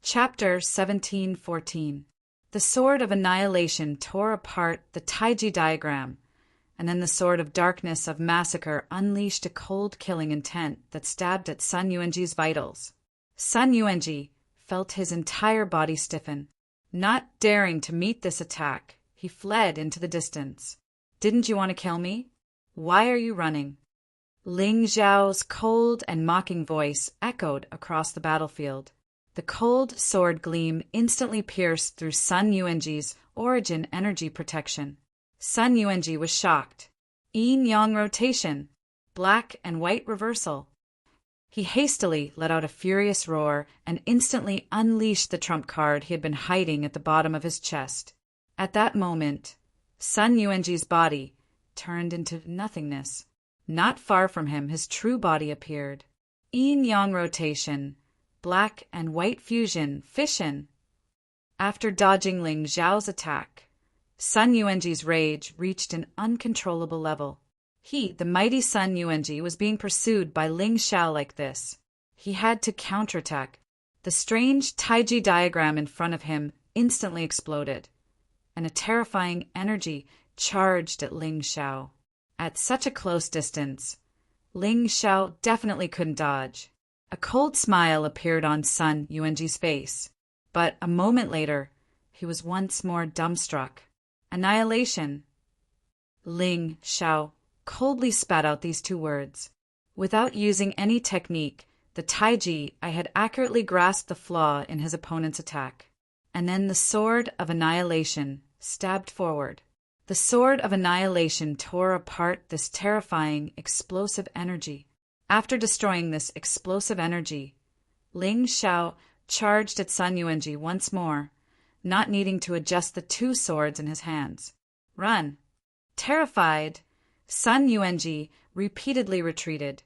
Chapter 1714. The Sword of Annihilation tore apart the Taiji diagram, and then the Sword of Darkness of Massacre unleashed a cold killing intent that stabbed at Sun Yuanji's vitals. Sun Yuanji felt his entire body stiffen. Not daring to meet this attack, he fled into the distance. "Didn't you want to kill me? Why are you running?" Ling Zhao's cold and mocking voice echoed across the battlefield. The cold sword gleam instantly pierced through Sun Yuanji's origin energy protection. Sun Yuanji was shocked. Yin-yang rotation, black and white reversal. He hastily let out a furious roar and instantly unleashed the trump card he had been hiding at the bottom of his chest. At that moment, Sun Yuanji's body turned into nothingness. Not far from him, his true body appeared. Yin-yang rotation, black and white fusion, fission. After dodging Ling Zhao's attack, Sun Yuanji's rage reached an uncontrollable level. He, the mighty Sun Yuanji, was being pursued by Ling Zhao like this. He had to counterattack. The strange Taiji diagram in front of him instantly exploded, and a terrifying energy charged at Ling Zhao. At such a close distance, Ling Zhao definitely couldn't dodge. A cold smile appeared on Sun Yuanji's face, but a moment later, he was once more dumbstruck. Annihilation. Ling Zhao coldly spat out these two words. Without using any technique, the Taiji I had accurately grasped the flaw in his opponent's attack. And then the Sword of Annihilation stabbed forward. The Sword of Annihilation tore apart this terrifying, explosive energy. After destroying this explosive energy, Ling Zhao charged at Sun Yuanji once more, not needing to adjust the two swords in his hands. Run! Terrified, Sun Yuanji repeatedly retreated,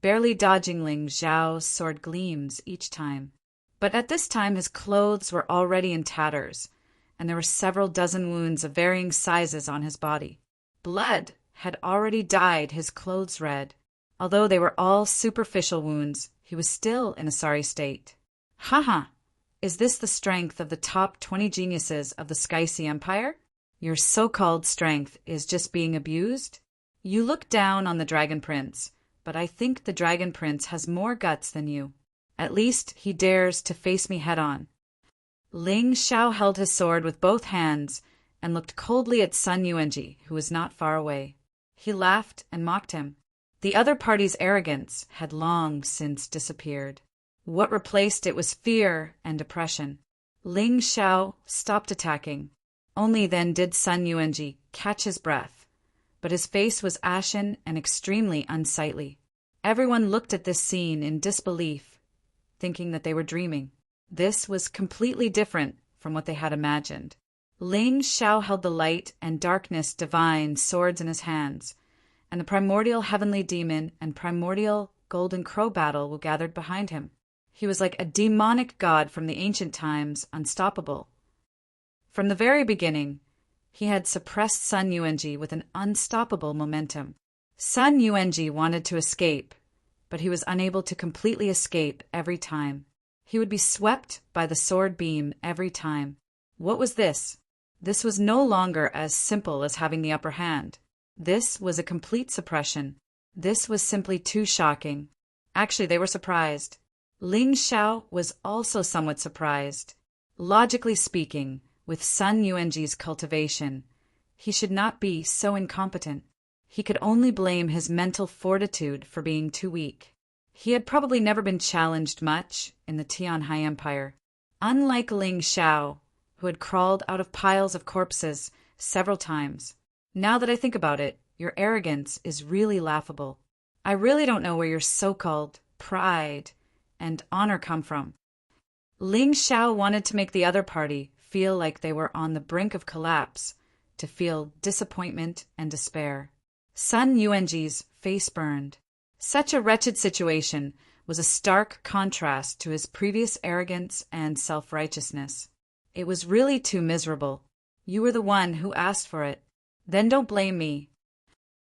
barely dodging Ling Zhao's sword gleams each time. But at this time his clothes were already in tatters, and there were several dozen wounds of varying sizes on his body. Blood had already dyed his clothes red. Although they were all superficial wounds, he was still in a sorry state. Haha! Is this the strength of the top 20 geniuses of the Skycy Empire? Your so-called strength is just being abused? You look down on the Dragon Prince, but I think the Dragon Prince has more guts than you. At least he dares to face me head-on. Ling Zhao held his sword with both hands and looked coldly at Sun Yuanji, who was not far away. He laughed and mocked him. The other party's arrogance had long since disappeared. What replaced it was fear and oppression. Ling Zhao stopped attacking. Only then did Sun Yuanji catch his breath, but his face was ashen and extremely unsightly. Everyone looked at this scene in disbelief, thinking that they were dreaming. This was completely different from what they had imagined. Ling Zhao held the light and darkness divine swords in his hands, and the primordial heavenly demon and primordial golden crow battle were gathered behind him. He was like a demonic god from the ancient times, unstoppable. From the very beginning, he had suppressed Sun Yuanji with an unstoppable momentum. Sun Yuanji wanted to escape, but he was unable to completely escape every time. He would be swept by the sword beam every time. What was this? This was no longer as simple as having the upper hand. This was a complete suppression. This was simply too shocking. Actually, they were surprised. Ling Zhao was also somewhat surprised. Logically speaking, with Sun Yuanji's cultivation, he should not be so incompetent. He could only blame his mental fortitude for being too weak. He had probably never been challenged much in the Tianhai Empire. Unlike Ling Zhao, who had crawled out of piles of corpses several times. Now that I think about it, your arrogance is really laughable. I really don't know where your so-called pride and honor come from. Ling Zhao wanted to make the other party feel like they were on the brink of collapse, to feel disappointment and despair. Sun Yuanji's face burned. Such a wretched situation was a stark contrast to his previous arrogance and self-righteousness. It was really too miserable. You were the one who asked for it. Then don't blame me.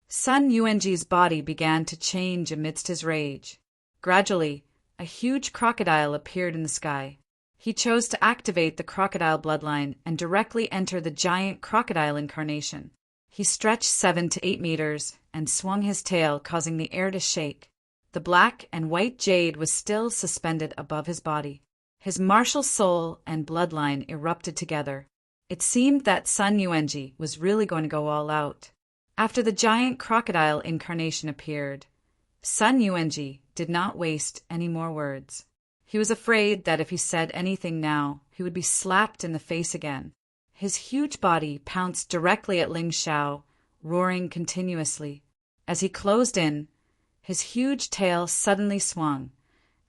Sun Yuanji's body began to change amidst his rage. Gradually, a huge crocodile appeared in the sky. He chose to activate the crocodile bloodline and directly enter the giant crocodile incarnation. He stretched 7 to 8 meters and swung his tail, causing the air to shake. The black and white jade was still suspended above his body. His martial soul and bloodline erupted together. It seemed that Sun Yuanji was really going to go all out. After the giant crocodile incarnation appeared, Sun Yuanji did not waste any more words. He was afraid that if he said anything now, he would be slapped in the face again. His huge body pounced directly at Ling Xiao, roaring continuously. As he closed in, his huge tail suddenly swung,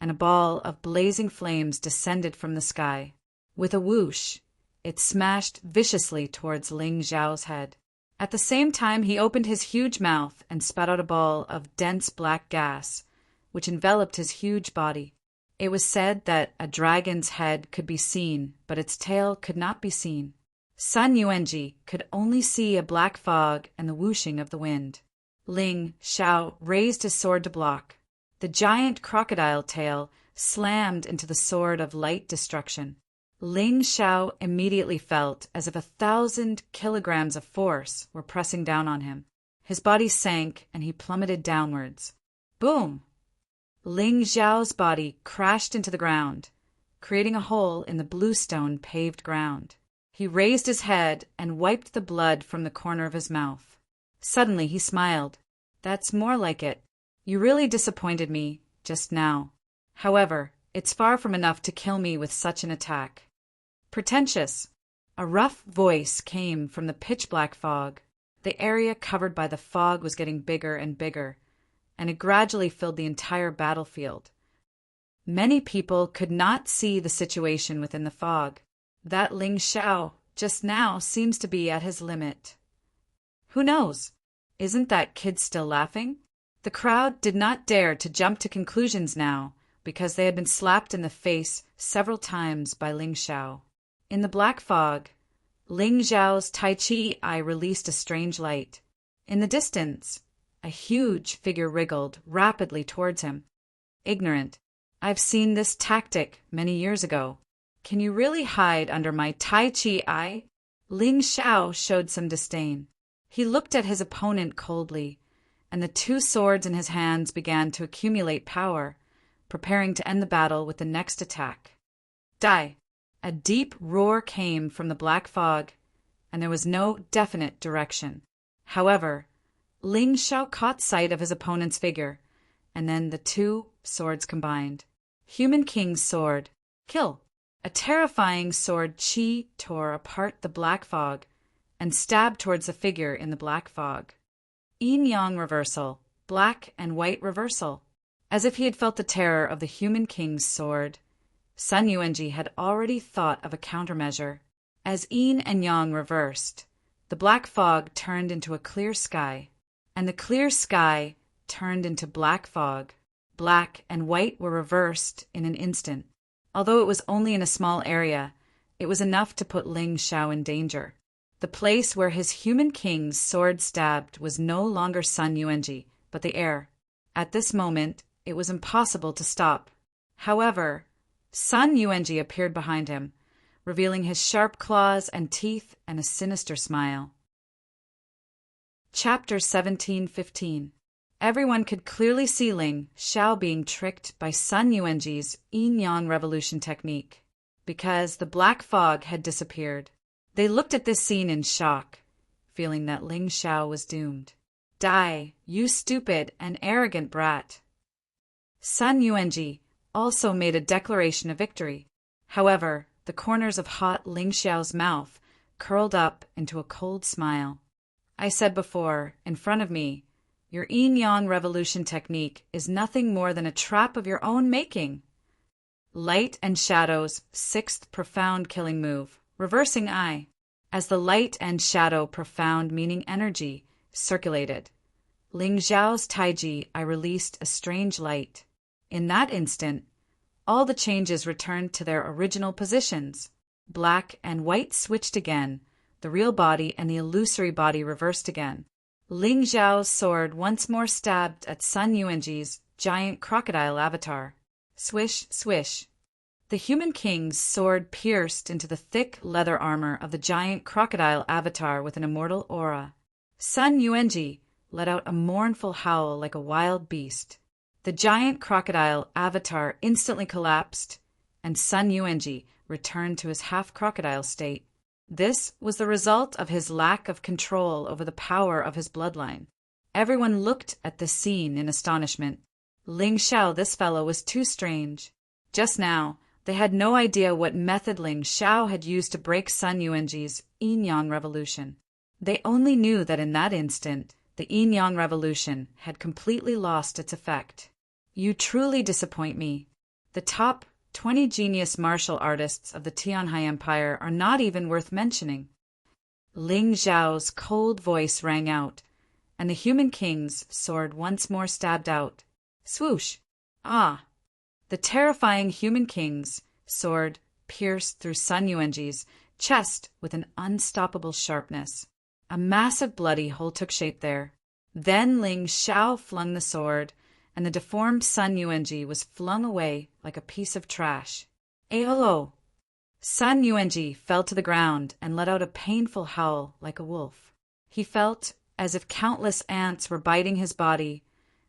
and a ball of blazing flames descended from the sky. With a whoosh, it smashed viciously towards Ling Xiao's head. At the same time, he opened his huge mouth and spat out a ball of dense black gas, which enveloped his huge body. It was said that a dragon's head could be seen, but its tail could not be seen. Sun Yuanji could only see a black fog and the whooshing of the wind. Ling Xiao raised his sword to block. The giant crocodile tail slammed into the sword of light destruction. Ling Xiao immediately felt as if 1,000 kilograms of force were pressing down on him. His body sank and he plummeted downwards. Boom! Ling Xiao's body crashed into the ground, creating a hole in the bluestone paved ground. He raised his head and wiped the blood from the corner of his mouth. Suddenly he smiled. That's more like it. You really disappointed me just now. However, it's far from enough to kill me with such an attack. Pretentious. A rough voice came from the pitch-black fog. The area covered by the fog was getting bigger and bigger, and it gradually filled the entire battlefield. Many people could not see the situation within the fog. That Ling Xiao just now seems to be at his limit. Who knows? Isn't that kid still laughing? The crowd did not dare to jump to conclusions now, because they had been slapped in the face several times by Ling Xiao. In the black fog, Ling Xiao's Tai Chi eye released a strange light. In the distance, a huge figure wriggled rapidly towards him. Ignorant. I've seen this tactic many years ago. Can you really hide under my Tai Chi eye? Ling Xiao showed some disdain. He looked at his opponent coldly, and the two swords in his hands began to accumulate power, preparing to end the battle with the next attack. Die! A deep roar came from the black fog, and there was no definite direction. However, Ling Xiao caught sight of his opponent's figure, and then the two swords combined. Human King's sword. Kill! A terrifying sword chi tore apart the black fog and stabbed towards the figure in the black fog. Yin-yang reversal. Black and white reversal. As if he had felt the terror of the Human King's sword, Sun Yuanji had already thought of a countermeasure. As yin and yang reversed, the black fog turned into a clear sky, and the clear sky turned into black fog. Black and white were reversed in an instant. Although it was only in a small area, it was enough to put Ling Xiao in danger. The place where his Human King's sword stabbed was no longer Sun Yuanji, but the air. At this moment, it was impossible to stop. However, Sun Yuanji appeared behind him, revealing his sharp claws and teeth and a sinister smile. Chapter 17:15. Everyone could clearly see Ling Xiao being tricked by Sun Yuanji's yin-yang revolution technique, because the black fog had disappeared. They looked at this scene in shock, feeling that Ling Xiao was doomed. Die, you stupid and arrogant brat. Sun Yuanji also made a declaration of victory. However, the corners of hot Ling Xiao's mouth curled up into a cold smile. I said before, in front of me, your yin-yang revolution technique is nothing more than a trap of your own making. Light and Shadow's sixth profound killing move, reversing eye. As the light and shadow profound meaning energy circulated, Ling Xiao's taiji I released a strange light. In that instant, all the changes returned to their original positions. Black and white switched again, the real body and the illusory body reversed again. Ling Xiao's sword once more stabbed at Sun Yuanji's giant crocodile avatar. Swish, swish. The human king's sword pierced into the thick leather armor of the giant crocodile avatar with an immortal aura. Sun Yuanji let out a mournful howl like a wild beast. The giant crocodile avatar instantly collapsed, and Sun Yuanji returned to his half-crocodile state. This was the result of his lack of control over the power of his bloodline. Everyone looked at this scene in astonishment. Ling Xiao, this fellow, was too strange. Just now, they had no idea what method Ling Xiao had used to break Sun Yuanji's yin-yang revolution. They only knew that in that instant, the yin-yang revolution had completely lost its effect. You truly disappoint me. The top 20 genius martial artists of the Tianhai Empire are not even worth mentioning. Ling Xiao's cold voice rang out, and the human king's sword once more stabbed out. Swoosh! Ah! The terrifying human king's sword pierced through Sun Yuanji's chest with an unstoppable sharpness. A massive bloody hole took shape there. Then Ling Xiao flung the sword, and the deformed Sun Yuanji was flung away like a piece of trash. Hello! Sun Yuanji fell to the ground and let out a painful howl like a wolf. He felt as if countless ants were biting his body,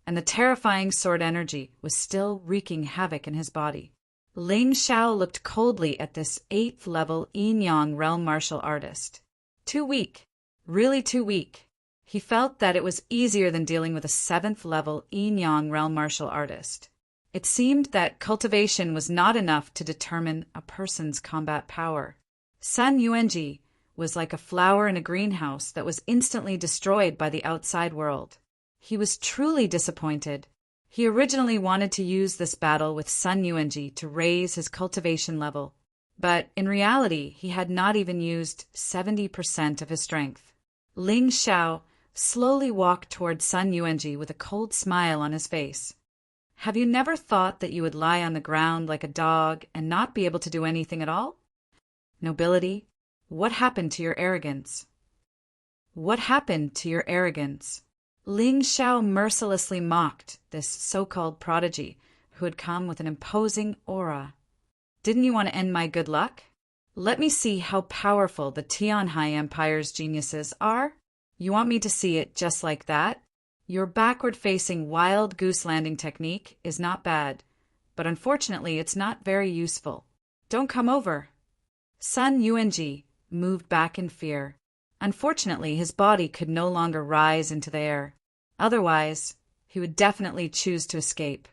and the terrifying sword energy was still wreaking havoc in his body. Ling Xiao looked coldly at this 8th-level yin-yang realm martial artist. Too weak. Really too weak. He felt that it was easier than dealing with a 7th-level yin-yang realm martial artist. It seemed that cultivation was not enough to determine a person's combat power. Sun Yuanji was like a flower in a greenhouse that was instantly destroyed by the outside world. He was truly disappointed. He originally wanted to use this battle with Sun Yuanji to raise his cultivation level, but in reality he had not even used 70% of his strength. Ling Xiao slowly walked toward Sun Yuanji with a cold smile on his face. Have you never thought that you would lie on the ground like a dog and not be able to do anything at all? Nobility, what happened to your arrogance? What happened to your arrogance? Ling Xiao mercilessly mocked this so-called prodigy who had come with an imposing aura. Didn't you want to end my good luck? Let me see how powerful the Tianhai Empire's geniuses are. You want me to see it just like that? Your backward-facing wild goose landing technique is not bad, but unfortunately it's not very useful. Don't come over. Sun Yuanji moved back in fear. Unfortunately, his body could no longer rise into the air. Otherwise, he would definitely choose to escape.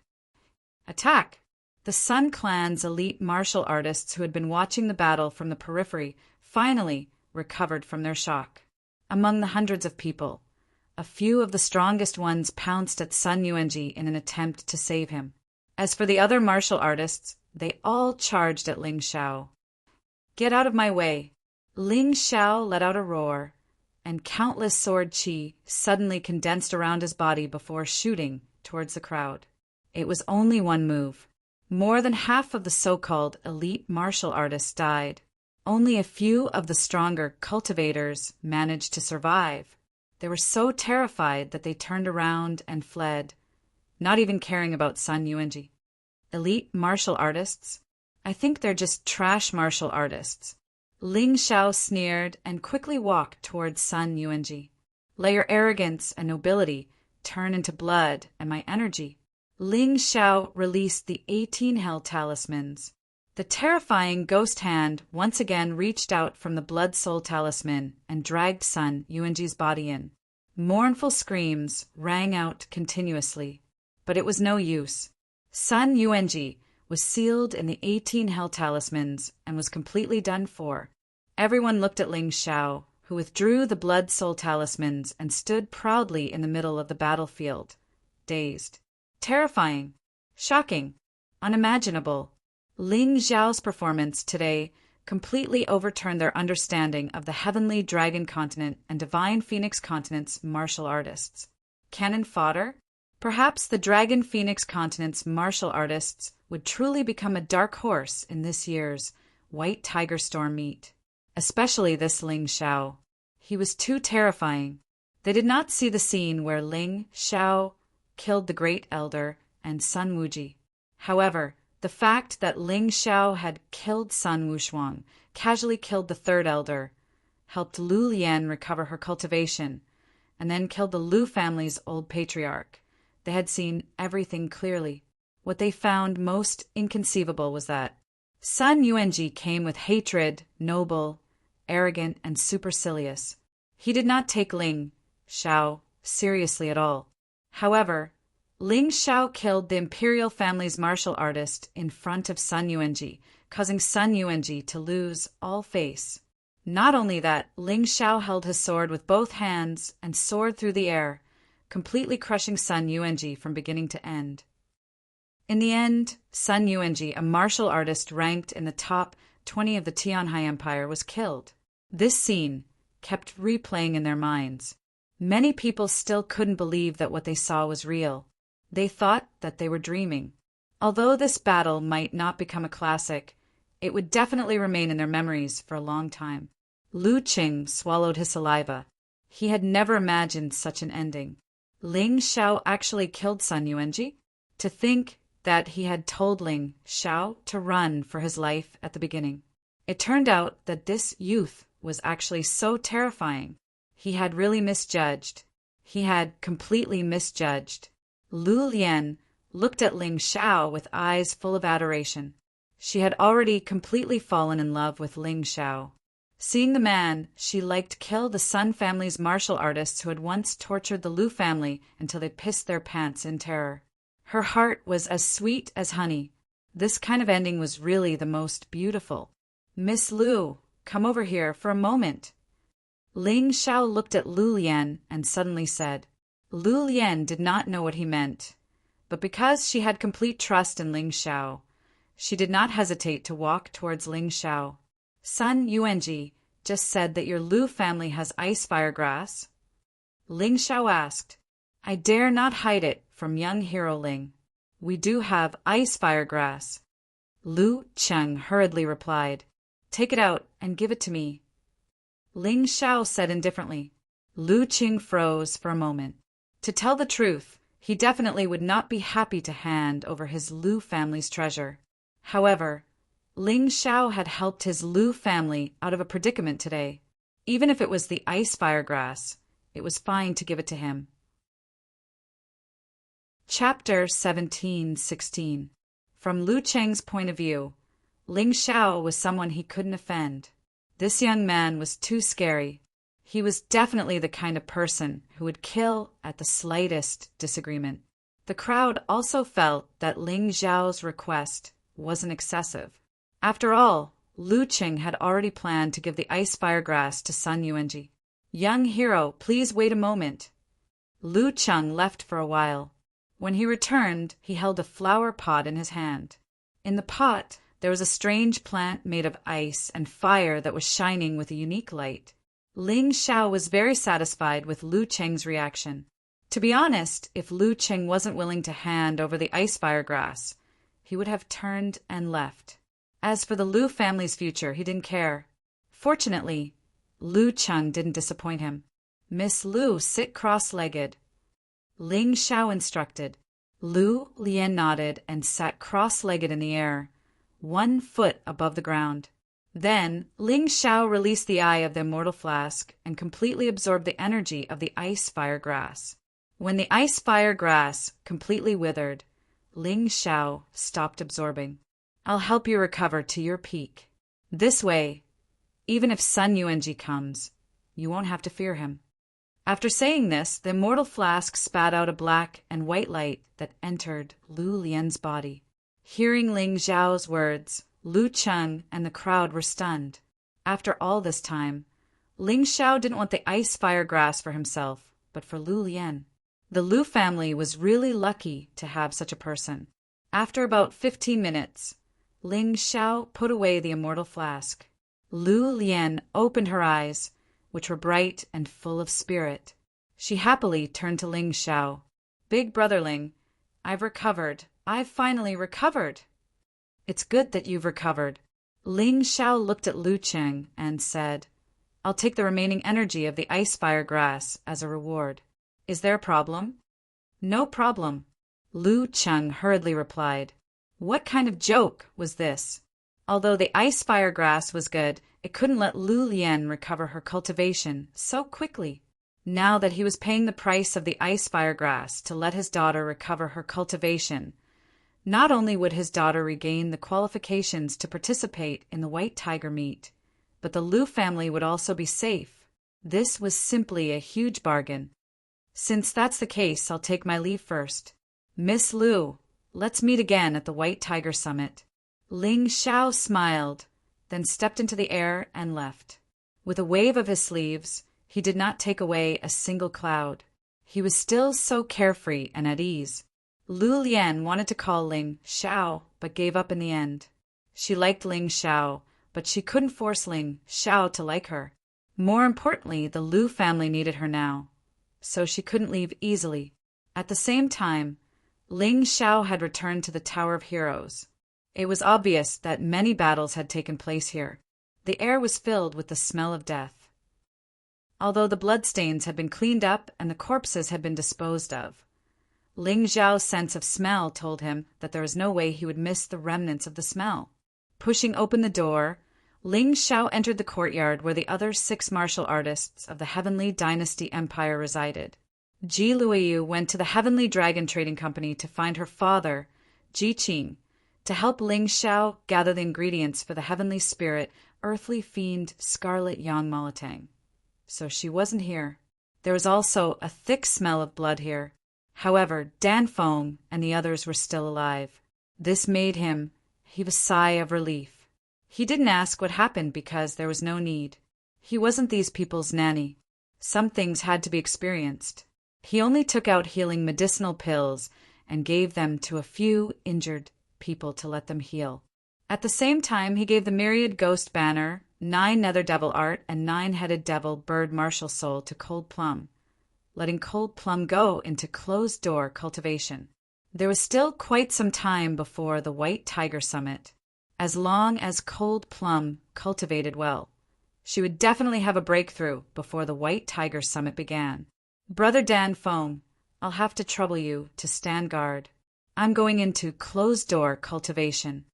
Attack! The Sun Clan's elite martial artists who had been watching the battle from the periphery finally recovered from their shock. Among the hundreds of people, a few of the strongest ones pounced at Sun Yuanji in an attempt to save him. As for the other martial artists, they all charged at Ling Xiao. Get out of my way! Ling Xiao let out a roar, and countless sword qi suddenly condensed around his body before shooting towards the crowd. It was only one move. More than half of the so-called elite martial artists died. Only a few of the stronger cultivators managed to survive. They were so terrified that they turned around and fled, not even caring about Sun Yuanji. Elite martial artists? I think they're just trash martial artists. Ling Xiao sneered and quickly walked towards Sun Yuanji. Let your arrogance and nobility turn into blood and my energy. Ling Xiao released the 18 hell talismans. The terrifying ghost hand once again reached out from the blood soul talisman and dragged Sun Yuanji's body in. Mournful screams rang out continuously, but it was no use. Sun Yuanji was sealed in the 18 hell talismans and was completely done for. Everyone looked at Ling Xiao, who withdrew the blood soul talismans and stood proudly in the middle of the battlefield, dazed. Terrifying, shocking, unimaginable. Ling Xiao's performance today completely overturned their understanding of the Heavenly Dragon Continent and Divine Phoenix Continent's martial artists. Cannon fodder? Perhaps the Dragon Phoenix Continent's martial artists would truly become a dark horse in this year's White Tiger Storm meet. Especially this Ling Xiao. He was too terrifying. They did not see the scene where Ling Xiao killed the Great Elder and Sun Wuji. However, The fact that Ling Xiao had killed Sun Wuxuang, casually killed the third elder, helped Lu Lian recover her cultivation, and then killed the Lu family's old patriarch. They had seen everything clearly. What they found most inconceivable was that Sun Yuanji came with hatred, noble, arrogant, and supercilious. He did not take Ling Xiao seriously at all. However, Ling Xiao killed the imperial family's martial artist in front of Sun Yuanji, causing Sun Yuanji to lose all face. Not only that, Ling Xiao held his sword with both hands and soared through the air, completely crushing Sun Yuanji from beginning to end. In the end, Sun Yuanji, a martial artist ranked in the top 20 of the Tianhai Empire, was killed. This scene kept replaying in their minds. Many people still couldn't believe that what they saw was real. They thought that they were dreaming. Although this battle might not become a classic, it would definitely remain in their memories for a long time. Lu Qing swallowed his saliva. He had never imagined such an ending. Ling Xiao actually killed Sun Yuanji? To think that he had told Ling Xiao to run for his life at the beginning. It turned out that this youth was actually so terrifying. He had really misjudged. He had completely misjudged. Lu Lian looked at Ling Xiao with eyes full of adoration. She had already completely fallen in love with Ling Xiao. Seeing the man she liked kill the Sun family's martial artists who had once tortured the Lu family until they pissed their pants in terror. Her heart was as sweet as honey. This kind of ending was really the most beautiful. "Miss Lu, come over here for a moment." Ling Xiao looked at Lu Lian and suddenly said. Lu Lian did not know what he meant, but because she had complete trust in Ling Xiao, she did not hesitate to walk towards Ling Xiao. "Sun Yuanji just said that your Lu family has ice fire grass?" Ling Xiao asked. "I dare not hide it from young hero Ling. We do have ice fire grass." Lu Cheng hurriedly replied. "Take it out and give it to me." Ling Xiao said indifferently. Lu Qing froze for a moment. To tell the truth, he definitely would not be happy to hand over his Lu family's treasure. However, Ling Xiao had helped his Lu family out of a predicament today. Even if it was the ice fire grass, it was fine to give it to him. Chapter 17:16. From Lu Cheng's point of view, Ling Xiao was someone he couldn't offend. This young man was too scary. He was definitely the kind of person who would kill at the slightest disagreement. The crowd also felt that Ling Xiao's request wasn't excessive. After all, Lu Qing had already planned to give the ice fire grass to Sun Yuanji. "Young hero, please wait a moment." Lu Cheng left for a while. When he returned, he held a flower pot in his hand. In the pot, there was a strange plant made of ice and fire that was shining with a unique light. Ling Xiao was very satisfied with Lu Cheng's reaction. To be honest, if Lu Cheng wasn't willing to hand over the ice fire grass, he would have turned and left. As for the Lu family's future, he didn't care. Fortunately, Lu Cheng didn't disappoint him. "Miss Lu, sit cross-legged," Ling Xiao instructed. Lu Lian nodded and sat cross-legged in the air, 1 foot above the ground. Then Ling Xiao released the eye of the immortal flask and completely absorbed the energy of the ice fire grass. When the ice fire grass completely withered, Ling Xiao stopped absorbing. "I'll help you recover to your peak. This way, even if Sun Yuanji comes, you won't have to fear him." After saying this, the immortal flask spat out a black and white light that entered Lu Lian's body. Hearing Ling Xiao's words, Lu Cheng and the crowd were stunned. After all this time, Ling Xiao didn't want the ice fire grass for himself, but for Lu Lian. The Lu family was really lucky to have such a person. After about 15 minutes, Ling Xiao put away the immortal flask. Lu Lian opened her eyes, which were bright and full of spirit. She happily turned to Ling Xiao. "Big brother Ling, I've recovered. I've finally recovered." "It's good that you've recovered." Ling Xiao looked at Lu Cheng and said, "I'll take the remaining energy of the ice fire grass as a reward. Is there a problem?" "No problem," Lu Cheng hurriedly replied. What kind of joke was this? Although the ice fire grass was good, it couldn't let Lu Lian recover her cultivation so quickly. Now that he was paying the price of the ice fire grass to let his daughter recover her cultivation, not only would his daughter regain the qualifications to participate in the white tiger meet, but the Lu family would also be safe. This was simply a huge bargain. Since that's the case, I'll take my leave first. Miss Lu, let's meet again at the White Tiger Summit. Ling Xiao smiled, then stepped into the air and left. With a wave of his sleeves, he did not take away a single cloud. He was still so carefree and at ease. Lu Lian wanted to call Ling Xiao, but gave up in the end. She liked Ling Xiao, but she couldn't force Ling Xiao to like her. More importantly, the Lu family needed her now, so she couldn't leave easily. At the same time, Ling Xiao had returned to the Tower of Heroes. It was obvious that many battles had taken place here. The air was filled with the smell of death. Although the bloodstains had been cleaned up and the corpses had been disposed of, Ling Xiao's sense of smell told him that there was no way he would miss the remnants of the smell. Pushing open the door, Ling Xiao entered the courtyard where the other 6 martial artists of the Heavenly Dynasty Empire resided. Ji Luoyu went to the Heavenly Dragon Trading Company to find her father, Ji Qing, to help Ling Xiao gather the ingredients for the Heavenly Spirit, Earthly Fiend Scarlet Yang Malatang. So she wasn't here. There was also a thick smell of blood here. However, Dan Feng and the others were still alive. This made him heave a sigh of relief. He didn't ask what happened because there was no need. He wasn't these people's nanny. Some things had to be experienced. He only took out healing medicinal pills and gave them to a few injured people to let them heal. At the same time, he gave the Myriad Ghost Banner, 9 Nether Devil Art, and 9-Headed Devil Bird Martial Soul to Cold Plum, letting Cold Plum go into closed-door cultivation. There was still quite some time before the White Tiger Summit. As long as Cold Plum cultivated well, she would definitely have a breakthrough before the White Tiger Summit began. Brother Dan Feng, I'll have to trouble you to stand guard. I'm going into closed-door cultivation.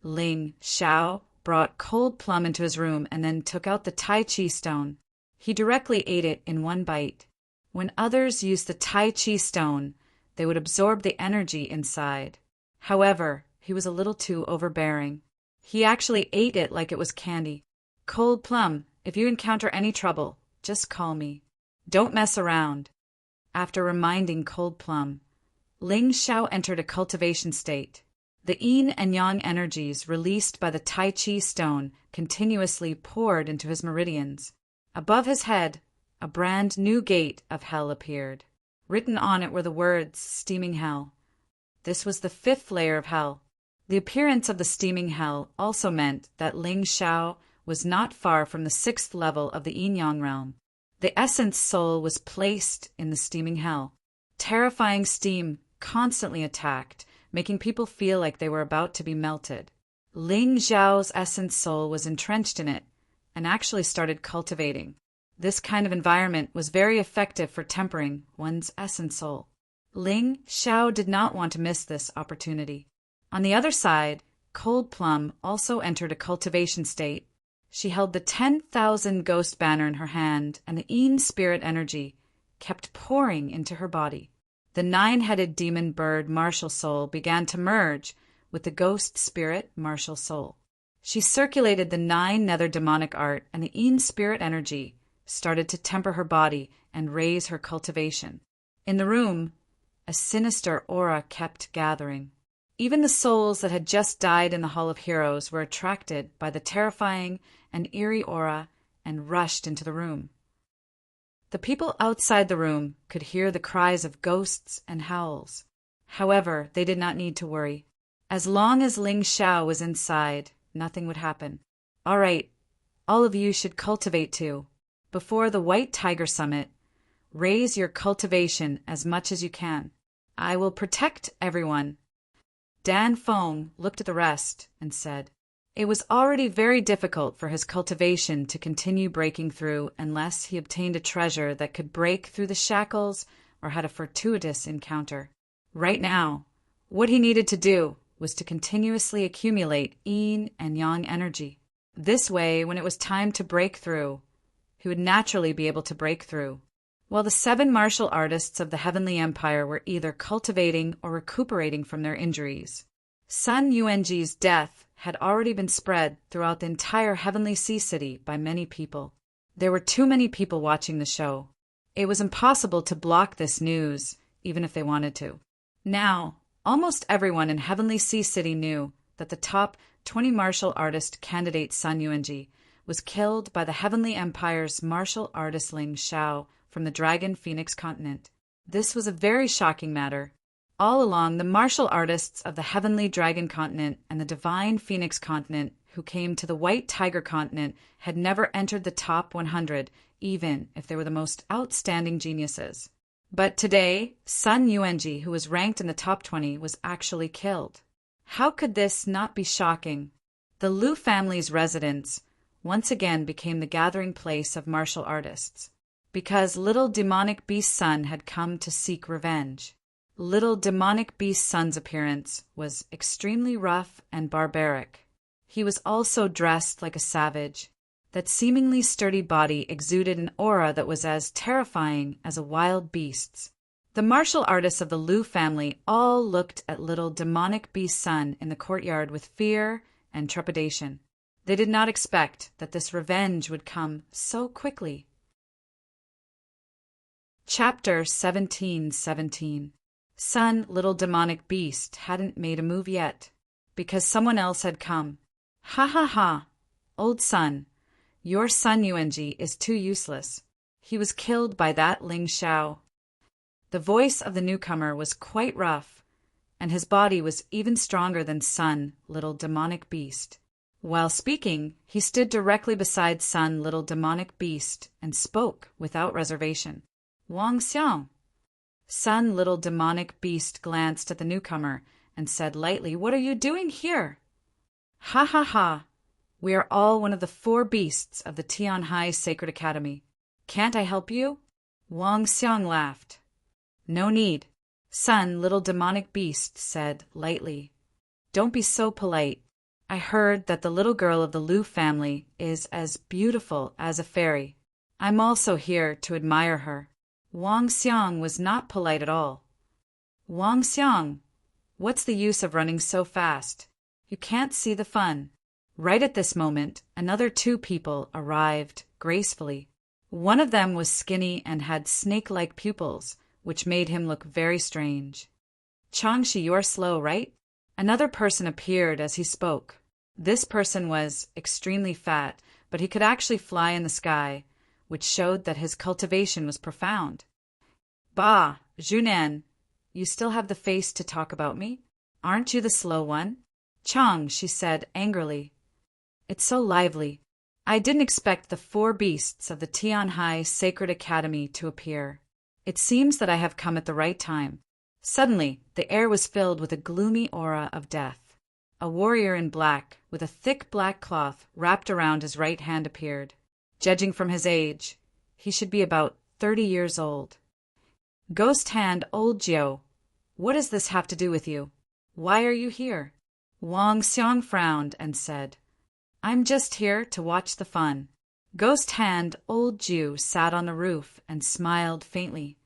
Ling Xiao brought Cold Plum into his room and then took out the Tai Chi stone. He directly ate it in one bite. When others used the Tai Chi stone, they would absorb the energy inside. However, he was a little too overbearing. He actually ate it like it was candy. Cold Plum, if you encounter any trouble, just call me. Don't mess around. After reminding Cold Plum, Ling Xiao entered a cultivation state. The yin and yang energies released by the Tai Chi stone continuously poured into his meridians. Above his head, a brand new gate of hell appeared. Written on it were the words, Steaming Hell. This was the 5th layer of hell. The appearance of the steaming hell also meant that Ling Xiao was not far from the 6th level of the yin-yang realm. The essence soul was placed in the steaming hell. Terrifying steam constantly attacked, making people feel like they were about to be melted. Ling Xiao's essence soul was entrenched in it and actually started cultivating. This kind of environment was very effective for tempering one's essence soul. Ling Xiao did not want to miss this opportunity. On the other side, Cold Plum also entered a cultivation state. She held the 10,000 ghost banner in her hand, and the Yin spirit energy kept pouring into her body. The 9-headed demon bird martial soul began to merge with the ghost spirit martial soul. She circulated the 9 nether demonic art, and the Yin spirit energy started to temper her body and raise her cultivation. In the room, a sinister aura kept gathering. Even the souls that had just died in the Hall of Heroes were attracted by the terrifying and eerie aura and rushed into the room. The people outside the room could hear the cries of ghosts and howls. However, they did not need to worry. As long as Ling Xiao was inside, nothing would happen. All right, all of you should cultivate too. Before the White Tiger Summit, raise your cultivation as much as you can. I will protect everyone. Dan Feng looked at the rest and said, it was already very difficult for his cultivation to continue breaking through unless he obtained a treasure that could break through the shackles or had a fortuitous encounter. Right now, what he needed to do was to continuously accumulate yin and yang energy. This way, when it was time to break through, he would naturally be able to break through. While the 7 martial artists of the Heavenly Empire were either cultivating or recuperating from their injuries, Sun Yuanji's death had already been spread throughout the entire Heavenly Sea City by many people. There were too many people watching the show. It was impossible to block this news, even if they wanted to. Now, almost everyone in Heavenly Sea City knew that the top 20 martial artist candidate Sun Yuanji was killed by the Heavenly Empire's martial artist Ling Xiao from the Dragon Phoenix continent. This was a very shocking matter. All along, the martial artists of the Heavenly Dragon continent and the Divine Phoenix continent who came to the White Tiger continent had never entered the top 100, even if they were the most outstanding geniuses. But today, Sun Yuanji, who was ranked in the top 20, was actually killed. How could this not be shocking? The Liu family's residence once again became the gathering place of martial artists, because little demonic beast Sun had come to seek revenge. Little demonic beast Sun's appearance was extremely rough and barbaric. He was also dressed like a savage. That seemingly sturdy body exuded an aura that was as terrifying as a wild beast's. The martial artists of the Liu family all looked at little demonic beast Sun in the courtyard with fear and trepidation. They did not expect that this revenge would come so quickly. Chapter 17:17. Sun, little demonic beast, hadn't made a move yet, because someone else had come. Ha ha ha! Old Sun, your Sun Yuanji is too useless. He was killed by that Ling Xiao. The voice of the newcomer was quite rough, and his body was even stronger than Sun, little demonic beast. While speaking, he stood directly beside Sun, little demonic beast, and spoke without reservation. Wang Xiang. Sun, little demonic beast glanced at the newcomer and said lightly, "What are you doing here?" Ha ha ha! We are all one of the 4 beasts of the Tianhai Sacred Academy. Can't I help you? Wang Xiang laughed. No need. Sun, little demonic beast, said lightly. Don't be so polite. I heard that the little girl of the Liu family is as beautiful as a fairy. I'm also here to admire her. Wang Xiang was not polite at all. Wang Xiang, what's the use of running so fast? You can't see the fun. Right at this moment, another 2 people arrived gracefully. One of them was skinny and had snake-like pupils, which made him look very strange. Changshi, you're slow, right? Another person appeared as he spoke. This person was extremely fat, but he could actually fly in the sky, which showed that his cultivation was profound. Bah, Junan, you still have the face to talk about me? Aren't you the slow one? Chang, she said angrily. It's so lively. I didn't expect the 4 beasts of the Tianhai Sacred Academy to appear. It seems that I have come at the right time. Suddenly, the air was filled with a gloomy aura of death. A warrior in black, with a thick black cloth wrapped around his right hand appeared. Judging from his age, he should be about 30 years old. Ghost Hand Old Jiao, what does this have to do with you? Why are you here? Wang Xiang frowned and said, I'm just here to watch the fun. Ghost Hand Old Jiu sat on the roof and smiled faintly.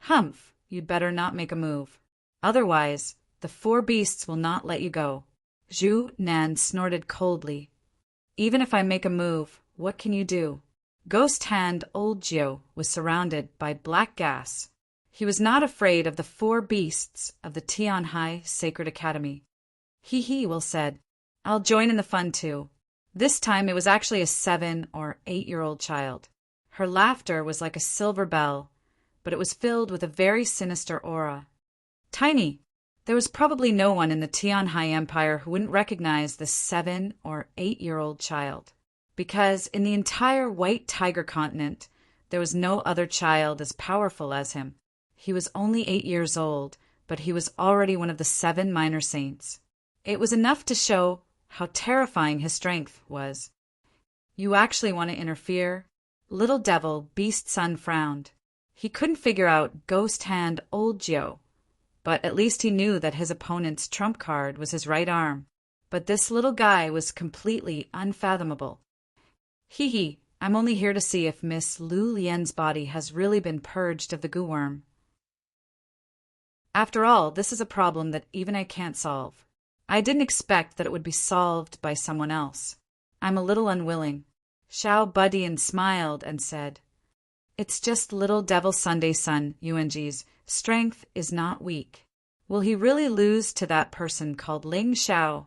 Humph, you'd better not make a move. Otherwise, the 4 beasts will not let you go. Zhu Nan snorted coldly. Even if I make a move, what can you do? Ghost Hand Old Jiu was surrounded by black gas. He was not afraid of the 4 beasts of the Tianhai Sacred Academy. He, Will said, I'll join in the fun too. This time it was actually a 7 or 8-year-old child. Her laughter was like a silver bell, but it was filled with a very sinister aura. Tiny, there was probably no one in the Tianhai Empire who wouldn't recognize this 7 or 8-year-old child, because in the entire White Tiger continent, there was no other child as powerful as him. He was only 8 years old, but he was already one of the 7 minor saints. It was enough to show how terrifying his strength was. You actually want to interfere? Little Devil Beast Sun frowned. He couldn't figure out Ghost Hand Old Jiao. But at least he knew that his opponent's trump card was his right arm. But this little guy was completely unfathomable. Hee hee, I'm only here to see if Miss Lu Lian's body has really been purged of the goo worm. After all, this is a problem that even I can't solve. I didn't expect that it would be solved by someone else. I'm a little unwilling. Xiao Budian smiled and said, It's just little devil Sunday son, Yuanji's strength is not weak. Will he really lose to that person called Ling Xiao?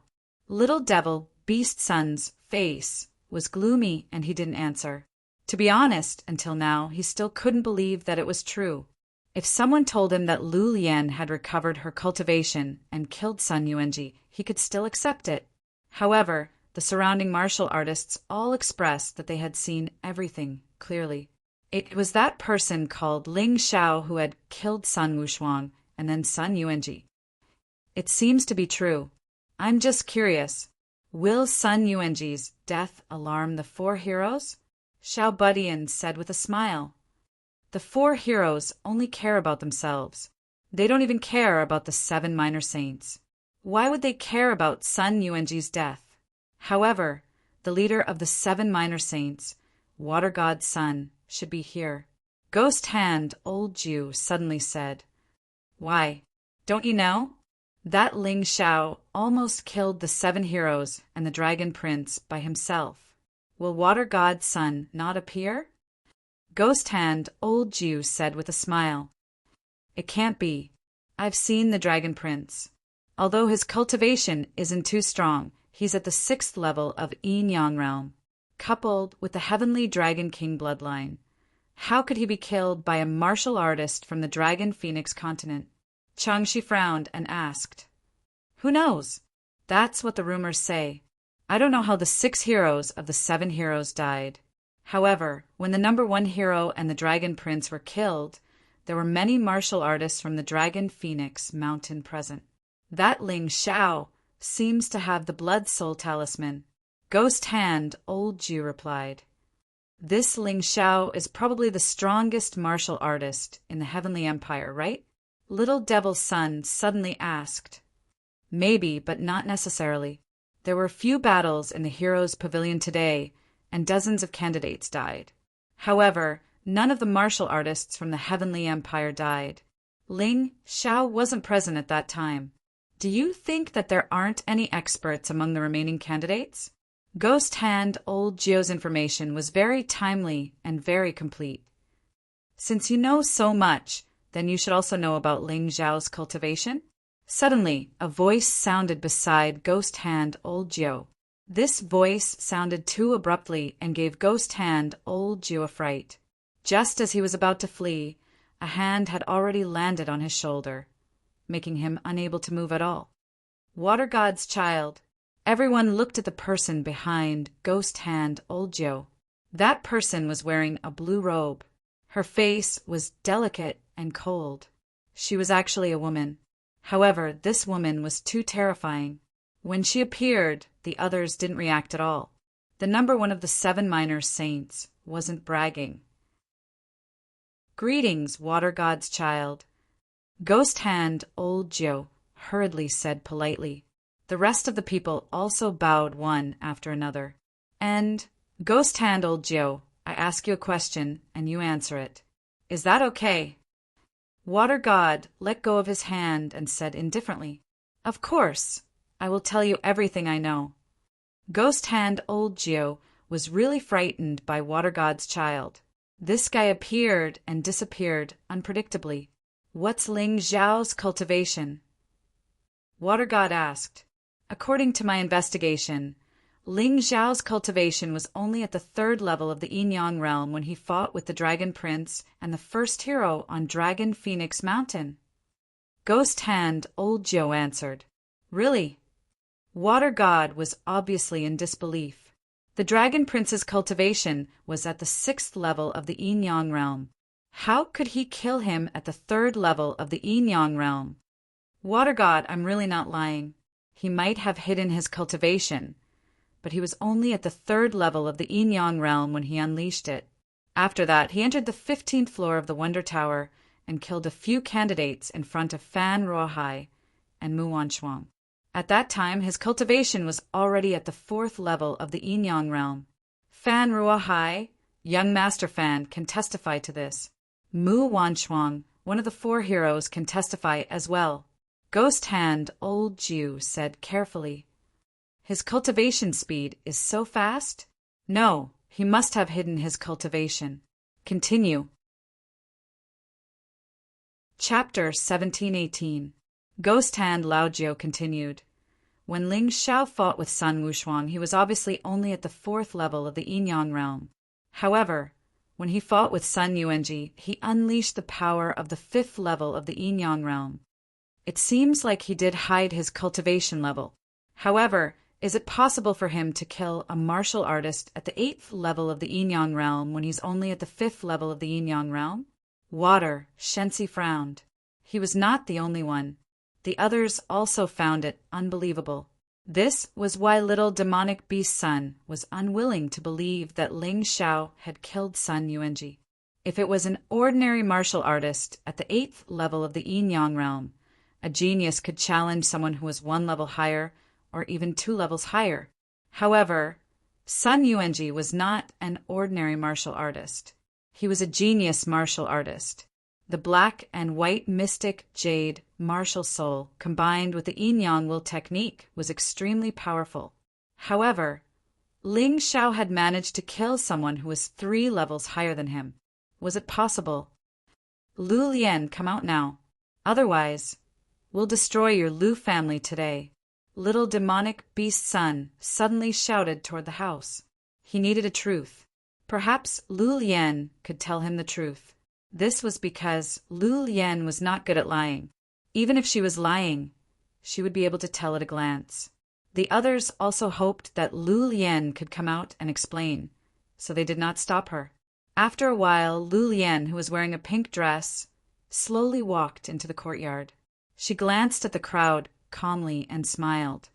Little devil Beast Son's face was gloomy and he didn't answer. To be honest, until now, he still couldn't believe that it was true. If someone told him that Lu Lian had recovered her cultivation and killed Sun Yuanji, he could still accept it. However, the surrounding martial artists all expressed that they had seen everything clearly. It was that person called Ling Xiao who had killed Sun Wushuang and then Sun Yuanji. It seems to be true. I'm just curious. Will Sun Yuanji's death alarm the four heroes? Xiao Budian said with a smile. The four heroes only care about themselves. They don't even care about the 7 minor saints. Why would they care about Sun Yuanji's death? However, the leader of the 7 minor saints, Water God Sun, should be here. Ghost Hand Old Jew suddenly said, Why, don't you know? That Ling Xiao almost killed the 7 heroes and the Dragon Prince by himself. Will Water God Sun not appear? Ghost Hand Old Jew said with a smile, It can't be. I've seen the Dragon Prince. Although his cultivation isn't too strong, he's at the 6th level of Yin-Yang realm, coupled with the Heavenly Dragon King bloodline. How could he be killed by a martial artist from the Dragon Phoenix continent? Changshi frowned and asked, Who knows? That's what the rumors say. I don't know how the 6 heroes of the 7 heroes died. However, when the number 1 hero and the Dragon Prince were killed, there were many martial artists from the Dragon Phoenix mountain present. That Ling Xiao seems to have the Blood Soul Talisman. Ghost Hand Old Jew replied. This Ling Xiao is probably the strongest martial artist in the Heavenly Empire, right? Little Devil Sun suddenly asked. Maybe, but not necessarily. There were few battles in the Heroes' Pavilion today, and dozens of candidates died. However, none of the martial artists from the Heavenly Empire died. Ling Xiao wasn't present at that time. Do you think that there aren't any experts among the remaining candidates? Ghost Hand Old Geo's information was very timely and very complete. Since you know so much, then you should also know about Ling Xiao's cultivation? Suddenly, a voice sounded beside Ghost Hand Old Geo. This voice sounded too abruptly and gave Ghost Hand Old Geo a fright. Just as he was about to flee, a hand had already landed on his shoulder, making him unable to move at all. Water God's child. Everyone looked at the person behind Ghost Hand Old Geo. That person was wearing a blue robe. Her face was delicate and cold. She was actually a woman. However, this woman was too terrifying. When she appeared, the others didn't react at all. The number 1 of the 7 minor saints wasn't bragging. Greetings, Water God's child. Ghost Hand Old Geo hurriedly said politely. The rest of the people also bowed one after another. And, Ghost Hand Old Geo, I ask you a question and you answer it. Is that okay? Water God let go of his hand and said indifferently, Of course. I will tell you everything I know. Ghost Hand Old Geo was really frightened by Water God's child. This guy appeared and disappeared unpredictably. What's Ling Xiao's cultivation? Water God asked. According to my investigation, Ling Xiao's cultivation was only at the 3rd level of the Yin-Yang realm when he fought with the Dragon Prince and the first hero on Dragon Phoenix Mountain. Ghost Hand Old Geo answered. Really? Water God was obviously in disbelief. The Dragon Prince's cultivation was at the 6th level of the Yin-Yang realm. How could he kill him at the 3rd level of the Yin-Yang realm? Water God, I'm really not lying. He might have hidden his cultivation, but he was only at the 3rd level of the Yin-Yang realm when he unleashed it. After that, he entered the 15th floor of the Wonder Tower and killed a few candidates in front of Fan Ruohai and Mu Wanshuang. At that time, his cultivation was already at the 4th level of the Yinyang realm. Fan Ruohai, young Master Fan, can testify to this. Mu Wanshuang, one of the 4 heroes, can testify as well. Ghost Hand Old Jew said carefully. His cultivation speed is so fast? No, he must have hidden his cultivation. Continue. Chapter 1718. Ghost Hand Laojiu continued. When Ling Xiao fought with Sun Wushuang, he was obviously only at the 4th level of the Yinyang realm. However, when he fought with Sun Yuanji, he unleashed the power of the 5th level of the Yinyang realm. It seems like he did hide his cultivation level. However, is it possible for him to kill a martial artist at the 8th level of the Yinyang realm when he's only at the 5th level of the Yinyang realm? Water, Shensi frowned. He was not the only one. The others also found it unbelievable. This was why little demonic beast Sun was unwilling to believe that Ling Xiao had killed Sun Yuanji. If it was an ordinary martial artist at the 8th level of the Yinyang realm, a genius could challenge someone who was 1 level higher or even 2 levels higher. However, Sun Yuanji was not an ordinary martial artist. He was a genius martial artist. The black and white mystic jade martial soul combined with the Yinyang will technique was extremely powerful. However, Ling Xiao had managed to kill someone who was 3 levels higher than him. Was it possible? Lu Lian, come out now. Otherwise, we'll destroy your Lu family today. Little demonic beast Sun suddenly shouted toward the house. He needed a truth. Perhaps Lu Lian could tell him the truth. This was because Lu Lian was not good at lying. Even if she was lying, she would be able to tell at a glance. The others also hoped that Lu Lian could come out and explain, so they did not stop her. After a while, Lu Lian, who was wearing a pink dress, slowly walked into the courtyard. She glanced at the crowd calmly and smiled.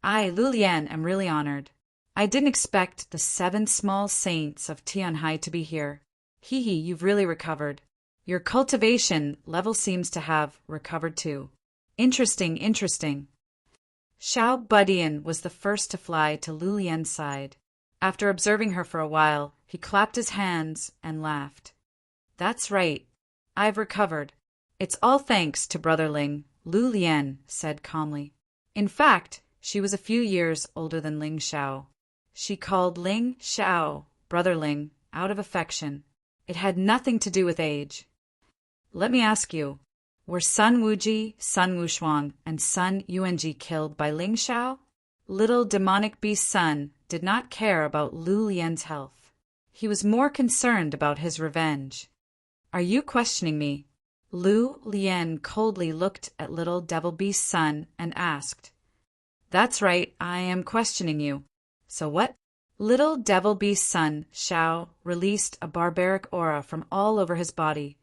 I, Lu Lian, am really honored. I didn't expect the 7 small saints of Tianhai to be here. Hee, you've really recovered. Your cultivation level seems to have recovered too. Interesting. Xiao Budian was the first to fly to Lu Lian's side. After observing her for a while, he clapped his hands and laughed. That's right. I've recovered. It's all thanks to Brother Ling, Lu Lian said calmly. In fact, she was a few years older than Ling Xiao. She called Ling Xiao Brother Ling out of affection. It had nothing to do with age. Let me ask you, were Sun Wuji, Sun Wushuang, and Sun Yuanji killed by Ling Xiao? Little demonic beast Sun did not care about Lu Lian's health. He was more concerned about his revenge. Are you questioning me? Lu Lian coldly looked at little devil beast Sun and asked. That's right, I am questioning you. So what? Little devil beast Sun Xiao released a barbaric aura from all over his body,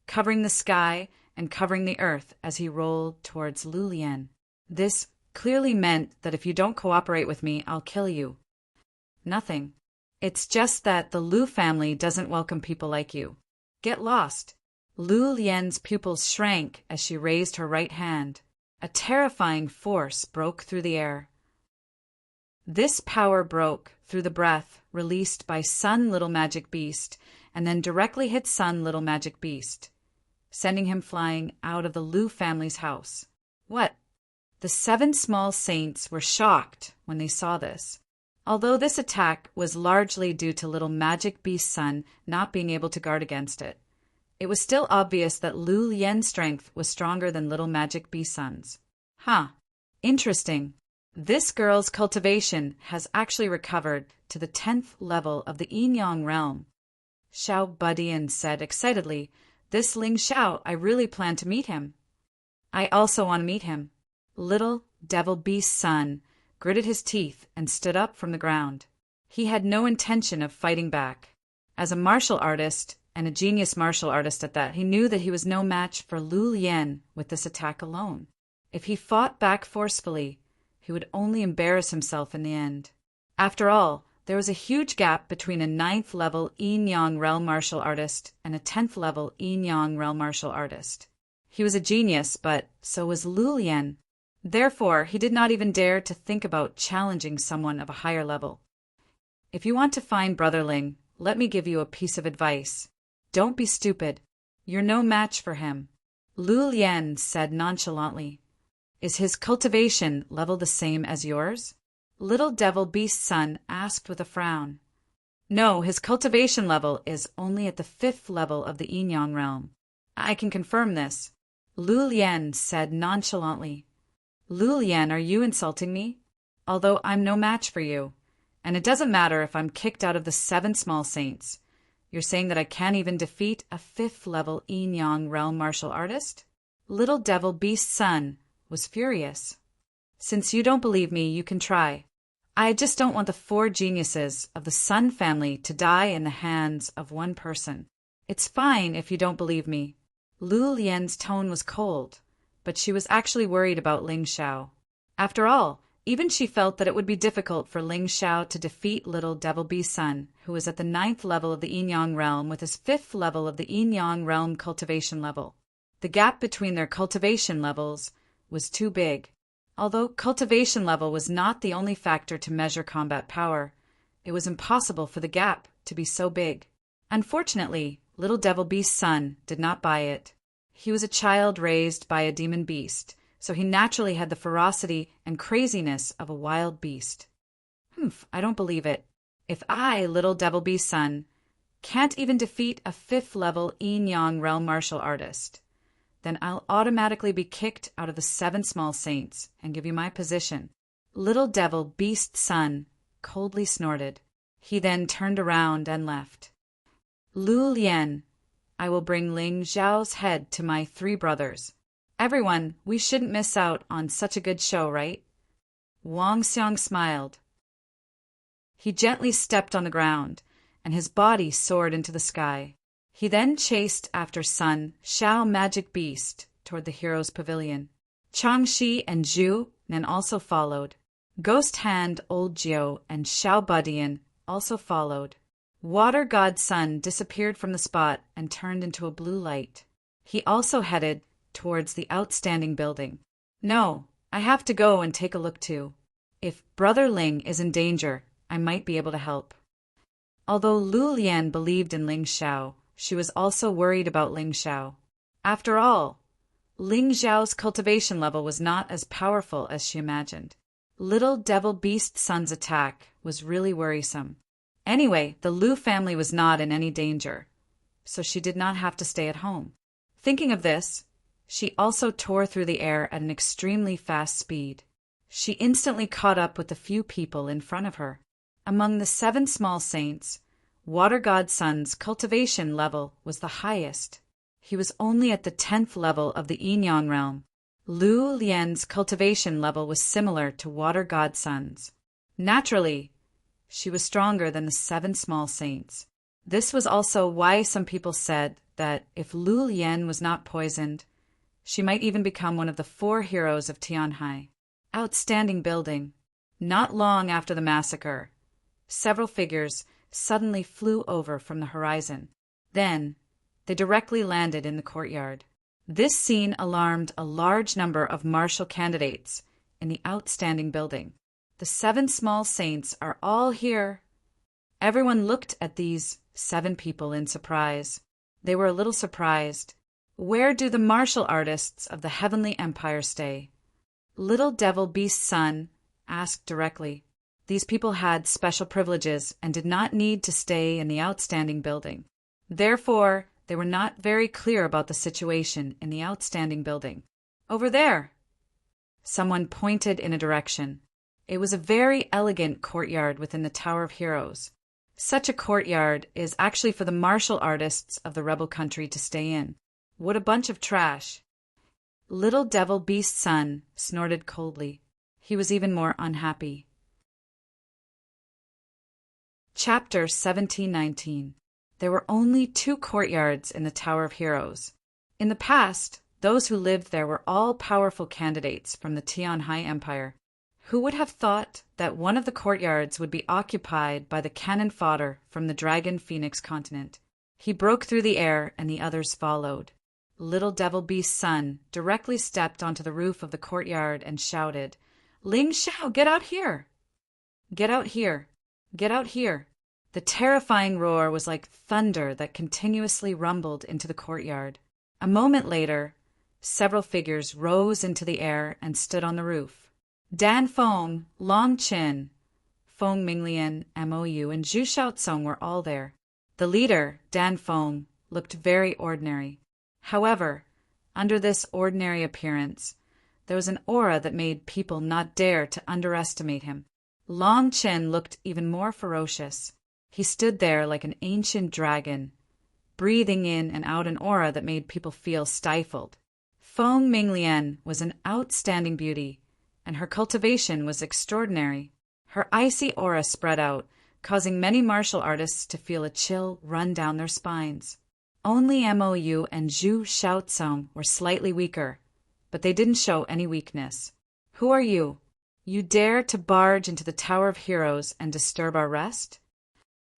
covering the sky and covering the earth as he rolled towards Lu Lian. This clearly meant that if you don't cooperate with me, I'll kill you. Nothing. It's just that the Lu family doesn't welcome people like you. Get lost. Lu Lian's pupils shrank as she raised her right hand. A terrifying force broke through the air. This power broke through the breath released by Sun Little Magic Beast and then directly hit Sun Little Magic Beast, sending him flying out of the Lu family's house. What? The 7 small saints were shocked when they saw this. Although this attack was largely due to Little Magic Beast Sun not being able to guard against it, it was still obvious that Lu Lian's strength was stronger than Little Magic Beast Sun's. Interesting. This girl's cultivation has actually recovered to the 10th level of the Yinyang realm. Xiao Budian said excitedly, This Ling Xiao, I really plan to meet him. I also want to meet him. Little devil beast Sun gritted his teeth and stood up from the ground. He had no intention of fighting back. As a martial artist, and a genius martial artist at that, he knew that he was no match for Lu Lian with this attack alone. If he fought back forcefully, he would only embarrass himself in the end. After all, There was a huge gap between a 9th level Yin-Yang realm martial artist and a 10th level Yin-Yang realm martial artist. He was a genius, but so was Lu Lian. Therefore, he did not even dare to think about challenging someone of a higher level. If you want to find Brother Ling, let me give you a piece of advice. Don't be stupid. You're no match for him. Lu Lian said nonchalantly. Is his cultivation level the same as yours? Little Devil Beast's son asked with a frown. No, his cultivation level is only at the 5th level of the Yin-Yang realm. I can confirm this. Lu Lian said nonchalantly. Lu Lian, are you insulting me? Although I'm no match for you. And it doesn't matter if I'm kicked out of the 7 small saints. You're saying that I can't even defeat a 5th level Yin-Yang realm martial artist? Little Devil Beast's son was furious. Since you don't believe me, you can try. I just don't want the 4 geniuses of the Sun family to die in the hands of one person. It's fine if you don't believe me. Lu Lian's tone was cold, but she was actually worried about Ling Xiao. After all, even she felt that it would be difficult for Ling Xiao to defeat Little Devil Beast's son, who was at the 9th level of the Yin-Yang realm with his 5th level of the Yin-Yang realm cultivation level. The gap between their cultivation levels was too big. Although cultivation level was not the only factor to measure combat power, it was impossible for the gap to be so big. Unfortunately, Little Devil Beast's son did not buy it. He was a child raised by a demon beast, so he naturally had the ferocity and craziness of a wild beast. I don't believe it. If I, Little Devil Beast's son, can't even defeat a 5th level Yin-Yang realm martial artist, then I'll automatically be kicked out of the 7 small saints and give you my position. Little Devil Beast's son coldly snorted. He then turned around and left. Lu Lian, I will bring Ling Xiao's head to my 3 brothers. Everyone, we shouldn't miss out on such a good show, right? Wang Xiang smiled. He gently stepped on the ground, and his body soared into the sky. He then chased after Sun Xiao Magic Beast toward the hero's pavilion. Changxi and Zhu Nan also followed. Ghost Hand Old Jiu and Xiao Budian also followed. Water God Sun disappeared from the spot and turned into a blue light. He also headed towards the outstanding building. No, I have to go and take a look too. If Brother Ling is in danger, I might be able to help. Although Lu Lian believed in Ling Xiao, she was also worried about Ling Xiao. After all, Ling Xiao's cultivation level was not as powerful as she imagined. Little Devil Beast's son's attack was really worrisome. Anyway, the Lu family was not in any danger, so she did not have to stay at home. Thinking of this, she also tore through the air at an extremely fast speed. She instantly caught up with the few people in front of her. Among the 7 small saints, Water God Sun's cultivation level was the highest. He was only at the 10th level of the Yin-Yang realm. Lu Lian's cultivation level was similar to Water God Sun's. Naturally, she was stronger than the 7 small saints. This was also why some people said that if Lu Lian was not poisoned, she might even become one of the 4 heroes of Tianhai. Outstanding building. Not long after the massacre, several figures suddenly flew over from the horizon. Then, they directly landed in the courtyard. This scene alarmed a large number of martial candidates in the outstanding building. The 7 small saints are all here. Everyone looked at these 7 people in surprise. They were a little surprised. Where do the martial artists of the Heavenly Empire stay? Little Devil Beast's son asked directly. These people had special privileges and did not need to stay in the outstanding building. Therefore, they were not very clear about the situation in the outstanding building. Over there! Someone pointed in a direction. It was a very elegant courtyard within the Tower of Heroes. Such a courtyard is actually for the martial artists of the rebel country to stay in. What a bunch of trash! Little Devil Beast's son snorted coldly. He was even more unhappy. Chapter 1719. There were only 2 courtyards in the Tower of Heroes. In the past, those who lived there were all powerful candidates from the Tianhai Empire, Who would have thought that one of the courtyards would be occupied by the cannon fodder from the Dragon Phoenix continent? He broke through the air, and the others followed. Little Devil Beast's son directly stepped onto the roof of the courtyard and shouted, "Ling Xiao, get out here! Get out here! Get out here!" The terrifying roar was like thunder that continuously rumbled into the courtyard. A moment later, several figures rose into the air and stood on the roof. Dan Feng, Long Qin, Feng Minglian, MOU, and Zhu Shaotsong were all there. The leader, Dan Feng, looked very ordinary. However, under this ordinary appearance, there was an aura that made people not dare to underestimate him. Long Qin looked even more ferocious. He stood there like an ancient dragon, breathing in and out an aura that made people feel stifled. Feng Minglian was an outstanding beauty, and her cultivation was extraordinary. Her icy aura spread out, causing many martial artists to feel a chill run down their spines. Only MOU and Zhu Shaotsong were slightly weaker, but they didn't show any weakness. "Who are you? You dare to barge into the Tower of Heroes and disturb our rest?"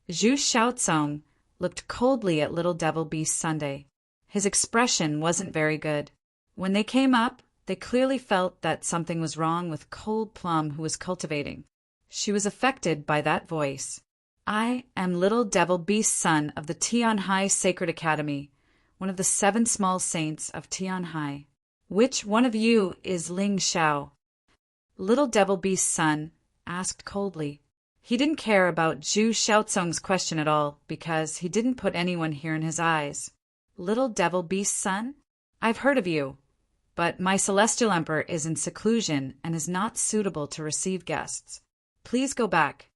Zhu Shaotsong looked coldly at Little Devil Beast Sunday. His expression wasn't very good. When they came up, they clearly felt that something was wrong with Cold Plum, who was cultivating. She was affected by that voice. "I am Little Devil Beast's son of the Tianhai Sacred Academy, one of the 7 small saints of Tianhai. Which one of you is Ling Xiao?" Little Devil Beast's son asked coldly. He didn't care about Zhu Shaotsong's question at all, because he didn't put anyone here in his eyes. "Little Devil Beast's son? I've heard of you, but my Celestial Emperor is in seclusion and is not suitable to receive guests. Please go back."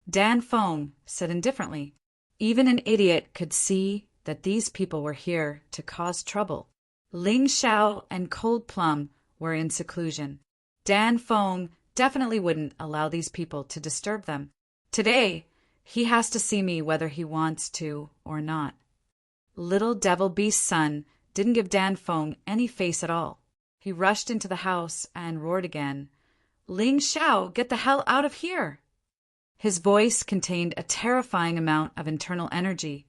Dan Feng said indifferently. Even an idiot could see that these people were here to cause trouble. Ling Xiao and Cold Plum were in seclusion. Dan Feng definitely wouldn't allow these people to disturb them. Today, he has to see me whether he wants to or not. Little Devil Beast's son didn't give Dan Feng any face at all. He rushed into the house and roared again, "Ling Xiao, get the hell out of here!" His voice contained a terrifying amount of internal energy,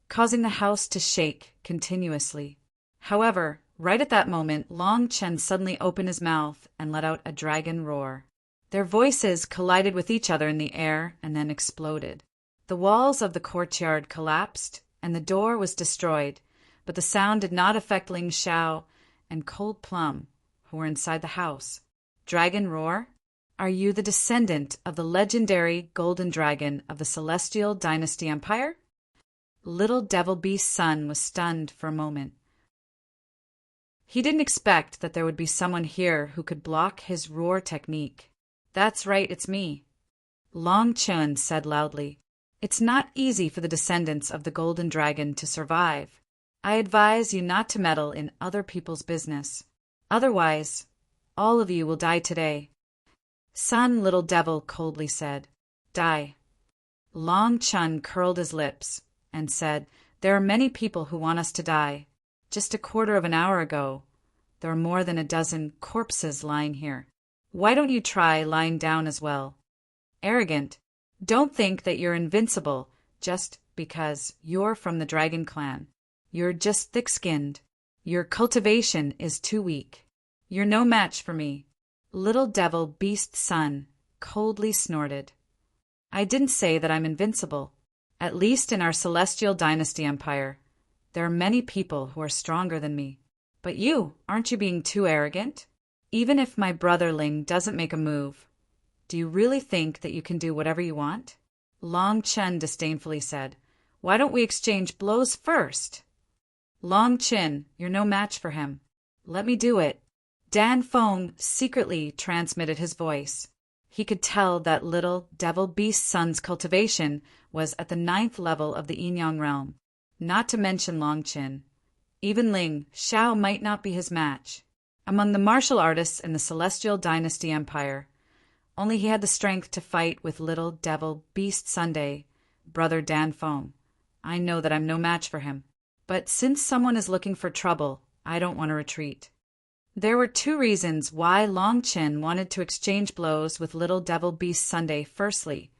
causing the house to shake continuously. However, right at that moment, Long Chen suddenly opened his mouth and let out a dragon roar. Their voices collided with each other in the air and then exploded. The walls of the courtyard collapsed and the door was destroyed, but the sound did not affect Ling Xiao and Cold Plum, who were inside the house. Dragon roar? Are you the descendant of the legendary Golden Dragon of the Celestial Dynasty Empire? Little Devil Beast's son was stunned for a moment. He didn't expect that there would be someone here who could block his roar technique. "That's right, it's me," Long Chun said loudly. "It's not easy for the descendants of the Golden Dragon to survive. I advise you not to meddle in other people's business. Otherwise, all of you will die today." "Son, Little Devil," coldly said. "Die." Long Chun curled his lips and said, "There are many people who want us to die. Just a quarter of an hour ago, there are more than a dozen corpses lying here. Why don't you try lying down as well? Arrogant. Don't think that you're invincible just because you're from the Dragon Clan. You're just thick-skinned. Your cultivation is too weak. You're no match for me." Little Devil Beast's son coldly snorted. "I didn't say that I'm invincible. At least in our Celestial Dynasty Empire, there are many people who are stronger than me. But you, aren't you being too arrogant? Even if my brother Ling doesn't make a move, do you really think that you can do whatever you want?" Long Chen disdainfully said, "Why don't we exchange blows first?" "Long Chin, you're no match for him. Let me do it." Dan Feng secretly transmitted his voice. He could tell that Little Devil Beast's son's cultivation was at the 9th level of the Yin Yang realm, not to mention Long Chin. Even Ling Xiao might not be his match. Among the martial artists in the Celestial Dynasty Empire, only he had the strength to fight with Little Devil Beast Sunday, brother Dan Feng. I know that I'm no match for him. But since someone is looking for trouble, I don't want to retreat. There were two reasons why Long Chin wanted to exchange blows with Little Devil Beast Sunday. Firstly,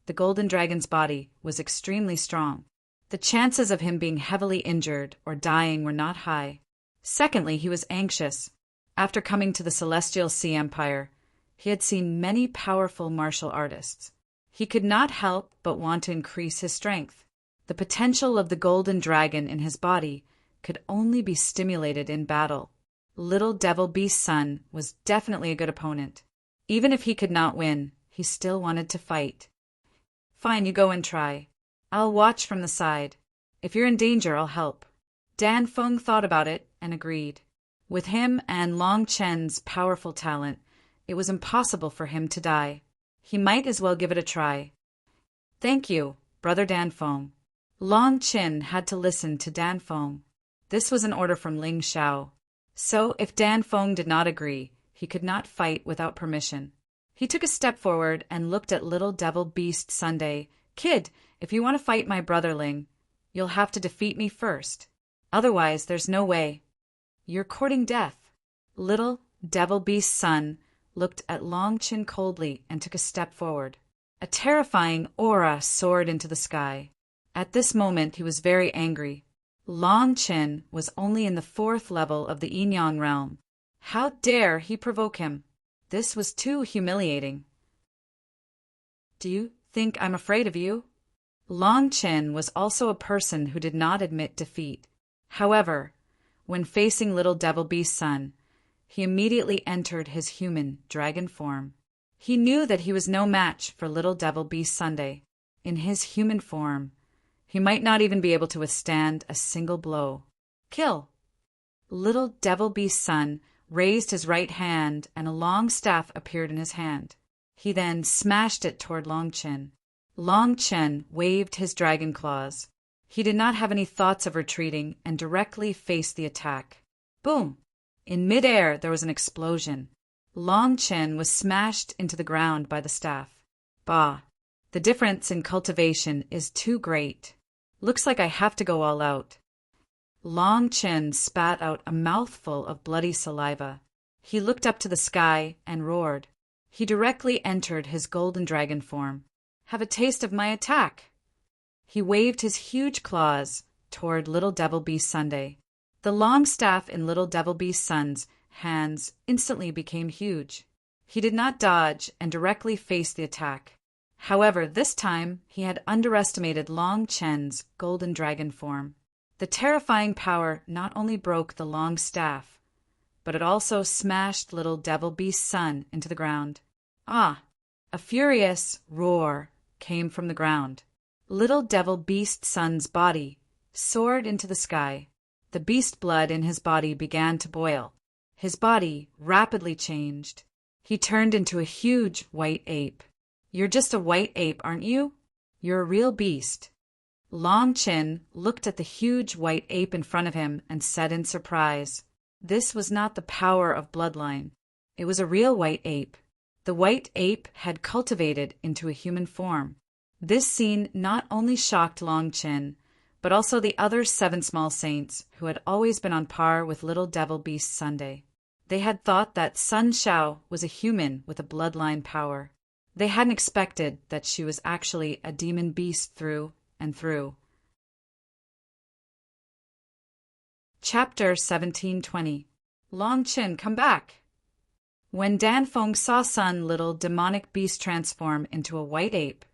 the Golden Dragon's body was extremely strong. The chances of him being heavily injured or dying were not high. Secondly, he was anxious. After coming to the Celestial Sea Empire, he had seen many powerful martial artists. He could not help but want to increase his strength. The potential of the Golden Dragon in his body could only be stimulated in battle. Little Devil Beast's son was definitely a good opponent. Even if he could not win, he still wanted to fight. Fine, you go and try. I'll watch from the side. If you're in danger, I'll help. Dan Feng thought about it and agreed. With him and Long Chen's powerful talent, it was impossible for him to die. He might as well give it a try. Thank you, Brother Dan Feng. Long Chen had to listen to Dan Feng. This was an order from Ling Xiao. So if Dan Feng did not agree, he could not fight without permission. He took a step forward and looked at Little Devil Beast Sunday. Kid, if you want to fight my brother Ling, you'll have to defeat me first. Otherwise, there's no way. You're courting death. Little Devil Beast's son looked at Long Chin coldly and took a step forward. A terrifying aura soared into the sky. At this moment, he was very angry. Long Chin was only in the 4th level of the Yin-Yang realm. How dare he provoke him? This was too humiliating. Do you think I'm afraid of you? Long Chin was also a person who did not admit defeat. However, when facing Little Devil Beast's son, he immediately entered his human dragon form. He knew that he was no match for Little Devil Beast Sunday. In his human form, he might not even be able to withstand a single blow. Kill! Little Devil Beast's son raised his right hand and a long staff appeared in his hand. He then smashed it toward Long Chin. Long Chin waved his dragon claws. He did not have any thoughts of retreating and directly faced the attack. Boom! In midair, there was an explosion. Long Chin was smashed into the ground by the staff. Bah! The difference in cultivation is too great. Looks like I have to go all out. Long Chin spat out a mouthful of bloody saliva. He looked up to the sky and roared. He directly entered his golden dragon form. Have a taste of my attack! He waved his huge claws toward Little Devil Beast Sunday. The long staff in Little Devil Beast's son's hands instantly became huge. He did not dodge and directly faced the attack. However, this time he had underestimated Long Chen's golden dragon form. The terrifying power not only broke the long staff, but it also smashed Little Devil Beast's son into the ground. Ah! A furious roar came from the ground. Little Devil Beast's son's body soared into the sky. The beast blood in his body began to boil. His body rapidly changed. He turned into a huge white ape. You're just a white ape, aren't you? You're a real beast. Long Chin looked at the huge white ape in front of him and said in surprise, this was not the power of bloodline. It was a real white ape. The white ape had cultivated into a human form. This scene not only shocked Long Chin, but also the other 7 small saints who had always been on par with Little Devil Beast Sunday. They had thought that Sun Xiao was a human with a bloodline power. They hadn't expected that she was actually a demon beast through and through. Chapter 1720. Long Chin, come back! When Dan Feng saw Sun Little demonic beast transform into a white ape,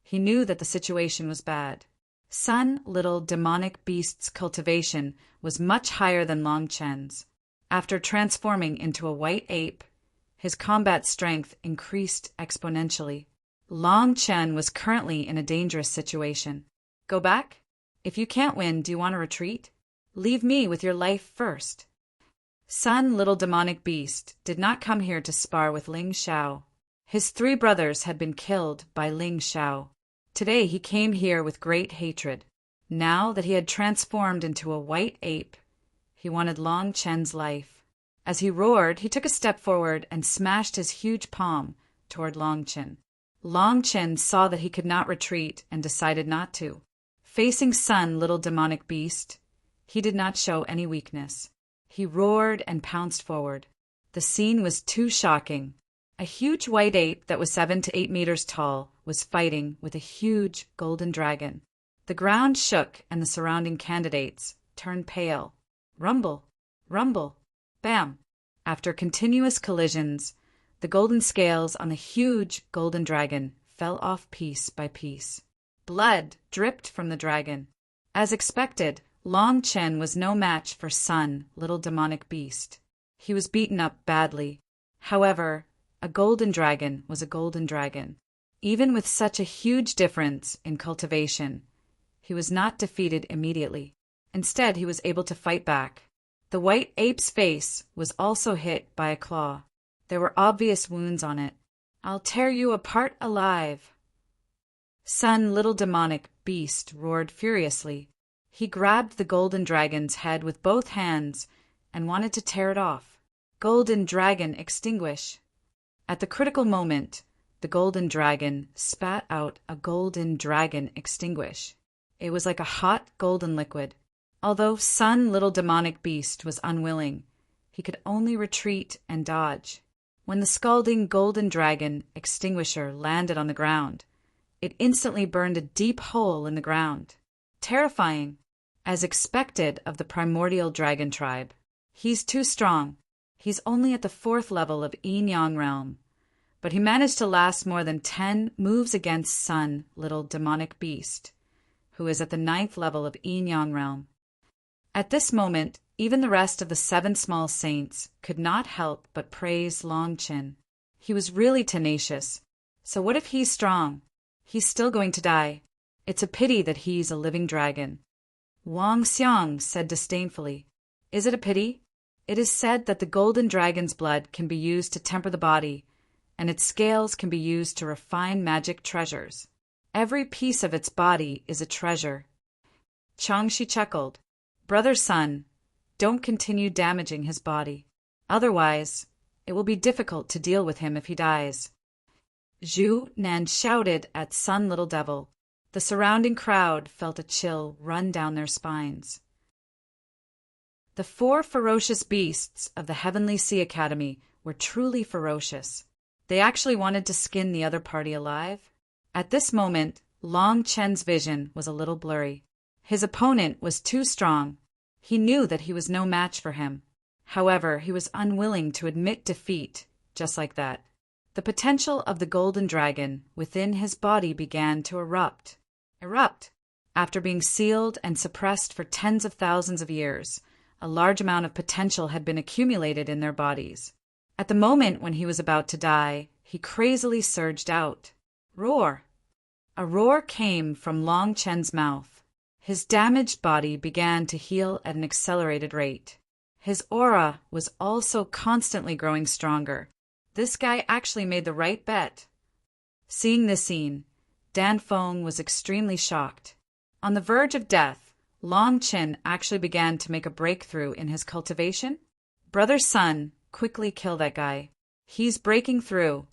he knew that the situation was bad. Sun Little demonic beast's cultivation was much higher than Long Chen's. After transforming into a white ape, his combat strength increased exponentially. Long Chen was currently in a dangerous situation. Go back? If you can't win, do you want to retreat? Leave me with your life first. Sun Little demonic beast did not come here to spar with Ling Xiao. His 3 brothers had been killed by Ling Xiao. Today he came here with great hatred. Now that he had transformed into a white ape, he wanted Long Chen's life. As he roared, he took a step forward and smashed his huge palm toward Long Chen. Long Chen saw that he could not retreat and decided not to. Facing Sun Little demonic beast, he did not show any weakness. He roared and pounced forward. The scene was too shocking. A huge white ape that was 7 to 8 meters tall was fighting with a huge golden dragon. The ground shook and the surrounding candidates turned pale. Rumble, rumble, bam. After continuous collisions, the golden scales on the huge golden dragon fell off piece by piece. Blood dripped from the dragon. As expected, Long Chen was no match for Sun, little demonic beast. He was beaten up badly. However, a golden dragon was a golden dragon. Even with such a huge difference in cultivation, he was not defeated immediately. Instead, he was able to fight back. The white ape's face was also hit by a claw. There were obvious wounds on it. "I'll tear you apart alive." Sun, little demonic beast, roared furiously. He grabbed the golden dragon's head with both hands and wanted to tear it off. Golden dragon, extinguish. At the critical moment, the golden dragon spat out a golden dragon extinguish. It was like a hot golden liquid. Although Sun, little demonic beast, was unwilling, he could only retreat and dodge. When the scalding golden dragon extinguisher landed on the ground, it instantly burned a deep hole in the ground. Terrifying, as expected of the primordial dragon tribe. He's too strong. He's only at the 4th level of Yin-Yang realm, but he managed to last more than 10 moves against Sun, little demonic beast, who is at the 9th level of Yin-Yang realm. At this moment, even the rest of the 7 small saints could not help but praise Long Chen. He was really tenacious. So what if he's strong? He's still going to die. It's a pity that he's a living dragon. Wang Xiang said disdainfully, "Is it a pity? It is said that the golden dragon's blood can be used to temper the body, and its scales can be used to refine magic treasures. Every piece of its body is a treasure." Changshi chuckled. "Brother Sun, don't continue damaging his body. Otherwise, it will be difficult to deal with him if he dies." Zhu Nan shouted at Sun Little Devil. The surrounding crowd felt a chill run down their spines. The 4 ferocious beasts of the Heavenly Sea Academy were truly ferocious. They actually wanted to skin the other party alive. At this moment, Long Chen's vision was a little blurry. His opponent was too strong. He knew that he was no match for him. However, he was unwilling to admit defeat just like that. The potential of the golden dragon within his body began to erupt. After being sealed and suppressed for tens of thousands of years, a large amount of potential had been accumulated in their bodies. At the moment when he was about to die, he crazily surged out. Roar! A roar came from Long Chen's mouth. His damaged body began to heal at an accelerated rate. His aura was also constantly growing stronger. This guy actually made the right bet. Seeing this scene, Dan Feng was extremely shocked. On the verge of death, Long Chen actually began to make a breakthrough in his cultivation. Brother Sun, quickly kill that guy. He's breaking through.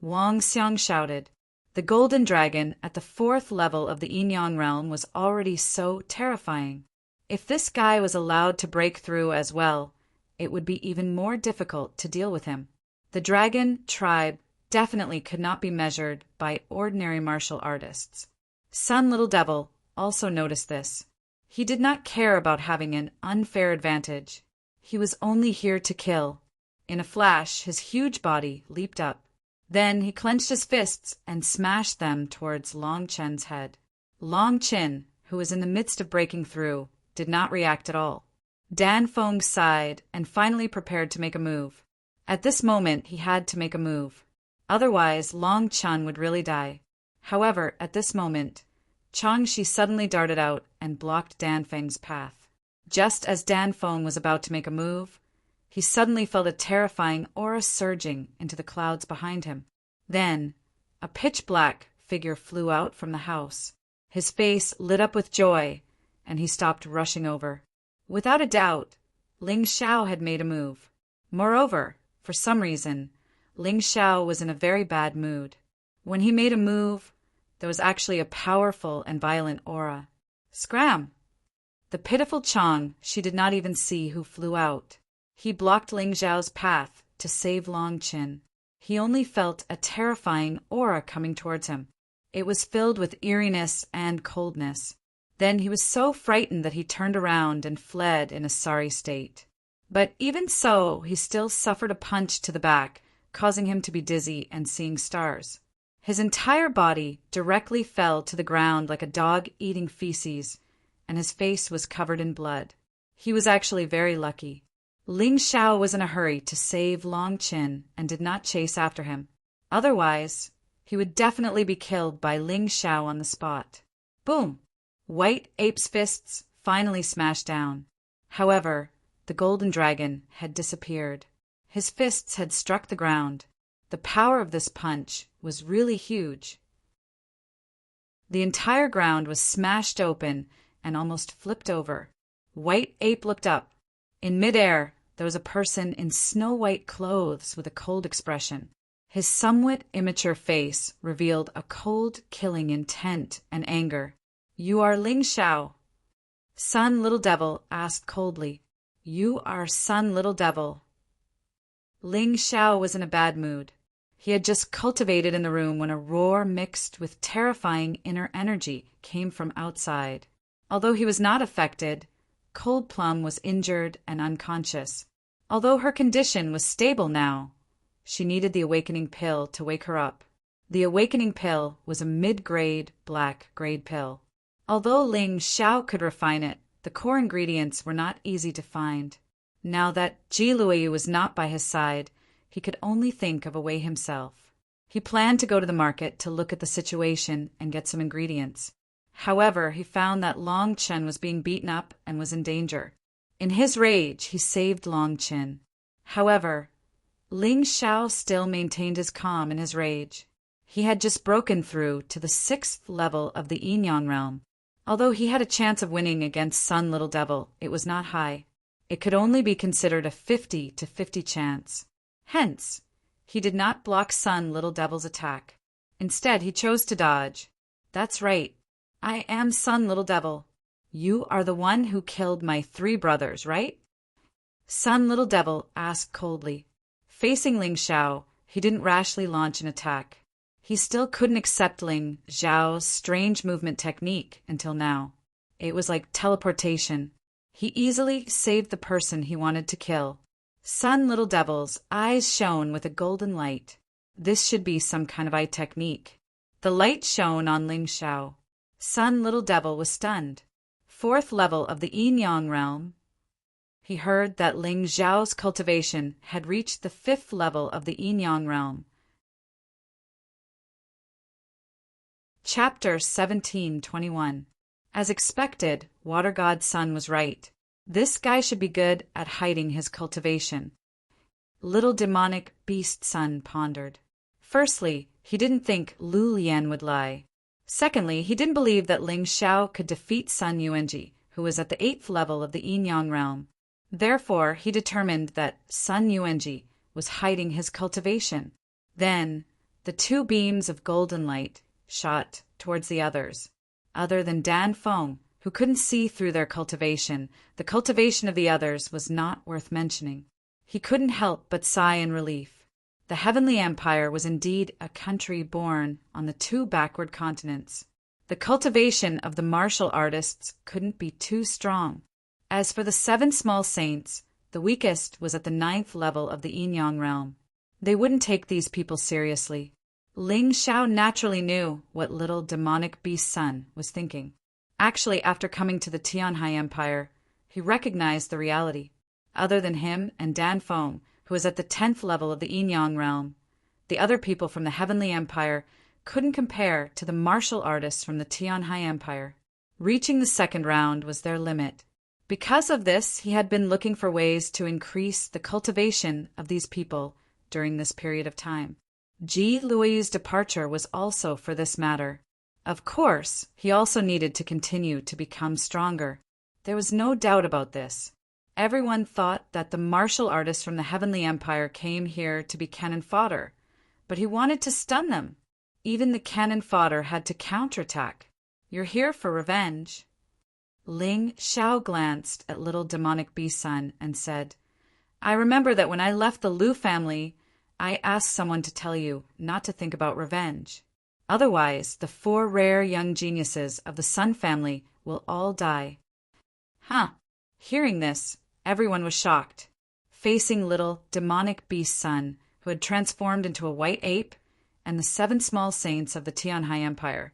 Wang Xiang shouted. The golden dragon at the 4th level of the Yin-Yang realm was already so terrifying. If this guy was allowed to break through as well, it would be even more difficult to deal with him. The dragon tribe definitely could not be measured by ordinary martial artists. Sun Little Devil also noticed this. He did not care about having an unfair advantage. He was only here to kill. In a flash, his huge body leaped up. Then he clenched his fists and smashed them towards Long Chen's head. Long Chen, who was in the midst of breaking through, did not react at all. Dan Feng sighed and finally prepared to make a move. At this moment, he had to make a move. Otherwise, Long Chen would really die. However, at this moment, Changshi suddenly darted out and blocked Dan Feng's path. Just as Dan Feng was about to make a move, he suddenly felt a terrifying aura surging into the clouds behind him. Then, a pitch-black figure flew out from the house. His face lit up with joy, and he stopped rushing over. Without a doubt, Ling Xiao had made a move. Moreover, for some reason, Ling Xiao was in a very bad mood. When he made a move, there was actually a powerful and violent aura. Scram! The pitiful Chang, she did not even see who flew out. He blocked Ling Xiao's path to save Long Qin. He only felt a terrifying aura coming towards him. It was filled with eeriness and coldness. Then he was so frightened that he turned around and fled in a sorry state. But even so, he still suffered a punch to the back, causing him to be dizzy and seeing stars. His entire body directly fell to the ground like a dog eating feces, and his face was covered in blood. He was actually very lucky. Ling Xiao was in a hurry to save Long Qin and did not chase after him. Otherwise, he would definitely be killed by Ling Xiao on the spot. Boom! White Ape's fists finally smashed down. However, the golden dragon had disappeared. His fists had struck the ground. The power of this punch was really huge. The entire ground was smashed open and almost flipped over. White Ape looked up. In midair, there was a person in snow-white clothes with a cold expression. His somewhat immature face revealed a cold, killing intent and anger. "You are Ling Xiao?" Sun Little Devil asked coldly. "You are Sun Little Devil." Ling Xiao was in a bad mood. He had just cultivated in the room when a roar mixed with terrifying inner energy came from outside. Although he was not affected, Cold Plum was injured and unconscious. Although her condition was stable now, she needed the awakening pill to wake her up. The awakening pill was a mid-grade black grade pill. Although Ling Xiao could refine it, the core ingredients were not easy to find. Now that Ji Lui was not by his side, he could only think of a way himself. He planned to go to the market to look at the situation and get some ingredients. However, he found that Long Qin was being beaten up and was in danger. In his rage, he saved Long Qin. However, Ling Xiao still maintained his calm in his rage. He had just broken through to the 6th level of the Yin Yang realm. Although he had a chance of winning against Sun Little Devil, it was not high. It could only be considered a 50-50 chance. Hence, he did not block Sun Little Devil's attack. Instead, he chose to dodge. "That's right. I am Sun Little Devil. You are the one who killed my 3 brothers, right?" Sun Little Devil asked coldly. Facing Ling Xiao, he didn't rashly launch an attack. He still couldn't accept Ling Xiao's strange movement technique until now. It was like teleportation. He easily saved the person he wanted to kill. Sun Little Devil's eyes shone with a golden light. This should be some kind of eye technique. The light shone on Ling Xiao. Sun Little Devil was stunned. 4th level of the Yin Yang realm. He heard that Ling Xiao's cultivation had reached the 5th level of the Yin Yang realm. Chapter 17:21. As expected, Water God Sun was right. This guy should be good at hiding his cultivation. Little demonic beast Sun pondered. Firstly, he didn't think Lu Lian would lie. Secondly, he didn't believe that Ling Xiao could defeat Sun Yuanji, who was at the 8th level of the Yin Yang realm. Therefore, he determined that Sun Yuanji was hiding his cultivation. Then, the 2 beams of golden light shot towards the others. Other than Dan Feng, who couldn't see through their cultivation, the cultivation of the others was not worth mentioning. He couldn't help but sigh in relief. The Heavenly Empire was indeed a country born on the 2 backward continents. The cultivation of the martial artists couldn't be too strong. As for the 7 small saints, the weakest was at the 9th level of the Yin Yang realm. They wouldn't take these people seriously. Ling Xiao naturally knew what little demonic beast Sun was thinking. Actually, after coming to the Tianhai Empire, he recognized the reality. Other than him and Dan Feng, who was at the 10th level of the Yin Yang realm, the other people from the Heavenly Empire couldn't compare to the martial artists from the Tianhai Empire. Reaching the 2nd round was their limit. Because of this, he had been looking for ways to increase the cultivation of these people during this period of time. Ji Lui's departure was also for this matter. Of course, he also needed to continue to become stronger. There was no doubt about this. Everyone thought that the martial artists from the Heavenly Empire came here to be cannon fodder, but he wanted to stun them. Even the cannon fodder had to counterattack. "You're here for revenge." Ling Xiao glanced at little demonic Bee Sun and said, I remember that when I left the Liu family, I asked someone to tell you not to think about revenge. Otherwise, the 4 rare young geniuses of the Sun family will all die. Huh. Hearing this, everyone was shocked. Facing little, demonic beast Sun, who had transformed into a white ape, and the 7 small saints of the Tianhai Empire.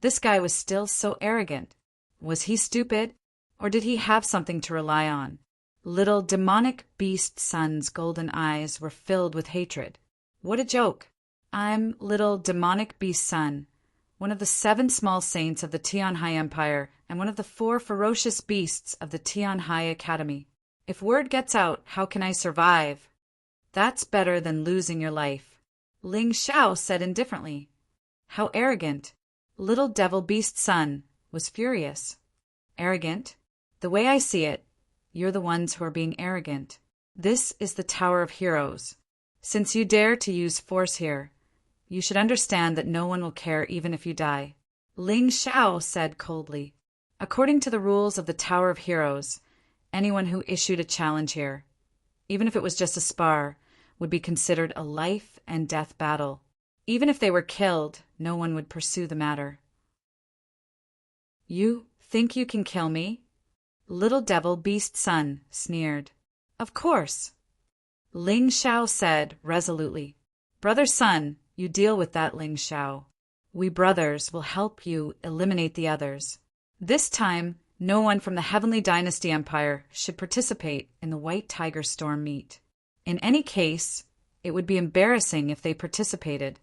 This guy was still so arrogant. Was he stupid, or did he have something to rely on? Little demonic beast Sun's golden eyes were filled with hatred. What a joke! I'm little demonic beast Sun, one of the 7 small saints of the Tianhai Empire and one of the 4 ferocious beasts of the Tianhai Academy. If word gets out, how can I survive? That's better than losing your life. Ling Xiao said indifferently. How arrogant! Little devil beast Sun was furious. Arrogant? The way I see it, you're the ones who are being arrogant. This is the Tower of Heroes. Since you dare to use force here, you should understand that no one will care even if you die. Ling Xiao said coldly. According to the rules of the Tower of Heroes, anyone who issued a challenge here, even if it was just a spar, would be considered a life and death battle. Even if they were killed, no one would pursue the matter. You think you can kill me? Little devil beast Sun sneered. Of course. Ling Xiao said resolutely. Brother Sun, you deal with that, Ling Xiao. We brothers will help you eliminate the others. This time, no one from the Heavenly Dynasty Empire should participate in the White Tiger Storm meet. In any case, it would be embarrassing if they participated.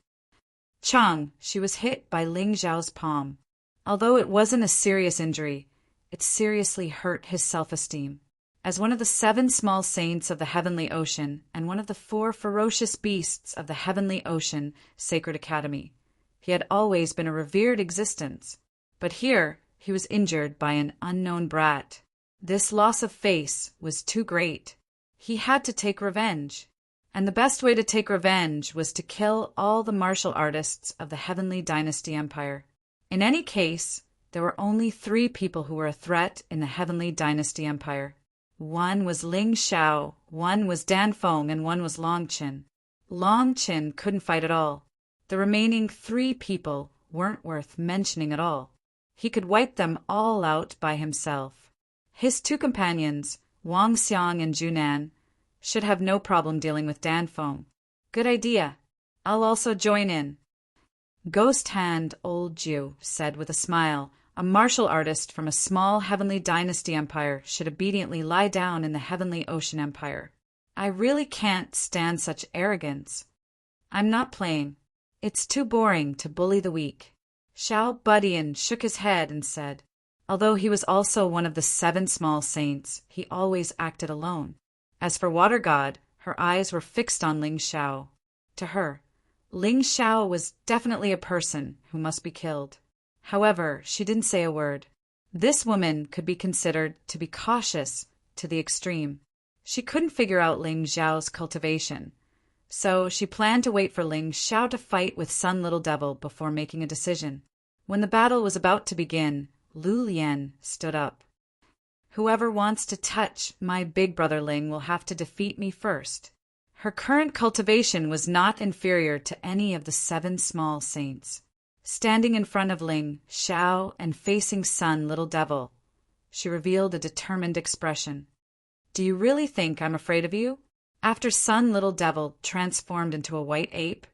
Chang, she was hit by Ling Xiao's palm. Although it wasn't a serious injury, it seriously hurt his self-esteem. As one of the 7 small saints of the Heavenly Ocean and one of the 4 ferocious beasts of the Heavenly Ocean Sacred Academy, he had always been a revered existence. But here, he was injured by an unknown brat. This loss of face was too great. He had to take revenge. And the best way to take revenge was to kill all the martial artists of the Heavenly Dynasty Empire. In any case, there were only 3 people who were a threat in the Heavenly Dynasty Empire. One was Ling Xiao, one was Dan Feng, and one was Long Qin. Long Qin couldn't fight at all. The remaining 3 people weren't worth mentioning at all. He could wipe them all out by himself. His 2 companions, Wang Xiang and Junan, should have no problem dealing with Dan Feng. Good idea. I'll also join in. Ghost Hand Old Jiu said with a smile, a martial artist from a small Heavenly Dynasty Empire should obediently lie down in the Heavenly Ocean Empire. I really can't stand such arrogance. I'm not playing. It's too boring to bully the weak. Xiao Budian shook his head and said, although he was also one of the 7 small saints, he always acted alone. As for Water God, her eyes were fixed on Ling Xiao. To her, Ling Xiao was definitely a person who must be killed. However, she didn't say a word. This woman could be considered to be cautious to the extreme. She couldn't figure out Ling Xiao's cultivation, so she planned to wait for Ling Xiao to fight with Sun Little Devil before making a decision. When the battle was about to begin, Lu Lian stood up. Whoever wants to touch my big brother Ling will have to defeat me first. Her current cultivation was not inferior to any of the 7 small saints. Standing in front of Ling Xiao and facing Sun Little Devil, she revealed a determined expression. Do you really think I'm afraid of you? After Sun Little Devil transformed into a white ape,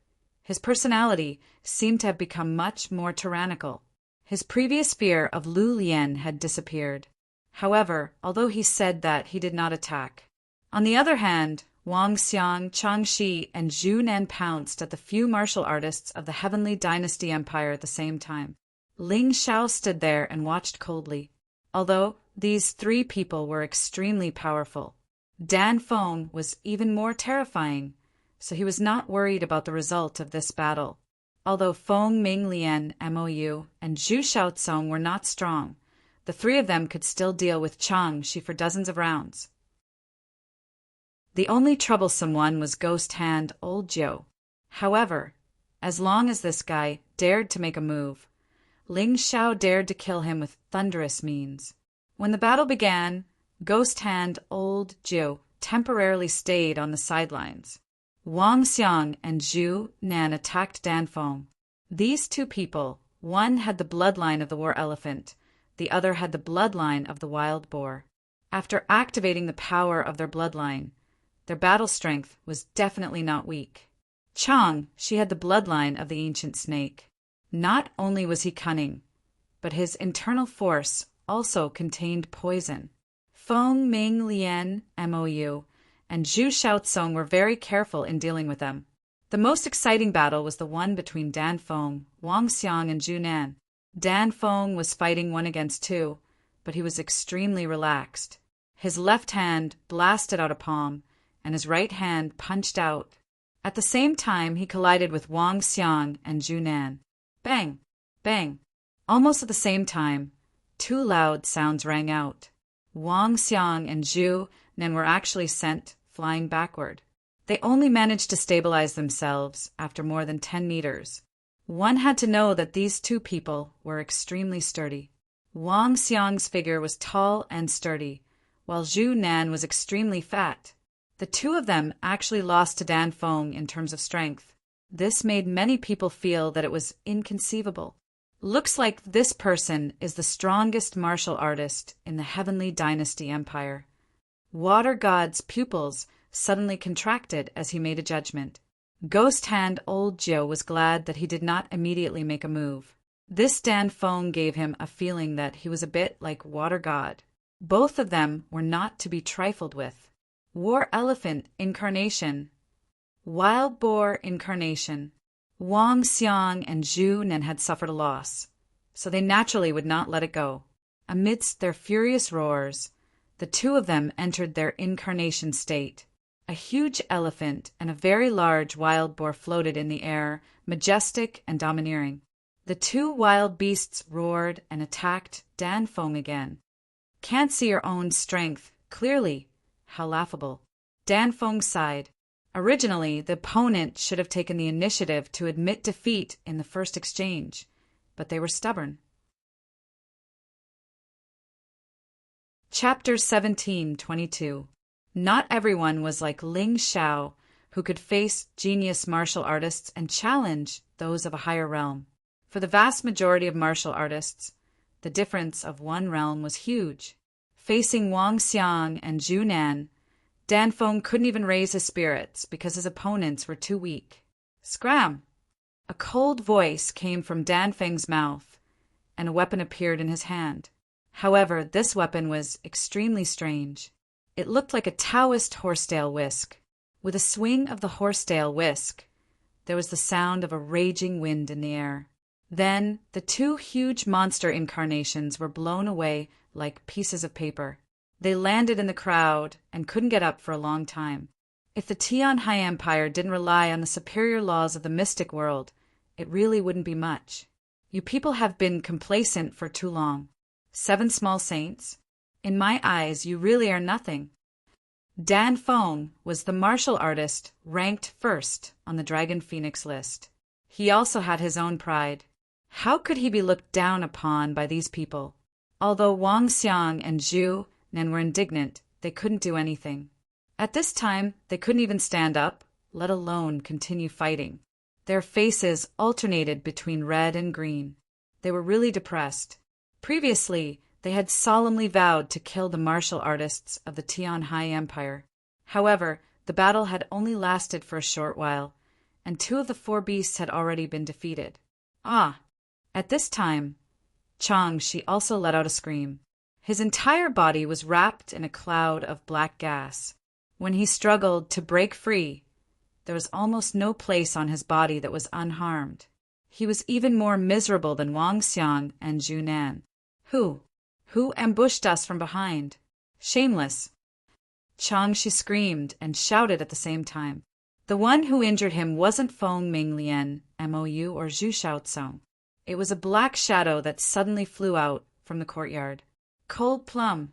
his personality seemed to have become much more tyrannical. His previous fear of Lu Lian had disappeared. However, although he said that, he did not attack. On the other hand, Wang Xiang, Chang Shi, and Zhu Nan pounced at the few martial artists of the Heavenly Dynasty Empire at the same time. Ling Xiao stood there and watched coldly. Although these 3 people were extremely powerful, Dan Feng was even more terrifying, so he was not worried about the result of this battle. Although Feng Ming Lian, MOU, and Zhu Xiaocong were not strong, the 3 of them could still deal with Chang Shi for dozens of rounds. The only troublesome one was Ghost Hand Old Jiu. However, as long as this guy dared to make a move, Ling Xiao dared to kill him with thunderous means. When the battle began, Ghost Hand Old Jiu temporarily stayed on the sidelines. Wang Xiang and Zhu Nan attacked Danfeng. These two people, one had the bloodline of the war elephant, the other had the bloodline of the wild boar. After activating the power of their bloodline, their battle strength was definitely not weak. Chang, she had the bloodline of the ancient snake. Not only was he cunning, but his internal force also contained poison. Feng Ming Lian, MOU, and Zhu Shaotsong were very careful in dealing with them. The most exciting battle was the one between Danfeng, Wang Xiang, and Zhu Nan. Danfeng was fighting 1 against 2, but he was extremely relaxed. His left hand blasted out a palm, and his right hand punched out. At the same time, he collided with Wang Xiang and Zhu Nan. Bang! Bang! Almost at the same time, 2 loud sounds rang out. Wang Xiang and Zhu Nan were actually sent flying backward. They only managed to stabilize themselves after more than 10 meters. One had to know that these 2 people were extremely sturdy. Wang Xiang's figure was tall and sturdy, while Zhu Nan was extremely fat. The 2 of them actually lost to Danfeng in terms of strength. This made many people feel that it was inconceivable. Looks like this person is the strongest martial artist in the Heavenly Dynasty Empire. Water God's pupils suddenly contracted as he made a judgment. Ghost Hand Old Jiu was glad that he did not immediately make a move. This Danfeng gave him a feeling that he was a bit like Water God. Both of them were not to be trifled with. War Elephant Incarnation, Wild Boar Incarnation. Wang Xiang and Zhu Nan had suffered a loss, so they naturally would not let it go. Amidst their furious roars, the 2 of them entered their incarnation state. A huge elephant and a very large wild boar floated in the air, majestic and domineering. The 2 wild beasts roared and attacked Danfeng again. Can't see your own strength clearly. How laughable. Danfeng sighed. Originally, the opponent should have taken the initiative to admit defeat in the first exchange, but they were stubborn. Chapter 17:22. Not everyone was like Ling Xiao, who could face genius martial artists and challenge those of a higher realm. For the vast majority of martial artists, the difference of one realm was huge. Facing Wang Xiang and Zhu Nan, Danfeng couldn't even raise his spirits because his opponents were too weak. Scram! A cold voice came from Danfeng's mouth, and a weapon appeared in his hand. However, this weapon was extremely strange. It looked like a Taoist horsetail whisk. With a swing of the horsetail whisk, there was the sound of a raging wind in the air. Then the 2 huge monster incarnations were blown away like pieces of paper. They landed in the crowd and couldn't get up for a long time. If the Tianhai Empire didn't rely on the superior laws of the mystic world, it really wouldn't be much. You people have been complacent for too long. 7 small saints? In my eyes, you really are nothing. Danfeng was the martial artist ranked first on the Dragon Phoenix list. He also had his own pride. How could he be looked down upon by these people? Although Wang Xiang and Zhu Nan were indignant, they couldn't do anything. At this time, they couldn't even stand up, let alone continue fighting. Their faces alternated between red and green. They were really depressed. Previously, they had solemnly vowed to kill the martial artists of the Tianhai Empire. However, the battle had only lasted for a short while, and 2 of the 4 beasts had already been defeated. Ah! At this time, Chang, she also let out a scream. His entire body was wrapped in a cloud of black gas. When he struggled to break free, there was almost no place on his body that was unharmed. He was even more miserable than Wang Xiang and Zhu Nan. Who ambushed us from behind? Shameless! Chang, she screamed and shouted at the same time. The one who injured him wasn't Feng Ming Lian, MOU, or Zhu Shaotsong. It was a black shadow that suddenly flew out from the courtyard. Cold Plum.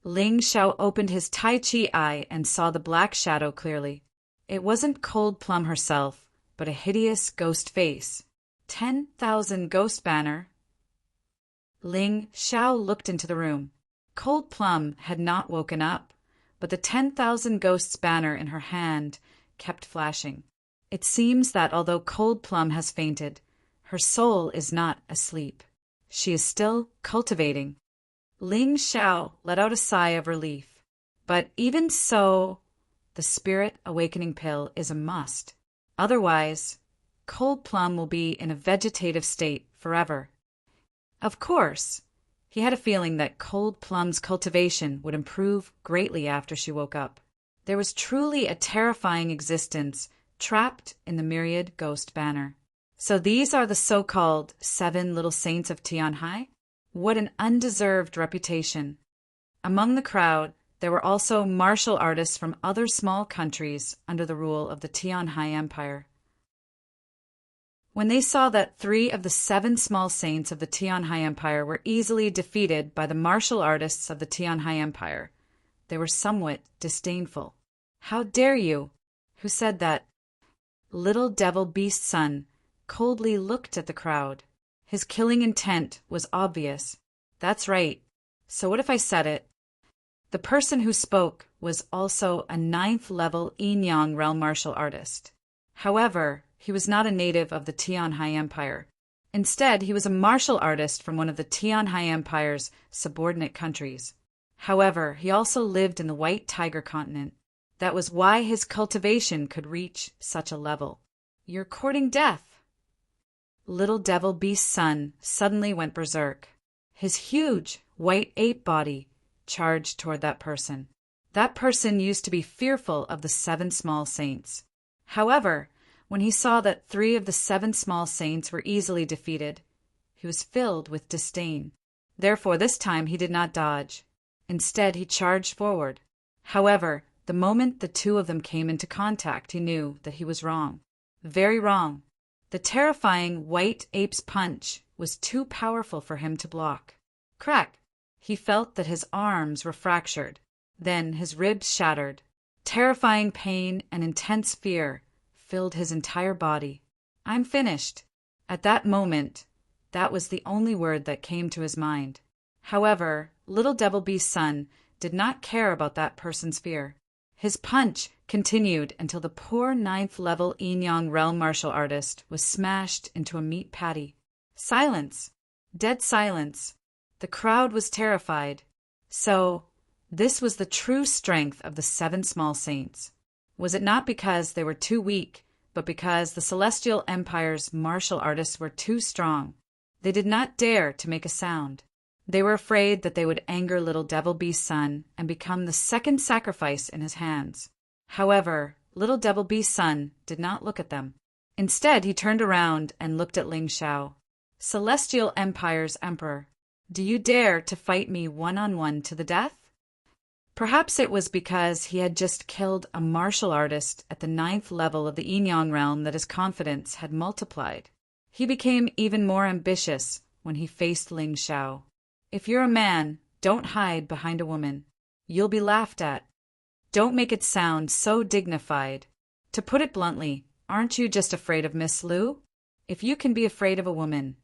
Ling Xiao opened his Tai Chi eye and saw the black shadow clearly. It wasn't Cold Plum herself, but a hideous ghost face. 10,000 ghost banner. Ling Xiao looked into the room. Cold Plum had not woken up, but the 10,000 Ghosts banner in her hand kept flashing. It seems that although Cold Plum has fainted, her soul is not asleep. She is still cultivating. Ling Xiao let out a sigh of relief. But even so, the Spirit Awakening Pill is a must. Otherwise, Cold Plum will be in a vegetative state forever. Of course, he had a feeling that Cold Plum's cultivation would improve greatly after she woke up. There was truly a terrifying existence trapped in the myriad ghost banner. So these are the so-called 7 little saints of Tianhai? What an undeserved reputation. Among the crowd, there were also martial artists from other small countries under the rule of the Tianhai Empire. When they saw that 3 of the 7 small saints of the Tianhai Empire were easily defeated by the martial artists of the Tianhai Empire, they were somewhat disdainful. "How dare you? Who said that?" Little Devil Beast's son coldly looked at the crowd. His killing intent was obvious. "That's right. So what if I said it?" The person who spoke was also a 9th level Yin-Yang realm martial artist. However, he was not a native of the Tianhai Empire. Instead, he was a martial artist from one of the Tianhai Empire's subordinate countries. However, he also lived in the White Tiger continent. That was why his cultivation could reach such a level. "You're courting death." Little Devil Beast's son suddenly went berserk. His huge white ape body charged toward that person. That person used to be fearful of the 7 small saints. However, when he saw that 3 of the 7 small saints were easily defeated, he was filled with disdain. Therefore, this time he did not dodge. Instead, he charged forward. However, the moment the 2 of them came into contact, he knew that he was wrong. Very wrong. The terrifying white ape's punch was too powerful for him to block. Crack! He felt that his arms were fractured. Then his ribs shattered. Terrifying pain and intense fear filled his entire body. "I'm finished." At that moment, that was the only word that came to his mind. However, Little Devil Beast's son did not care about that person's fear. His punch continued until the poor 9th level Yin-Yang realm martial artist was smashed into a meat patty. Silence. Dead silence. The crowd was terrified. So, this was the true strength of the 7 small saints. Was it not because they were too weak, but because the Celestial Empire's martial artists were too strong? They did not dare to make a sound. They were afraid that they would anger Little Devil Beast's son and become the second sacrifice in his hands. However, Little Devil Beast's son did not look at them. Instead, he turned around and looked at Ling Xiao. "Celestial Empire's Emperor, do you dare to fight me one-on-one to the death?" Perhaps it was because he had just killed a martial artist at the 9th level of the Yin-Yang realm that his confidence had multiplied. He became even more ambitious when he faced Ling Xiao. "If you're a man, don't hide behind a woman. You'll be laughed at. Don't make it sound so dignified. To put it bluntly, aren't you just afraid of Miss Lu? If you can be afraid of a woman,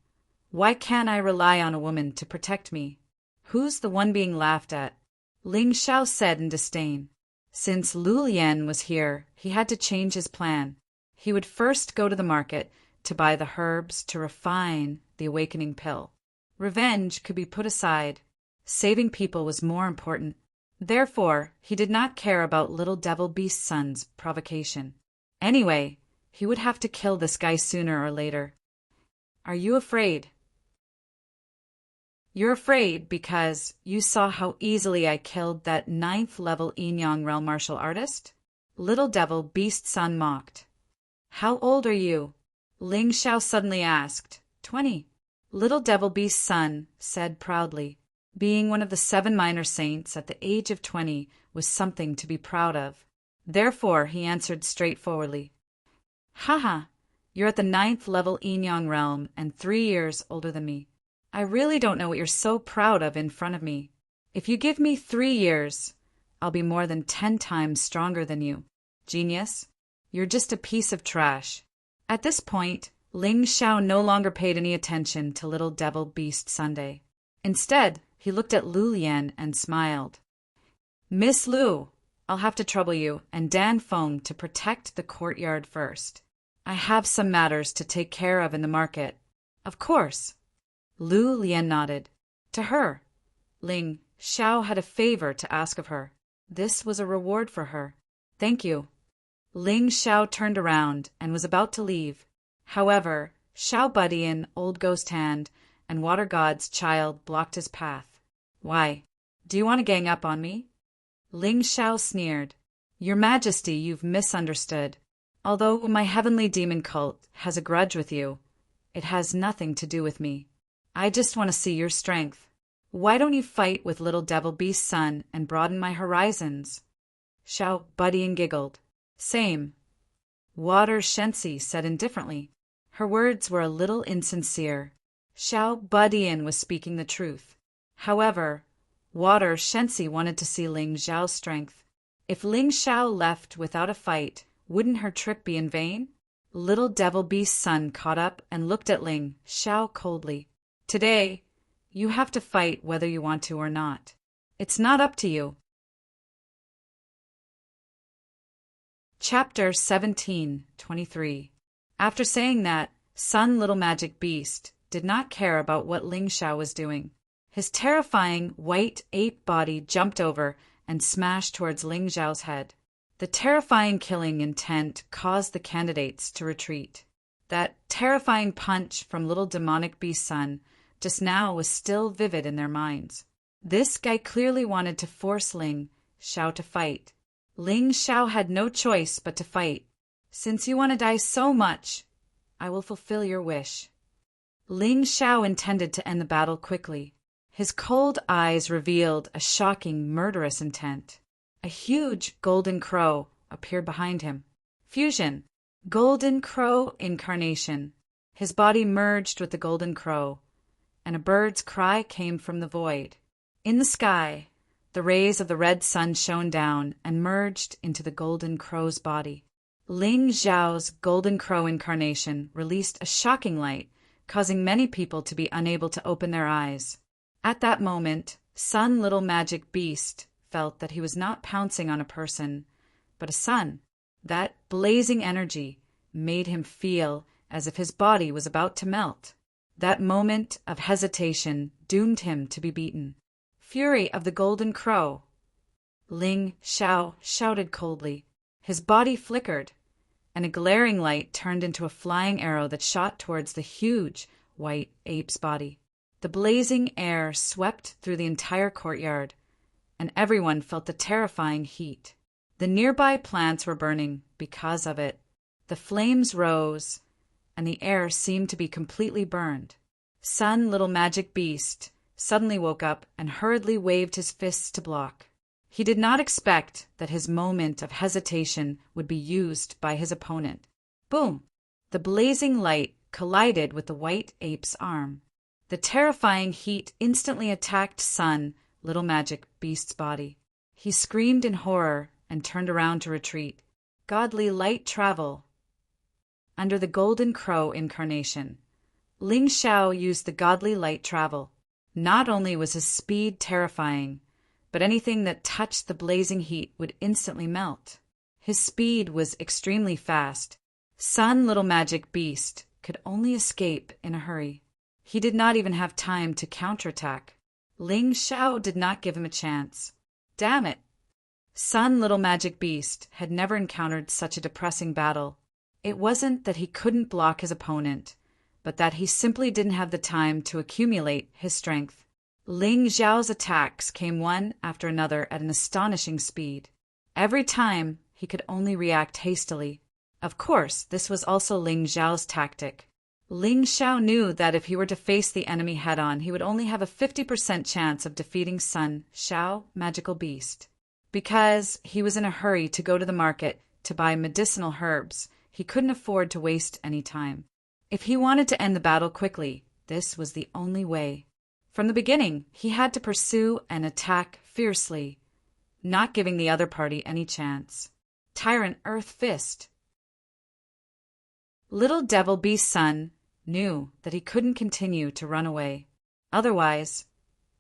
why can't I rely on a woman to protect me? Who's the one being laughed at?" Ling Xiao said in disdain. Since Lu Lian was here, he had to change his plan. He would first go to the market to buy the herbs to refine the awakening pill. Revenge could be put aside. Saving people was more important. Therefore, he did not care about Little Devil Beast's son's provocation. Anyway, he would have to kill this guy sooner or later. "Are you afraid?" "You're afraid because you saw how easily I killed that 9th level Yin-Yang realm martial artist?" Little Devil Beast's son mocked. "How old are you?" Ling Xiao suddenly asked. 20. Little Devil Beast's son said proudly. Being one of the 7 minor saints at the age of 20 was something to be proud of. Therefore, he answered straightforwardly. "Haha, you're at the 9th level Yin-Yang realm and 3 years older than me. I really don't know what you're so proud of in front of me. If you give me 3 years, I'll be more than 10 times stronger than you. Genius, you're just a piece of trash." At this point, Ling Xiao no longer paid any attention to Little Devil Beast Sunday. Instead, he looked at Lu Lian and smiled. "Miss Lu, I'll have to trouble you, and Dan phoned to protect the courtyard first. I have some matters to take care of in the market. Of course. Lu Lian nodded. To her. Ling Xiao had a favor to ask of her. This was a reward for her. Thank you. Ling Xiao turned around and was about to leave. However, Xiao Budian, Old Ghost Hand, and Water God's child blocked his path. Why? Do you want to gang up on me? Ling Xiao sneered. Your Majesty, you've misunderstood. Although my heavenly demon cult has a grudge with you, it has nothing to do with me. I just want to see your strength. Why don't you fight with Little Devil Beast's son and broaden my horizons? Xiao Budian giggled. Same. Water Shensi said indifferently. Her words were a little insincere. Xiao Budian was speaking the truth. However, Water Shensi wanted to see Ling Xiao's strength. If Ling Xiao left without a fight, wouldn't her trip be in vain? Little Devil Beast's son caught up and looked at Ling Xiao coldly. Today, you have to fight whether you want to or not. It's not up to you. Chapter 17:23. After saying that, Sun Little Magic Beast did not care about what Ling Xiao was doing. His terrifying white ape body jumped over and smashed towards Ling Xiao's head. The terrifying killing intent caused the candidates to retreat. That terrifying punch from Little Demonic Beast's son just now was still vivid in their minds. This guy clearly wanted to force Ling Xiao to fight. Ling Xiao had no choice but to fight. Since you want to die so much, I will fulfill your wish. Ling Xiao intended to end the battle quickly. His cold eyes revealed a shocking, murderous intent. A huge golden crow appeared behind him. Fusion. Golden crow incarnation. His body merged with the golden crow, and a bird's cry came from the void. In the sky, the rays of the red sun shone down and merged into the golden crow's body. Ling Xiao's golden crow incarnation released a shocking light, causing many people to be unable to open their eyes. At that moment, Sun Little Magic Beast felt that he was not pouncing on a person, but a sun. That blazing energy made him feel as if his body was about to melt. That moment of hesitation doomed him to be beaten. Fury of the Golden Crow. Ling Xiao shouted coldly. His body flickered, and a glaring light turned into a flying arrow that shot towards the huge white ape's body. The blazing air swept through the entire courtyard, and everyone felt the terrifying heat. The nearby plants were burning because of it. The flames rose, and the air seemed to be completely burned. Sun Little Magic Beast suddenly woke up and hurriedly waved his fists to block. He did not expect that his moment of hesitation would be used by his opponent. Boom! The blazing light collided with the white ape's arm. The terrifying heat instantly attacked Sun Little Magic Beast's body. He screamed in horror and turned around to retreat. Godly light travel. Under the Golden Crow incarnation, Ling Xiao used the godly light travel. Not only was his speed terrifying, but anything that touched the blazing heat would instantly melt. His speed was extremely fast. Sun Little Magic Beast could only escape in a hurry. He did not even have time to counterattack. Ling Xiao did not give him a chance. Damn it! Sun Little Magic Beast had never encountered such a depressing battle. It wasn't that he couldn't block his opponent, but that he simply didn't have the time to accumulate his strength. Ling Xiao's attacks came one after another at an astonishing speed. Every time, he could only react hastily. Of course, this was also Ling Xiao's tactic. Ling Xiao knew that if he were to face the enemy head-on, he would only have a 50% chance of defeating Sun Xiao Magical Beast. Because he was in a hurry to go to the market to buy medicinal herbs, he couldn't afford to waste any time. If he wanted to end the battle quickly, this was the only way. From the beginning, he had to pursue and attack fiercely, not giving the other party any chance. Tyrant Earth Fist. Little Devil Beast's son knew that he couldn't continue to run away. Otherwise,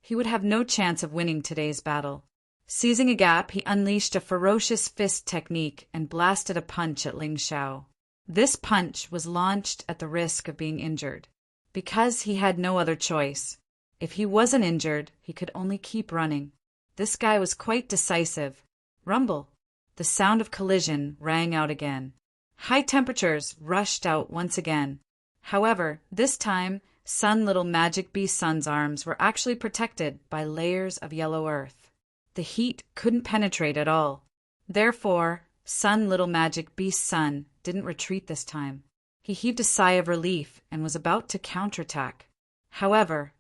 he would have no chance of winning today's battle. Seizing a gap, he unleashed a ferocious fist technique and blasted a punch at Ling Xiao. This punch was launched at the risk of being injured, because he had no other choice. If he wasn't injured, he could only keep running. This guy was quite decisive. Rumble. The sound of collision rang out again. High temperatures rushed out once again. However, this time, Sun Little Magic Beast Sun's arms were actually protected by layers of yellow earth. The heat couldn't penetrate at all. Therefore, Sun Little Magic Beast Sun didn't retreat this time. He heaved a sigh of relief and was about to counterattack. However,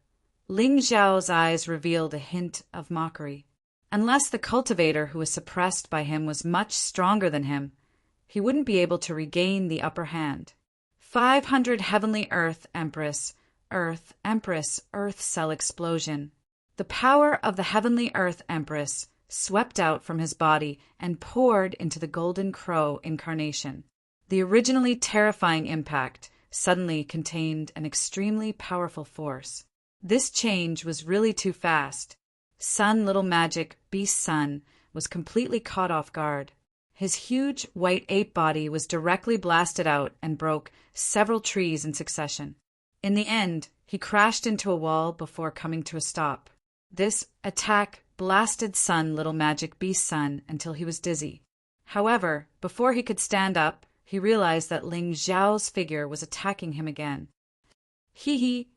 Ling Xiao's eyes revealed a hint of mockery. Unless the cultivator who was suppressed by him was much stronger than him, he wouldn't be able to regain the upper hand. 500 Heavenly Earth Empress, Earth Cell Explosion. The power of the Heavenly Earth Empress swept out from his body and poured into the Golden Crow incarnation. The originally terrifying impact suddenly contained an extremely powerful force. This change was really too fast. Sun Little Magic Beast Sun was completely caught off guard. His huge white ape body was directly blasted out and broke several trees in succession. In the end, he crashed into a wall before coming to a stop. This attack blasted Sun Little Magic Beast Sun until he was dizzy. However, before he could stand up, he realized that Ling Xiao's figure was attacking him again.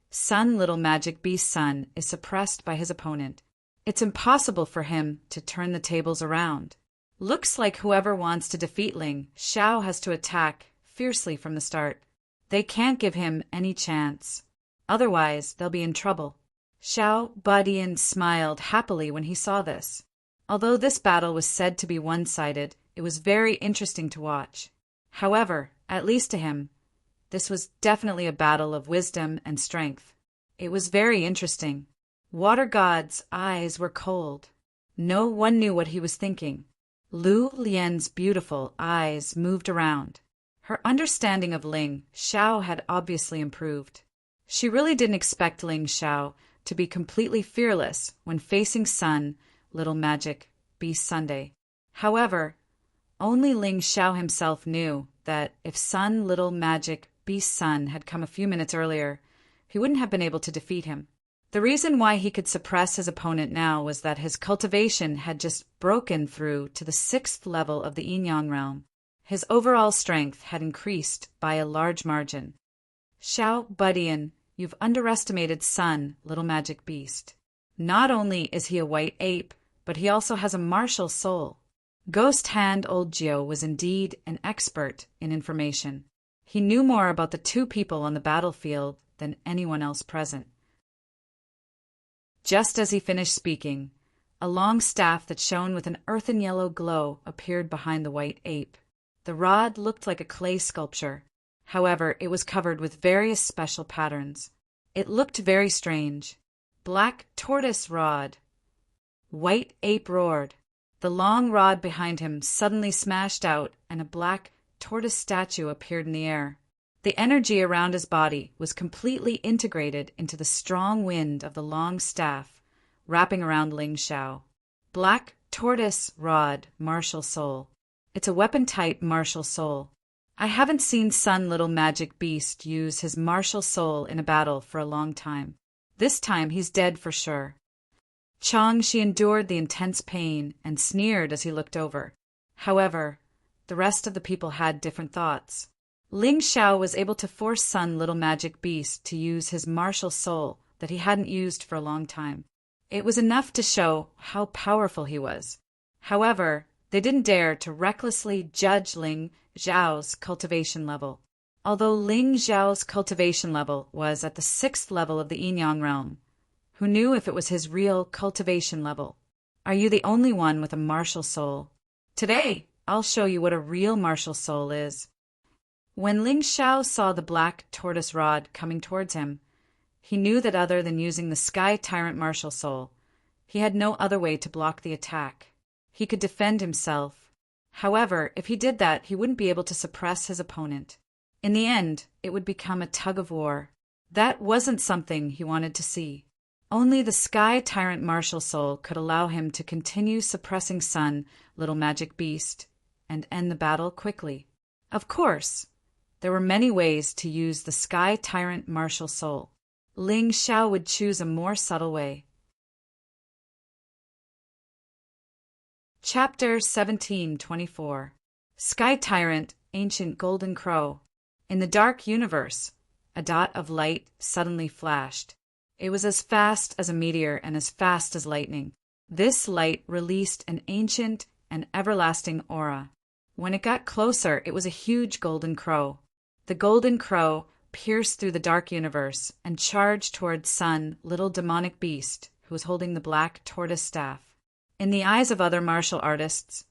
Sun Little Magic Beast Sun is suppressed by his opponent. It's impossible for him to turn the tables around. Looks like whoever wants to defeat Ling Xiao has to attack fiercely from the start. They can't give him any chance. Otherwise, they'll be in trouble. Xiao Badian smiled happily when he saw this. Although this battle was said to be one-sided, it was very interesting to watch. However, at least to him, this was definitely a battle of wisdom and strength. It was very interesting. Water God's eyes were cold. No one knew what he was thinking. Lu Lian's beautiful eyes moved around. Her understanding of Ling Xiao had obviously improved. She really didn't expect Ling Xiao to be completely fearless when facing Sun Little Magic Beast Sunday. However, only Ling Xiao himself knew that if Sun Little Magic Beast Sun had come a few minutes earlier, he wouldn't have been able to defeat him. The reason why he could suppress his opponent now was that his cultivation had just broken through to the 6th level of the Yin-Yang realm. His overall strength had increased by a large margin. Xiao Budian, you've underestimated Sun Little Magic Beast. Not only is he a white ape, but he also has a martial soul. Ghost Hand Old Geo was indeed an expert in information. He knew more about the two people on the battlefield than anyone else present. Just as he finished speaking, a long staff that shone with an earthen yellow glow appeared behind the white ape. The rod looked like a clay sculpture. However, it was covered with various special patterns. It looked very strange. Black tortoise rod. White ape roared. The long rod behind him suddenly smashed out, and a black tortoise statue appeared in the air. The energy around his body was completely integrated into the strong wind of the long staff, wrapping around Ling Xiao. Black tortoise rod, martial soul. It's a weapon-type martial soul. I haven't seen Sun Little Magic Beast use his martial soul in a battle for a long time. This time he's dead for sure. She endured the intense pain and sneered as he looked over. However, the rest of the people had different thoughts. Ling Xiao was able to force Sun Little Magic Beast to use his martial soul that he hadn't used for a long time. It was enough to show how powerful he was. However, they didn't dare to recklessly judge Ling Xiao's cultivation level. Although Ling Xiao's cultivation level was at the 6th level of the Yin-Yang realm, who knew if it was his real cultivation level? Are you the only one with a martial soul? Today, I'll show you what a real martial soul is. When Ling Xiao saw the black tortoise rod coming towards him, he knew that other than using the Sky Tyrant martial soul, he had no other way to block the attack. He could defend himself. However, if he did that, he wouldn't be able to suppress his opponent. In the end, it would become a tug of war. That wasn't something he wanted to see. Only the Sky Tyrant Martial Soul could allow him to continue suppressing Sun, Little Magic Beast, and end the battle quickly. Of course, there were many ways to use the Sky Tyrant Martial Soul. Ling Xiao would choose a more subtle way. Chapter 1724 Sky Tyrant, Ancient Golden Crow. In the dark universe, a dot of light suddenly flashed. It was as fast as a meteor and as fast as lightning. This light released an ancient and everlasting aura. When it got closer, it was a huge golden crow. The golden crow pierced through the dark universe and charged towards Sun, Little Demonic Beast, who was holding the black tortoise staff. In the eyes of other martial artists,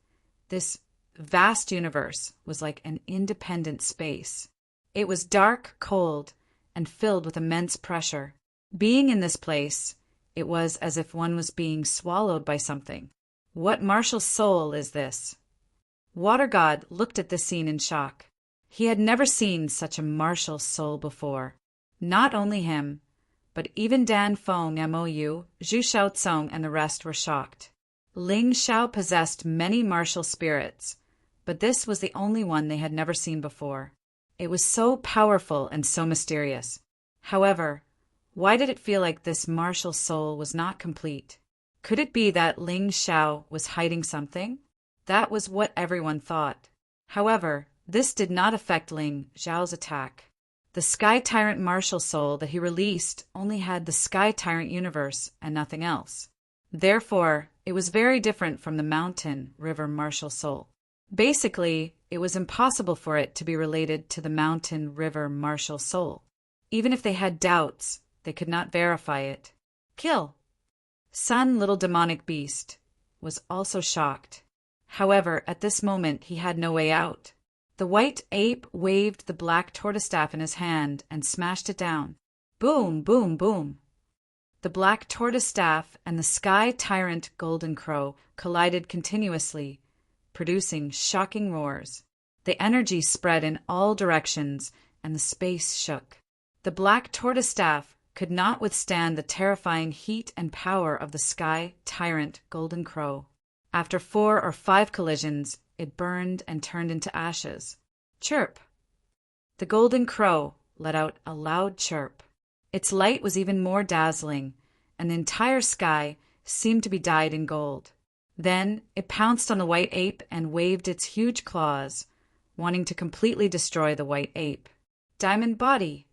this vast universe was like an independent space. It was dark, cold, and filled with immense pressure. Being in this place, it was as if one was being swallowed by something. What martial soul is this? Water God looked at this scene in shock. He had never seen such a martial soul before. Not only him, but even Dan Feng Mo, Zhu Xiaocong, and the rest were shocked. Ling Xiao possessed many martial spirits, but this was the only one they had never seen before. It was so powerful and so mysterious. However, why did it feel like this martial soul was not complete? Could it be that Ling Xiao was hiding something? That was what everyone thought. However, this did not affect Ling Xiao's attack. The Sky Tyrant martial soul that he released only had the Sky Tyrant universe and nothing else. Therefore, it was very different from the Mountain River martial soul. Basically, it was impossible for it to be related to the Mountain River martial soul. Even if they had doubts, they could not verify it. Kill! Sun, Little Demonic Beast, was also shocked. However, at this moment he had no way out. The white ape waved the black tortoise staff in his hand and smashed it down. Boom, boom, boom. The black tortoise staff and the Sky Tyrant Golden Crow collided continuously, producing shocking roars. The energy spread in all directions and the space shook. The black tortoise staff could not withstand the terrifying heat and power of the Sky Tyrant Golden Crow. After 4 or 5 collisions, it burned and turned into ashes. Chirp! The Golden Crow let out a loud chirp. Its light was even more dazzling, and the entire sky seemed to be dyed in gold. Then it pounced on the white ape and waved its huge claws, wanting to completely destroy the white ape. Diamond Body!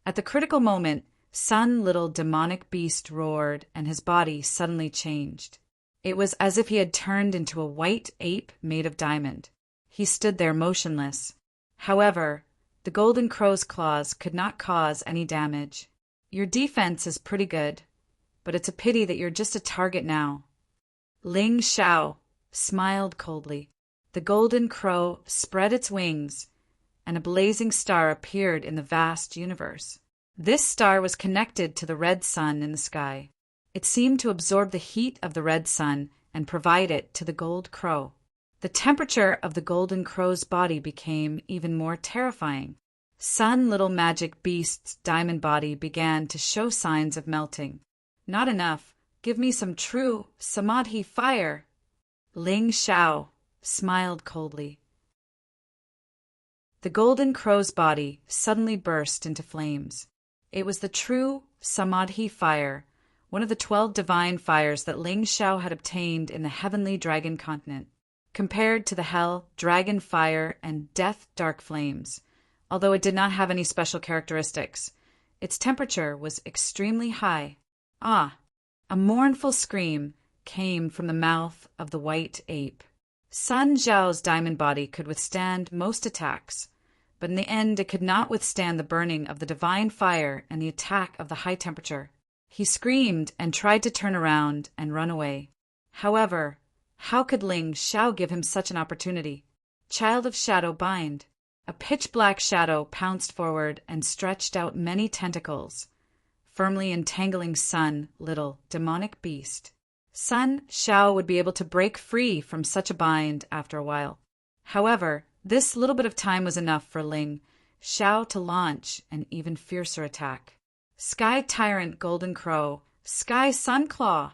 At the critical moment, Sun, Little Demonic Beast roared, and his body suddenly changed. It was as if he had turned into a white ape made of diamond. He stood there motionless. However, the Golden Crow's claws could not cause any damage. Your defense is pretty good, but it's a pity that you're just a target now. Ling Xiao smiled coldly. The Golden Crow spread its wings, and a blazing star appeared in the vast universe. This star was connected to the red sun in the sky. It seemed to absorb the heat of the red sun and provide it to the Gold Crow. The temperature of the Golden Crow's body became even more terrifying. Sun, Little Magic Beast's diamond body began to show signs of melting. Not enough. Give me some true Samadhi fire. Ling Xiao smiled coldly. The Golden Crow's body suddenly burst into flames. It was the true Samadhi fire, one of the 12 divine fires that Ling Xiao had obtained in the heavenly dragon continent. Compared to the hell, dragon fire, and death dark flames, although it did not have any special characteristics, its temperature was extremely high. Ah! A mournful scream came from the mouth of the white ape. Sun Zhao's diamond body could withstand most attacks, but in the end it could not withstand the burning of the divine fire and the attack of the high temperature. He screamed and tried to turn around and run away. However, how could Ling Xiao give him such an opportunity? Child of Shadow, bind! A pitch-black shadow pounced forward and stretched out many tentacles, firmly entangling Sun, Little Demonic Beast. Sun Xiao would be able to break free from such a bind after a while. However, this little bit of time was enough for Ling Xiao to launch an even fiercer attack. Sky Tyrant Golden Crow Sky Sun Claw!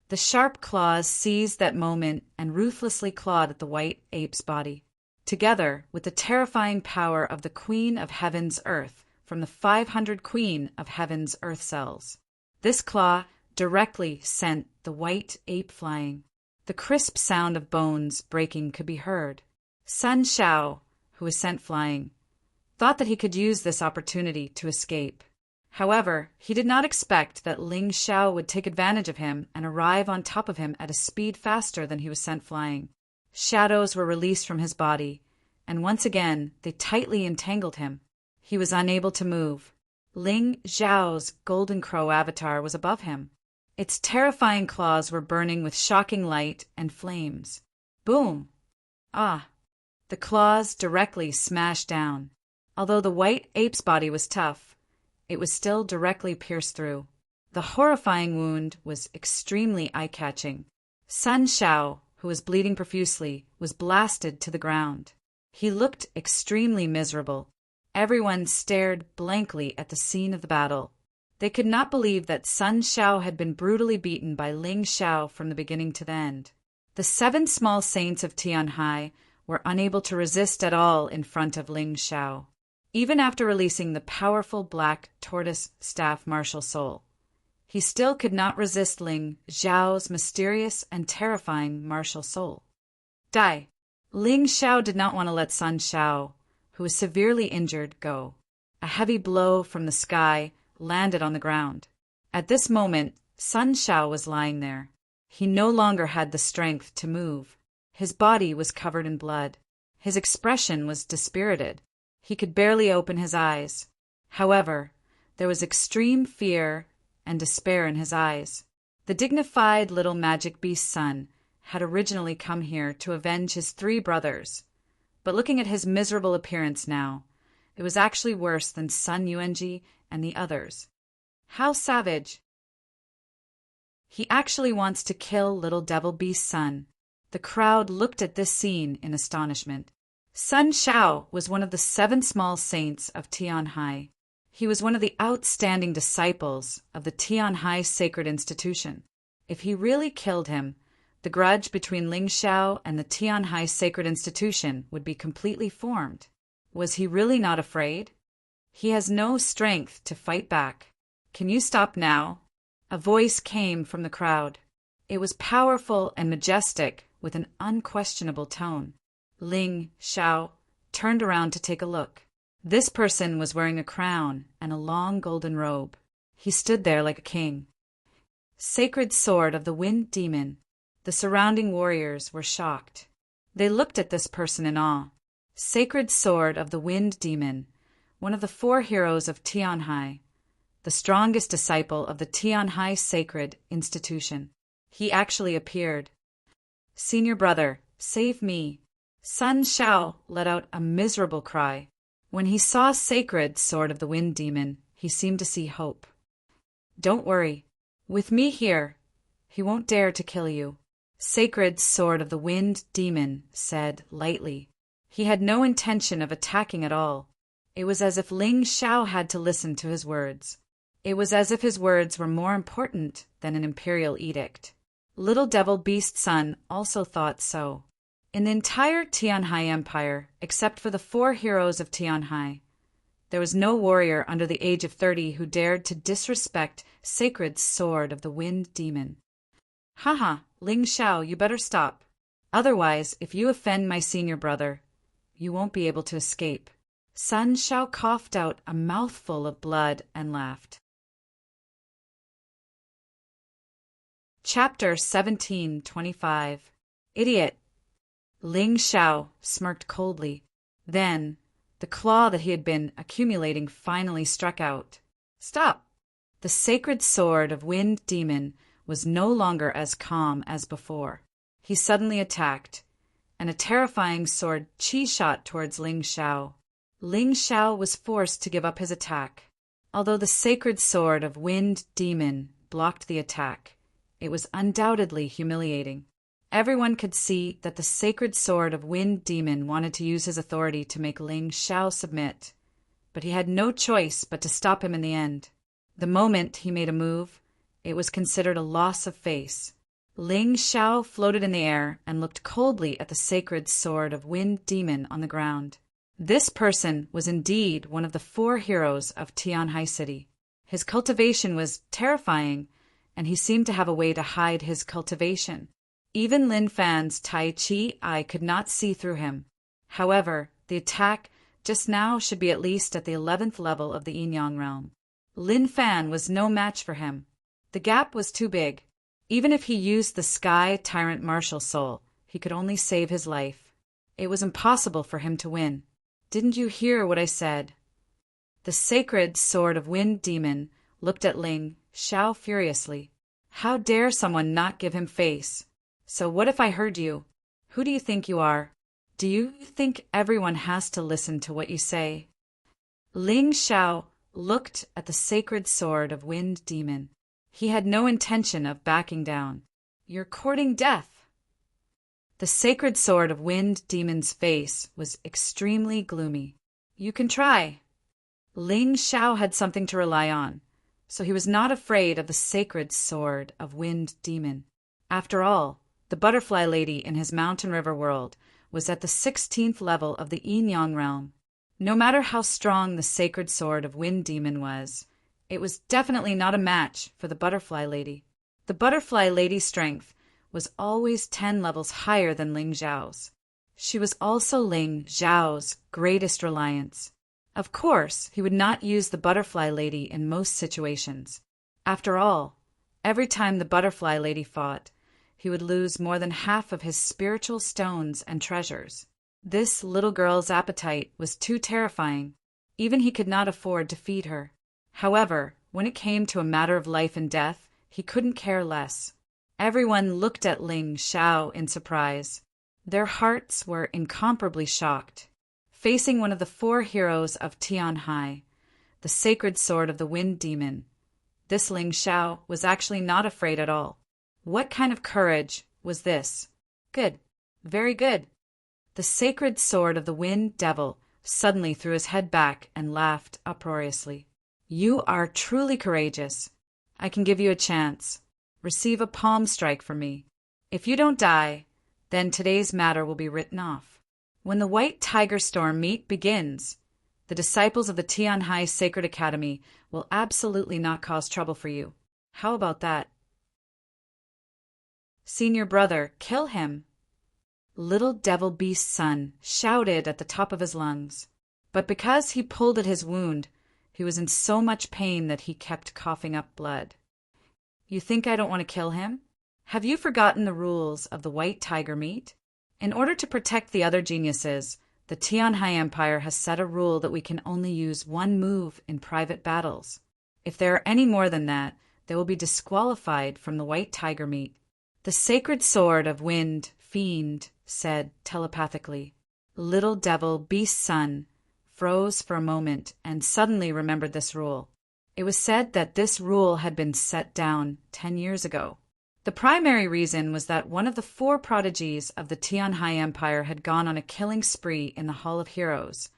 The sharp claws seized that moment and ruthlessly clawed at the white ape's body. Together with the terrifying power of the Queen of Heaven's Earth from the 500 Queen of Heaven's Earth cells, this claw directly sent the white ape flying. The crisp sound of bones breaking could be heard. Sun Shao, who was sent flying, thought that he could use this opportunity to escape. However, he did not expect that Ling Xiao would take advantage of him and arrive on top of him at a speed faster than he was sent flying. Shadows were released from his body, and once again they tightly entangled him. He was unable to move. Ling Xiao's golden crow avatar was above him. Its terrifying claws were burning with shocking light and flames. Boom! Ah! The claws directly smashed down. Although the white ape's body was tough, it was still directly pierced through. The horrifying wound was extremely eye-catching. Sun Shao, who was bleeding profusely, was blasted to the ground. He looked extremely miserable. Everyone stared blankly at the scene of the battle. They could not believe that Sun Shao had been brutally beaten by Ling Xiao from the beginning to the end. The 7 small saints of Tianhai were unable to resist at all in front of Ling Xiao. Even after releasing the powerful black tortoise staff martial soul, he still could not resist Ling Xiao's mysterious and terrifying martial soul. Die! Ling Xiao did not want to let Sun Shao, who was severely injured, go. A heavy blow from the sky landed on the ground. At this moment, Sun Shao was lying there. He no longer had the strength to move. His body was covered in blood. His expression was dispirited. He could barely open his eyes. However, there was extreme fear and despair in his eyes. The dignified little magic beast son had originally come here to avenge his 3 brothers, but looking at his miserable appearance now, it was actually worse than Sun Yuanji and the others. How savage! He actually wants to kill little devil beast son. The crowd looked at this scene in astonishment. Sun Shao was one of the 7 small saints of Tianhai. He was one of the outstanding disciples of the Tianhai sacred institution. If he really killed him, the grudge between Ling Xiao and the Tianhai sacred institution would be completely formed. Was he really not afraid? He has no strength to fight back. Can you stop now? A voice came from the crowd. It was powerful and majestic with an unquestionable tone. Ling Xiao turned around to take a look. This person was wearing a crown and a long golden robe. He stood there like a king. Sacred sword of the wind demon. The surrounding warriors were shocked. They looked at this person in awe. Sacred sword of the wind demon, one of the 4 heroes of Tianhai, the strongest disciple of the Tianhai sacred institution. He actually appeared. Senior brother, save me. Sun Shao let out a miserable cry. When he saw Sacred Sword of the Wind Demon, he seemed to see hope. Don't worry. With me here, he won't dare to kill you. Sacred Sword of the Wind Demon said lightly. He had no intention of attacking at all. It was as if Ling Xiao had to listen to his words. It was as if his words were more important than an imperial edict. Little Devil Beast Son also thought so. In the entire Tianhai Empire, except for the 4 heroes of Tianhai, there was no warrior under the age of 30 who dared to disrespect Sacred Sword of the Wind Demon. Haha, Ling Xiao, you better stop. Otherwise, if you offend my senior brother, you won't be able to escape. Sun Shao coughed out a mouthful of blood and laughed. Chapter 1725. Idiot! Ling Xiao smirked coldly. Then, the claw that he had been accumulating finally struck out. Stop! The sacred sword of Wind Demon was no longer as calm as before. He suddenly attacked, and a terrifying sword chi shot towards Ling Xiao. Ling Xiao was forced to give up his attack. Although the sacred sword of Wind Demon blocked the attack, it was undoubtedly humiliating. Everyone could see that the sacred sword of Wind Demon wanted to use his authority to make Ling Xiao submit, but he had no choice but to stop him in the end. The moment he made a move, It was considered a loss of face. Ling Xiao floated in the air and looked coldly at the sacred sword of Wind Demon on the ground. This person was indeed one of the 4 heroes of Tianhai City. His cultivation was terrifying, and he seemed to have a way to hide his cultivation. Even Lin Fan's Tai Chi eye could not see through him. However, the attack just now should be at least at the 11th level of the Yin-Yang realm. Lin Fan was no match for him. The gap was too big. Even if he used the Sky Tyrant Martial Soul, he could only save his life. It was impossible for him to win. Didn't you hear what I said? The sacred sword of Wind Demon looked at Ling Xiao furiously. How dare someone not give him face? So what if I heard you? Who do you think you are? Do you think everyone has to listen to what you say? Ling Xiao looked at the sacred sword of Wind Demon. He had no intention of backing down. You're courting death. The sacred sword of Wind Demon's face was extremely gloomy. You can try. Ling Xiao had something to rely on, so he was not afraid of the sacred sword of Wind Demon. After all, the butterfly lady in his mountain river world was at the 16th level of the Yin-Yang realm. No matter how strong the sacred sword of Wind Demon was, it was definitely not a match for the butterfly lady. The butterfly lady's strength was always 10 levels higher than Ling Xiao's. She was also Ling Xiao's greatest reliance. Of course, he would not use the butterfly lady in most situations. After all, every time the butterfly lady fought, he would lose more than half of his spiritual stones and treasures. This little girl's appetite was too terrifying. Even he could not afford to feed her. However, when it came to a matter of life and death, he couldn't care less. Everyone looked at Ling Xiao in surprise. Their hearts were incomparably shocked. Facing one of the 4 heroes of Tianhai, the sacred sword of the Wind Demon, this Ling Xiao was actually not afraid at all. What kind of courage was this? Good. Very good. The sacred sword of the Wind Devil suddenly threw his head back and laughed uproariously. You are truly courageous. I can give you a chance. Receive a palm strike from me. If you don't die, then today's matter will be written off. When the White Tiger Storm meet begins, the disciples of the Tianhai Sacred Academy will absolutely not cause trouble for you. How about that? Senior brother, kill him. Little Devil Beast's son shouted at the top of his lungs. But because he pulled at his wound, he was in so much pain that he kept coughing up blood. You think I don't want to kill him? Have you forgotten the rules of the White Tiger meet? In order to protect the other geniuses, the Tianhai Empire has set a rule that we can only use 1 move in private battles. If there are any more than that, they will be disqualified from the White Tiger meet. The sacred sword of Wind Fiend said telepathically. Little Devil Beast's son froze for a moment and suddenly remembered this rule. It was said that this rule had been set down 10 years ago. The primary reason was that one of the 4 prodigies of the Tianhai Empire had gone on a killing spree in the Hall of Heroes,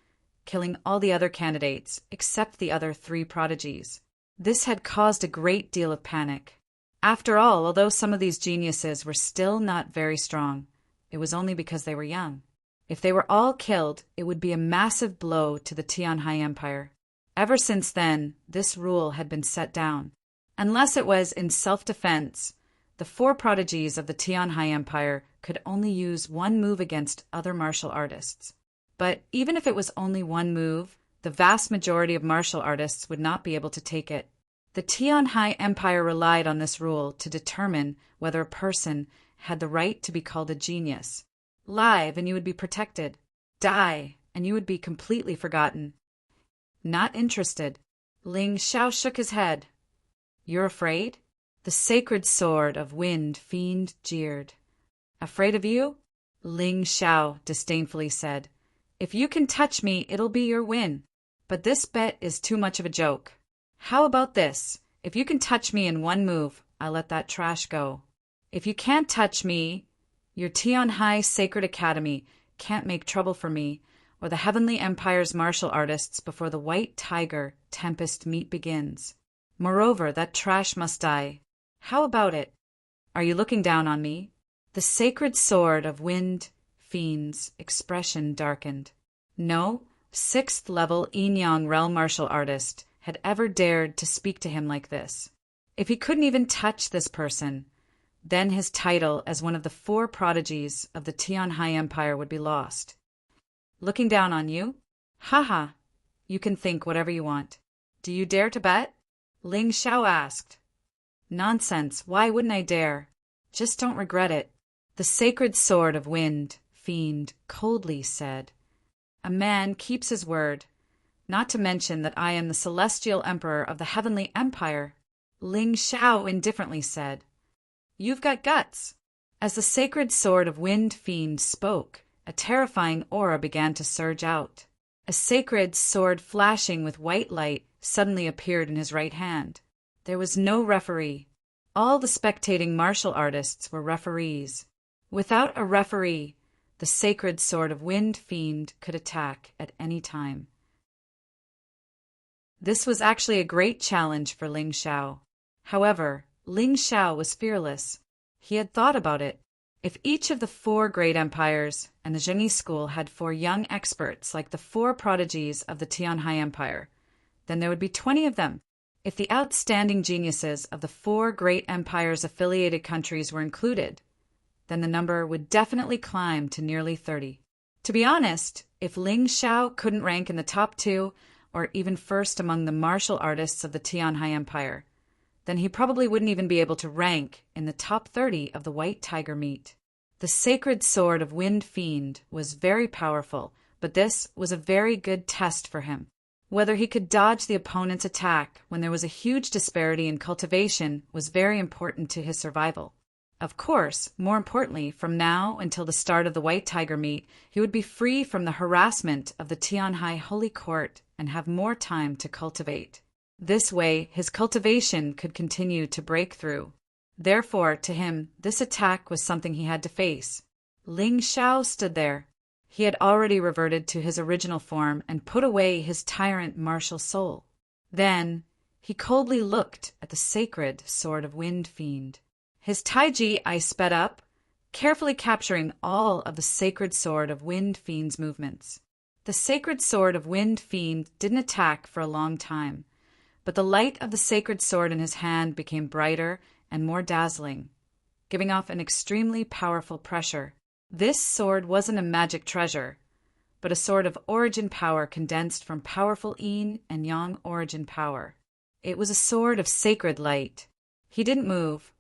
killing all the other candidates except the other 3 prodigies. This had caused a great deal of panic. After all, although some of these geniuses were still not very strong, it was only because they were young. If they were all killed, it would be a massive blow to the Tianhai Empire. Ever since then, this rule had been set down. Unless it was in self-defense, the 4 prodigies of the Tianhai Empire could only use 1 move against other martial artists. But even if it was only 1 move, the vast majority of martial artists would not be able to take it. The Tianhai Empire relied on this rule to determine whether a person had the right to be called a genius. Live and you would be protected. Die and you would be completely forgotten. Not interested. Ling Xiao shook his head. You're afraid? The sacred sword of Wind Fiend jeered. Afraid of you? Ling Xiao disdainfully said. If you can touch me, it'll be your win. But this bet is too much of a joke. How about this? If you can touch me in 1 move, I'll let that trash go. If you can't touch me, your Tianhai Sacred Academy can't make trouble for me or the Heavenly Empire's martial artists before the White Tiger Tempest meet begins. Moreover, that trash must die. How about it? Are you looking down on me? The sacred sword of wind fiend's expression darkened. No sixth-level Yin-Yang realm martial artist had ever dared to speak to him like this. If he couldn't even touch this person, then his title as one of the 4 prodigies of the Tianhai Empire would be lost. Looking down on you? Haha, you can think whatever you want. Do you dare to bet? Ling Xiao asked. Nonsense, why wouldn't I dare? Just don't regret it. The sacred sword of wind fiend coldly said. A man keeps his word, not to mention that I am the celestial emperor of the heavenly empire. Ling Xiao indifferently said. You've got guts. As the sacred sword of wind fiend spoke, a terrifying aura began to surge out. A sacred sword flashing with white light suddenly appeared in his right hand. There was no referee. All the spectating martial artists were referees. Without a referee, the sacred sword of wind fiend could attack at any time. This was actually a great challenge for Ling Xiao. However, Ling Xiao was fearless. He had thought about it. If each of the 4 great empires and the Zhengyi school had 4 young experts like the 4 prodigies of the Tianhai Empire, then there would be 20 of them. If the outstanding geniuses of the 4 great empires' affiliated countries were included, then the number would definitely climb to nearly 30. To be honest, if Ling Xiao couldn't rank in the top 2 or even first among the martial artists of the Tianhai Empire, then he probably wouldn't even be able to rank in the top 30 of the White Tiger meet. The sacred sword of Wind Fiend was very powerful, but this was a very good test for him. Whether he could dodge the opponent's attack when there was a huge disparity in cultivation was very important to his survival. Of course, more importantly, from now until the start of the White Tiger meet, he would be free from the harassment of the Tianhai Holy Court and have more time to cultivate. This way, his cultivation could continue to break through. Therefore, to him, this attack was something he had to face. Ling Xiao stood there. He had already reverted to his original form and put away his tyrant martial soul. Then, he coldly looked at the sacred sword of Wind Fiend. His Taiji eye sped up, carefully capturing all of the sacred sword of Wind Fiend's movements. The sacred sword of Wind Fiend didn't attack for a long time, but the light of the sacred sword in his hand became brighter and more dazzling, giving off an extremely powerful pressure. This sword wasn't a magic treasure, but a sword of origin power condensed from powerful yin and yang origin power. It was a sword of sacred light. He didn't move,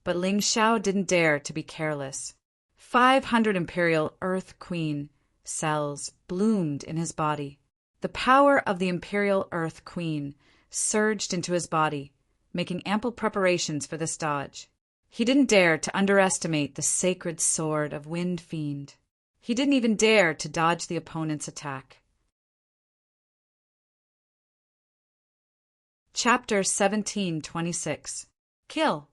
but Ling Xiao didn't dare to be careless. 500 Imperial Earth Queen cells bloomed in his body. The power of the Imperial Earth Queen surged into his body, making ample preparations for this dodge. He didn't dare to underestimate the sacred sword of Wind Fiend. He didn't even dare to dodge the opponent's attack. Chapter 1726. Kill.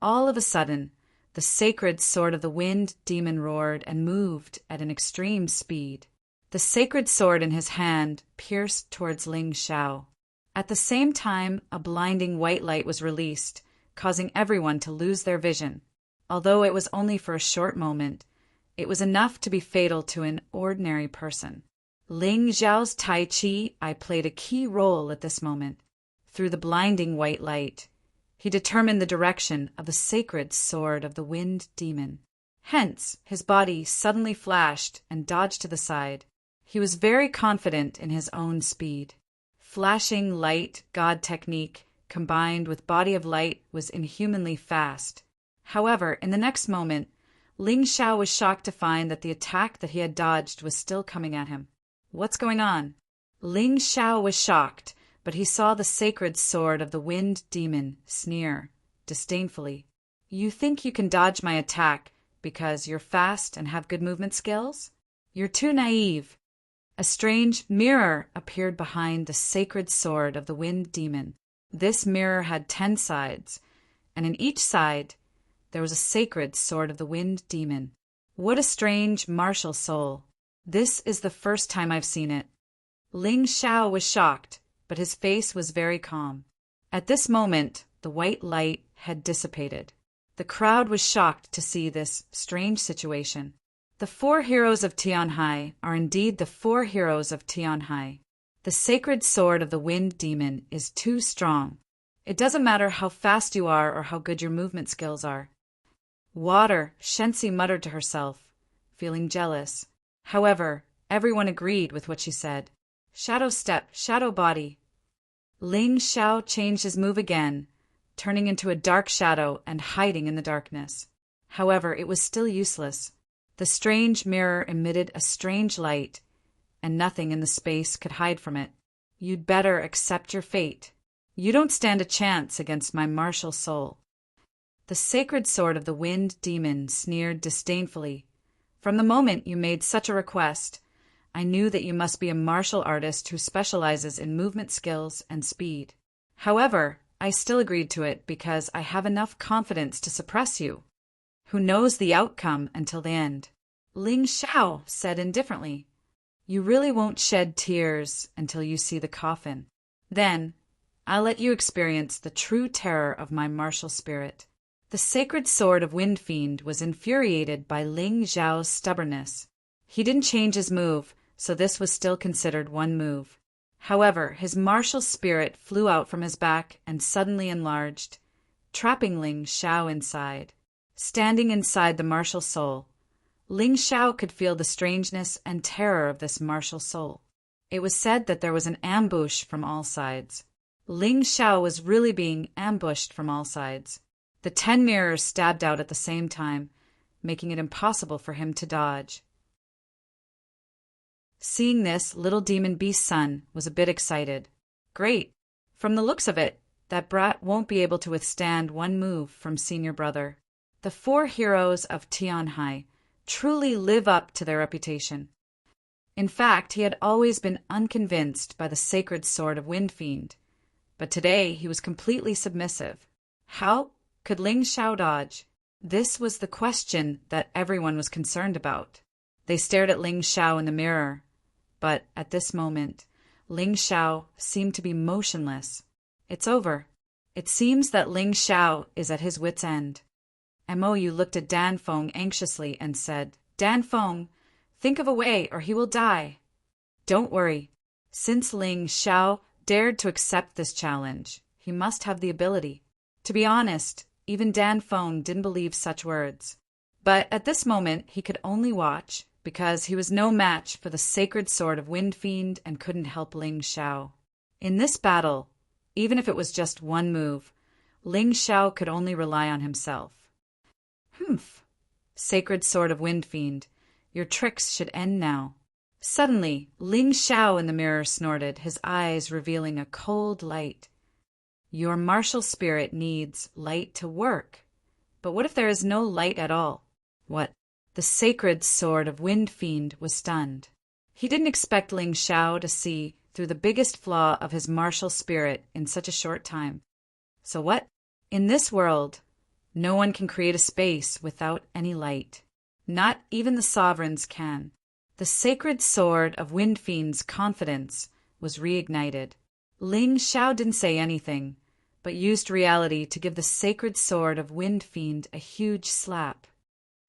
All of a sudden, the sacred sword of the wind demon roared and moved at an extreme speed. The sacred sword in his hand pierced towards Ling Xiao. At the same time, a blinding white light was released, causing everyone to lose their vision. Although it was only for a short moment, it was enough to be fatal to an ordinary person. Ling Xiao's Tai Chi eye played a key role at this moment. Through the blinding white light, he determined the direction of the sacred sword of the wind demon. Hence, his body suddenly flashed and dodged to the side. He was very confident in his own speed. Flashing light god technique combined with body of light was inhumanly fast. However, in the next moment, Ling Xiao was shocked to find that the attack that he had dodged was still coming at him. What's going on? Ling Xiao was shocked, but he saw the sacred sword of the wind demon sneer disdainfully. You think you can dodge my attack because you're fast and have good movement skills? You're too naive. A strange mirror appeared behind the sacred sword of the wind demon. This mirror had 10 sides, and in each side there was a sacred sword of the wind demon. What a strange martial soul. This is the first time I've seen it. Ling Xiao was shocked, but his face was very calm. At this moment, the white light had dissipated. The crowd was shocked to see this strange situation. The 4 heroes of Tianhai are indeed the 4 heroes of Tianhai. The sacred sword of the wind demon is too strong. It doesn't matter how fast you are or how good your movement skills are. Water, Shensi muttered to herself, feeling jealous. However, everyone agreed with what she said. Shadow step, shadow body. Ling Xiao changed his move again, turning into a dark shadow and hiding in the darkness. However, it was still useless. The strange mirror emitted a strange light, and nothing in the space could hide from it. You'd better accept your fate. You don't stand a chance against my martial soul. The sacred sword of the wind demon sneered disdainfully. From the moment you made such a request, I knew that you must be a martial artist who specializes in movement skills and speed. However, I still agreed to it because I have enough confidence to suppress you. Who knows the outcome until the end? Ling Xiao said indifferently. You really won't shed tears until you see the coffin. Then, I'll let you experience the true terror of my martial spirit. The sacred sword of Wind Fiend was infuriated by Ling Xiao's stubbornness. He didn't change his move, so this was still considered one move. However, his martial spirit flew out from his back and suddenly enlarged, trapping Ling Xiao inside. Standing inside the martial soul, Ling Xiao could feel the strangeness and terror of this martial soul. It was said that there was an ambush from all sides. Ling Xiao was really being ambushed from all sides. The 10 mirrors stabbed out at the same time, making it impossible for him to dodge. Seeing this, little demon beast's son was a bit excited. Great! From the looks of it, that brat won't be able to withstand one move from senior brother. The 4 heroes of Tianhai truly live up to their reputation. In fact, he had always been unconvinced by the sacred sword of Wind Fiend, but today he was completely submissive. How could Ling Xiao dodge? This was the question that everyone was concerned about. They stared at Ling Xiao in the mirror, but at this moment, Ling Xiao seemed to be motionless. It's over. It seems that Ling Xiao is at his wit's end. Mo looked at Dan Feng anxiously and said, Dan Feng, think of a way or he will die. Don't worry. Since Ling Xiao dared to accept this challenge, he must have the ability. To be honest, even Dan Feng didn't believe such words. But at this moment, he could only watch, because he was no match for the sacred sword of Wind Fiend and couldn't help Ling Xiao. In this battle, even if it was just one move, Ling Xiao could only rely on himself. Humph! Sacred sword of Wind Fiend, your tricks should end now. Suddenly, Ling Xiao in the mirror snorted, his eyes revealing a cold light. Your martial spirit needs light to work. But what if there is no light at all? What? The sacred sword of Wind Fiend was stunned. He didn't expect Ling Xiao to see through the biggest flaw of his martial spirit in such a short time. So what? In this world, no one can create a space without any light. Not even the sovereigns can. The sacred sword of Wind Fiend's confidence was reignited. Ling Xiao didn't say anything, but used reality to give the sacred sword of Wind Fiend a huge slap.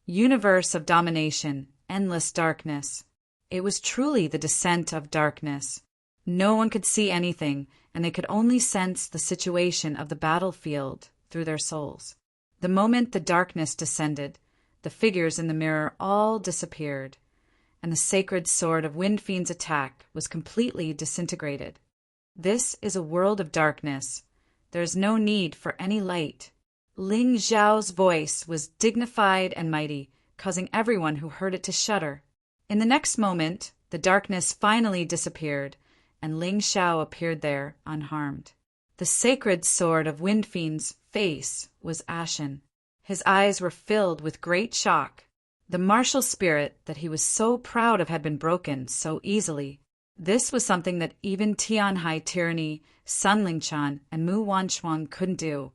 Universe of domination, endless darkness. It was truly the descent of darkness. No one could see anything, and they could only sense the situation of the battlefield through their souls. The moment the darkness descended, the figures in the mirror all disappeared, and the sacred sword of Wind Fiend's attack was completely disintegrated. This is a world of darkness. There is no need for any light. Ling Xiao's voice was dignified and mighty, causing everyone who heard it to shudder. In the next moment, the darkness finally disappeared, and Ling Xiao appeared there unharmed. The sacred sword of Wind Fiend's face was ashen. His eyes were filled with great shock. The martial spirit that he was so proud of had been broken so easily. This was something that even Tianhai tyranny, Sun Lingchan, and Mu Wanchuang couldn't do.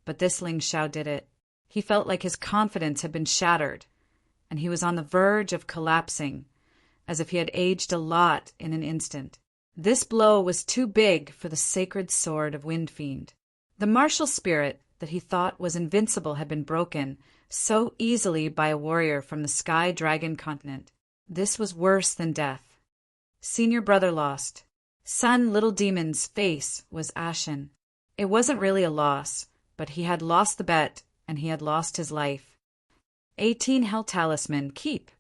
But this Ling Xiao did it. He felt like his confidence had been shattered, and he was on the verge of collapsing, as if he had aged a lot in an instant. This blow was too big for the sacred sword of Wind Fiend. The martial spirit that he thought was invincible had been broken so easily by a warrior from the Sky Dragon continent. This was worse than death. Senior brother lost. Son Little Demon's face was ashen. It wasn't really a loss, but he had lost the bet, and he had lost his life. 18 Hell Talisman, keep.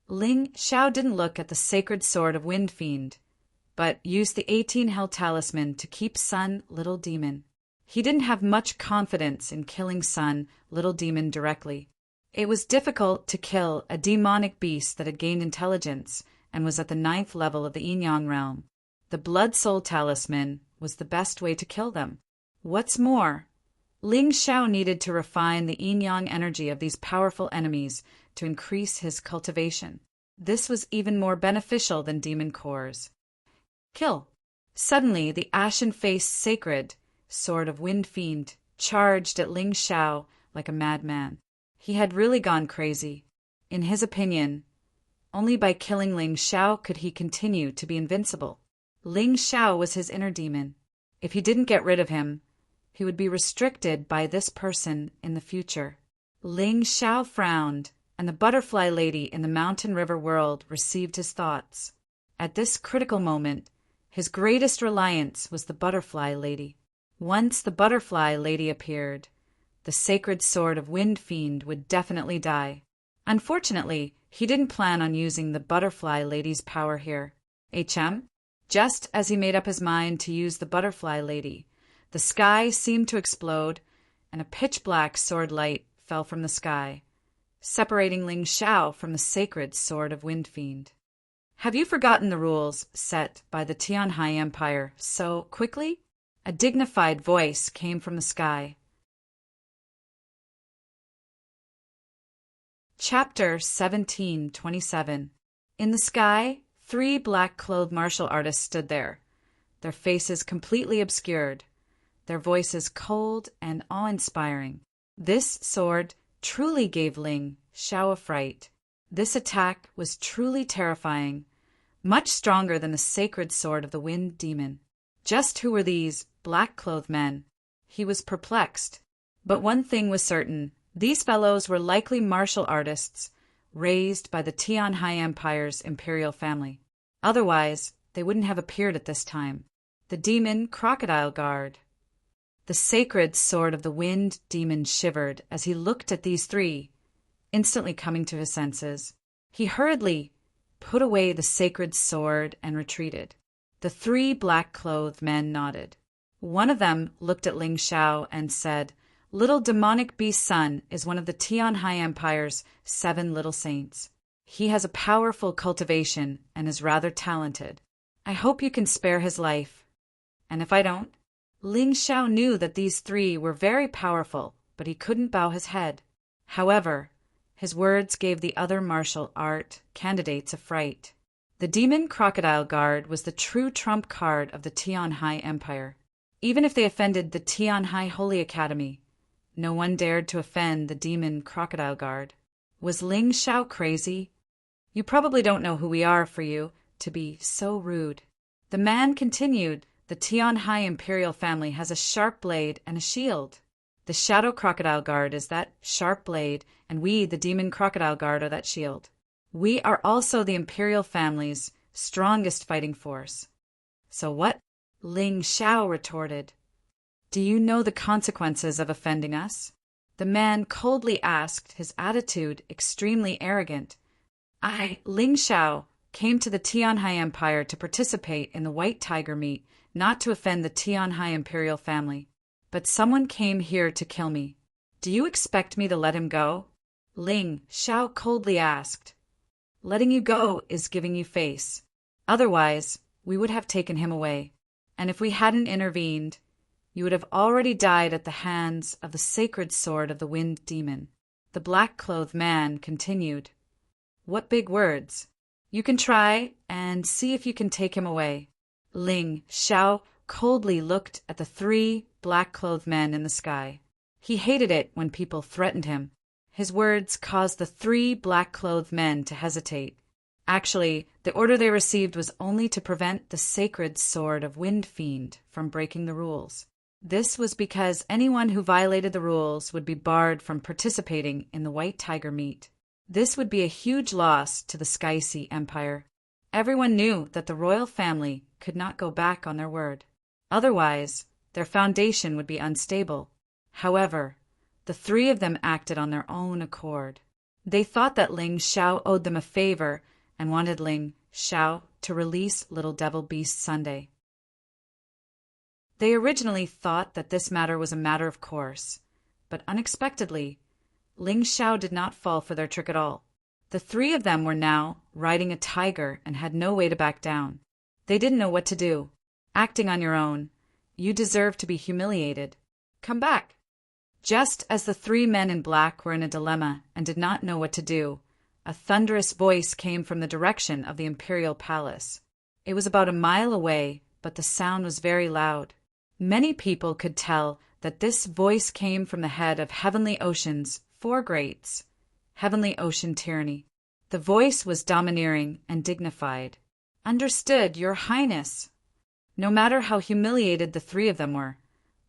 Ling Xiao didn't look at the sacred sword of Wind Fiend, but used the 18 Hell Talisman to keep Son Little Demon. He didn't have much confidence in killing Son Little Demon directly. It was difficult to kill a demonic beast that had gained intelligence and was at the 9th level of the Yin-Yang realm. The Blood Soul Talisman was the best way to kill them. What's more, Ling Xiao needed to refine the Yin-Yang energy of these powerful enemies to increase his cultivation. This was even more beneficial than demon cores. Kill. Suddenly, the ashen-faced sacred sword of Wind Fiend charged at Ling Xiao like a madman. He had really gone crazy. In his opinion, only by killing Ling Xiao could he continue to be invincible. Ling Xiao was his inner demon. If he didn't get rid of him, he would be restricted by this person in the future. Ling Xiao frowned, and the butterfly lady in the mountain river world received his thoughts. At this critical moment, his greatest reliance was the butterfly lady. Once the butterfly lady appeared, the sacred sword of Wind Fiend would definitely die. Unfortunately, he didn't plan on using the butterfly lady's power here. Just as he made up his mind to use the butterfly lady, the sky seemed to explode, and a pitch-black sword light fell from the sky, separating Ling Xiao from the sacred sword of Wind Fiend. Have you forgotten the rules set by the Tianhai Empire so quickly? A dignified voice came from the sky. Chapter 1727. In the sky, 3 black-clothed martial artists stood there, their faces completely obscured, their voices cold and awe-inspiring. This sword truly gave Ling Xiao a fright. This attack was truly terrifying, much stronger than the sacred sword of the Wind Demon. Just who were these black-clothed men? He was perplexed. But one thing was certain. These fellows were likely martial artists raised by the Tianhai Empire's imperial family. Otherwise, they wouldn't have appeared at this time. The demon crocodile guard. The sacred sword of the Wind Demon shivered as he looked at these 3, instantly coming to his senses. He hurriedly put away the sacred sword and retreated. The 3 black-clothed men nodded. One of them looked at Ling Xiao and said, "Little demonic beast son is one of the Tianhai Empire's 7 little saints. He has a powerful cultivation and is rather talented. I hope you can spare his life. And if I don't?" Ling Xiao knew that these 3 were very powerful, but he couldn't bow his head. However, his words gave the other martial art candidates a fright. The Demon Crocodile Guard was the true trump card of the Tianhai Empire. Even if they offended the Tianhai Holy Academy, no one dared to offend the Demon Crocodile Guard. Was Ling Xiao crazy? You probably don't know who we are for you to be so rude. The man continued, the Tianhai Imperial family has a sharp blade and a shield. The Shadow Crocodile Guard is that sharp blade, and we, the Demon Crocodile Guard, are that shield. We are also the Imperial family's strongest fighting force. So what? Ling Xiao retorted. Do you know the consequences of offending us? The man coldly asked, his attitude extremely arrogant. Ling Xiao, came to the Tianhai Empire to participate in the White Tiger meet, not to offend the Tianhai Imperial family. But someone came here to kill me. Do you expect me to let him go? Ling Xiao coldly asked. Letting you go is giving you face. Otherwise, we would have taken him away. And if we hadn't intervened, you would have already died at the hands of the sacred sword of the Wind Demon. The black-clothed man continued. What big words. You can try and see if you can take him away. Ling Xiao coldly looked at the 3 black-clothed men in the sky. He hated it when people threatened him. His words caused the 3 black-clothed men to hesitate. Actually, the order they received was only to prevent the sacred sword of Wind Fiend from breaking the rules. This was because anyone who violated the rules would be barred from participating in the White Tiger meet. This would be a huge loss to the Sky Sea Empire. Everyone knew that the royal family could not go back on their word. Otherwise, their foundation would be unstable. However, the three of them acted on their own accord. They thought that Ling Xiao owed them a favor and wanted Ling Xiao to release Little Devil Beast Sunday. They originally thought that this matter was a matter of course, but unexpectedly, Ling Xiao did not fall for their trick at all. The three of them were now riding a tiger and had no way to back down. They didn't know what to do. Acting on your own, you deserve to be humiliated. Come back. Just as the three men in black were in a dilemma and did not know what to do, a thunderous voice came from the direction of the imperial palace. It was about a mile away, but the sound was very loud. Many people could tell that this voice came from the head of Heavenly Ocean's four greats, Heavenly Ocean Tyranny. The voice was domineering and dignified. Understood, Your Highness. No matter how humiliated the three of them were,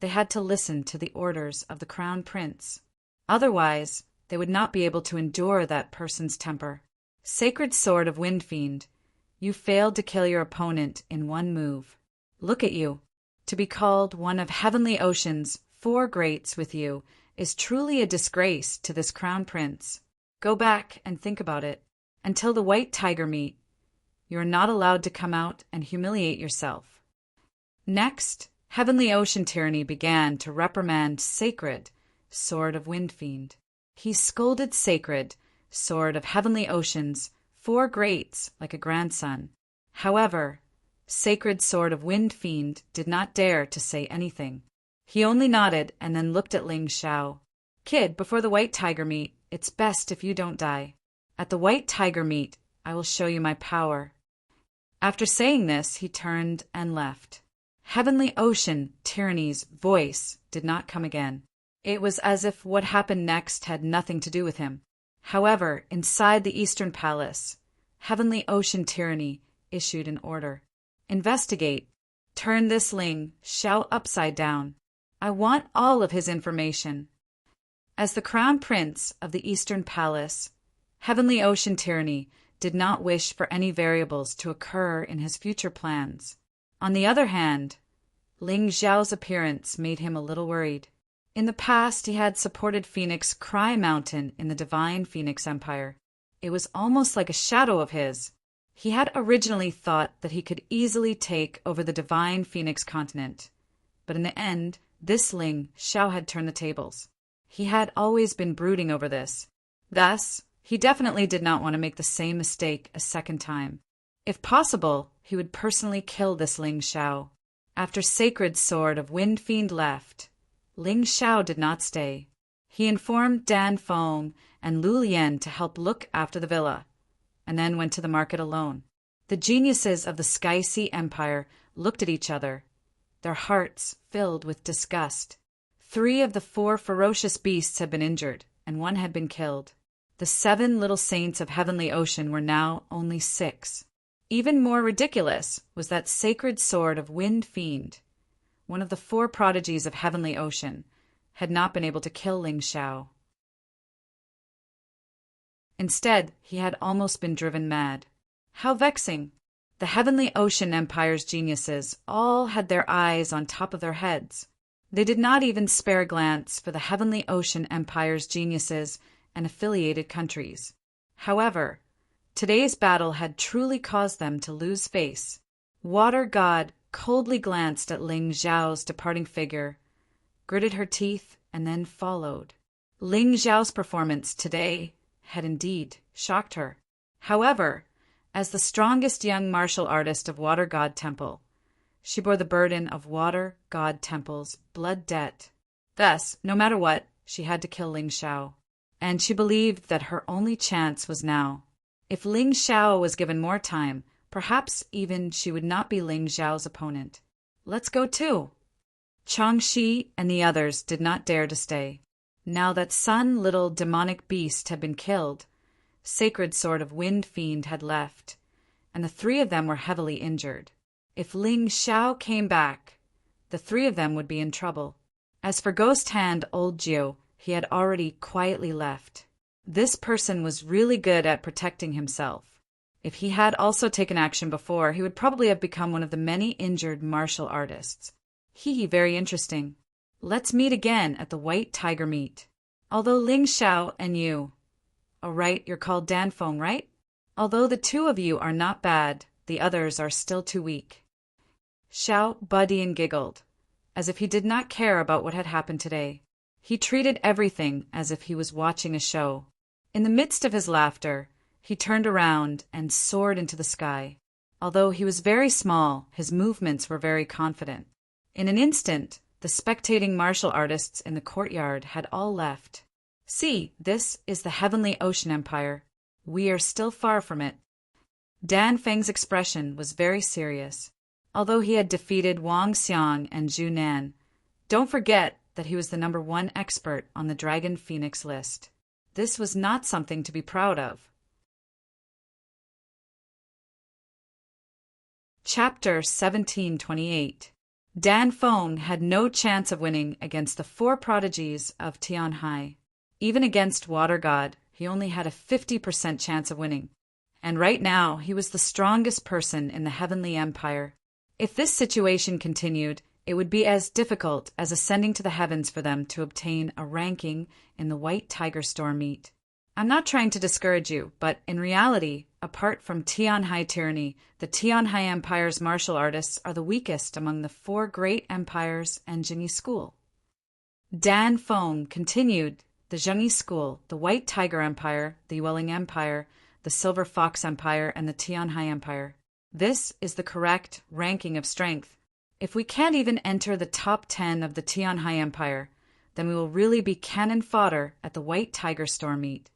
they had to listen to the orders of the Crown Prince. Otherwise, they would not be able to endure that person's temper. Sacred Sword of Wind Fiend, you failed to kill your opponent in one move. Look at you. To be called one of Heavenly Ocean's four greats with you is truly a disgrace to this Crown Prince. Go back and think about it. Until the White Tiger meet, you are not allowed to come out and humiliate yourself. Next, Heavenly Ocean Tyranny began to reprimand Sacred Sword of Wind Fiend. He scolded Sacred Sword of Heavenly Ocean's four greats like a grandson. However, Sacred Sword of Wind Fiend did not dare to say anything. He only nodded and then looked at Ling Xiao. Kid, before the White Tiger meet, it's best if you don't die. At the White Tiger meet, I will show you my power. After saying this, he turned and left. Heavenly Ocean Tyranny's voice did not come again. It was as if what happened next had nothing to do with him. However, inside the Eastern Palace, Heavenly Ocean Tyranny issued an order. Investigate. Turn this Ling Xiao upside down. I want all of his information. As the Crown Prince of the Eastern Palace, Heavenly Ocean Tyranny did not wish for any variables to occur in his future plans. On the other hand, Ling Xiao's appearance made him a little worried. In the past, he had supported Phoenix Cry Mountain in the Divine Phoenix Empire. It was almost like a shadow of his. He had originally thought that he could easily take over the Divine Phoenix continent, but in the end, this Ling Xiao had turned the tables. He had always been brooding over this. Thus, he definitely did not want to make the same mistake a second time. If possible, he would personally kill this Ling Xiao. After Sacred Sword of Wind Fiend left, Ling Xiao did not stay. He informed Dan Feng and Lu Lian to help look after the villa, and then went to the market alone. The geniuses of the Sky Sea Empire looked at each other, their hearts filled with disgust. 3 of the 4 ferocious beasts had been injured, and 1 had been killed. The 7 little saints of Heavenly Ocean were now only 6. Even more ridiculous was that Sacred Sword of Wind Fiend, one of the 4 prodigies of Heavenly Ocean, had not been able to kill Ling Xiao. Instead, he had almost been driven mad. How vexing! The Heavenly Ocean Empire's geniuses all had their eyes on top of their heads. They did not even spare a glance for the Heavenly Ocean Empire's geniuses and affiliated countries. However, today's battle had truly caused them to lose face. Water God coldly glanced at Ling Xiao's departing figure, gritted her teeth, and then followed. Ling Xiao's performance today had indeed shocked her. However, as the strongest young martial artist of Water God Temple, she bore the burden of Water God Temple's blood debt. Thus, no matter what, she had to kill Ling Xiao. And she believed that her only chance was now. If Ling Xiao was given more time, perhaps even she would not be Ling Xiao's opponent. Let's go too. Changxi and the others did not dare to stay. Now that Sun Little Demonic Beast had been killed, sacred sword of Wind Fiend had left, and the three of them were heavily injured. If Ling Xiao came back, the three of them would be in trouble. As for Ghost Hand Old Jiu, he had already quietly left. This person was really good at protecting himself. If he had also taken action before, he would probably have become one of the many injured martial artists. Very interesting. Let's meet again at the White Tiger meet. Although Ling Xiao and you... Oh, right, you're called Dan Feng, right? Although the two of you are not bad, the others are still too weak. Xiao Budian giggled, as if he did not care about what had happened today. He treated everything as if he was watching a show. In the midst of his laughter, he turned around and soared into the sky. Although he was very small, his movements were very confident. In an instant, the spectating martial artists in the courtyard had all left. See, this is the Heavenly Ocean Empire. We are still far from it. Dan Feng's expression was very serious. Although he had defeated Wang Xiang and Zhu Nan, don't forget that he was the #1 expert on the Dragon Phoenix list. This was not something to be proud of. Chapter 1728. Dan Feng had no chance of winning against the 4 prodigies of Tianhai. Even against Water God, he only had a 50% chance of winning. And right now, he was the strongest person in the Heavenly Empire. If this situation continued, it would be as difficult as ascending to the heavens for them to obtain a ranking in the White Tiger Store meet. I'm not trying to discourage you, but in reality, apart from Tianhai tyranny, the Tianhai Empire's martial artists are the weakest among the 4 great empires and Zhengyi School. Dan Feng continued the Zhengyi School, the White Tiger Empire, the Yueling Empire, the Silver Fox Empire, and the Tianhai Empire. This is the correct ranking of strength. If we can't even enter the top 10 of the Tianhai Empire, then we will really be cannon fodder at the White Tiger Store meet.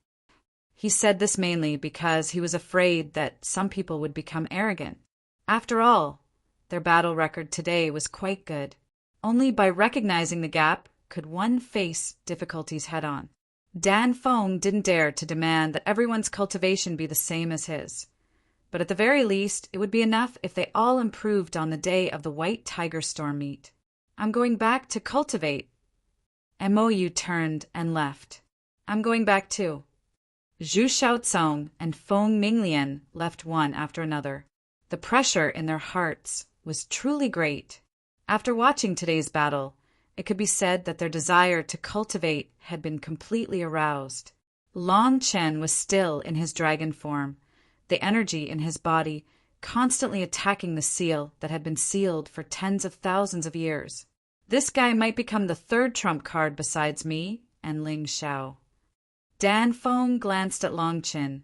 He said this mainly because he was afraid that some people would become arrogant. After all, their battle record today was quite good. Only by recognizing the gap could one face difficulties head-on. Dan Feng didn't dare to demand that everyone's cultivation be the same as his. But at the very least, it would be enough if they all improved on the day of the White Tiger Store meet. I'm going back to cultivate. Mou turned and left. I'm going back too. Zhu Xiaocong and Feng Minglian left one after another. The pressure in their hearts was truly great. After watching today's battle, it could be said that their desire to cultivate had been completely aroused. Long Chen was still in his dragon form, the energy in his body constantly attacking the seal that had been sealed for tens of thousands of years. This guy might become the 3rd trump card besides me and Ling Xiao. Dan Feng glanced at Long Chen,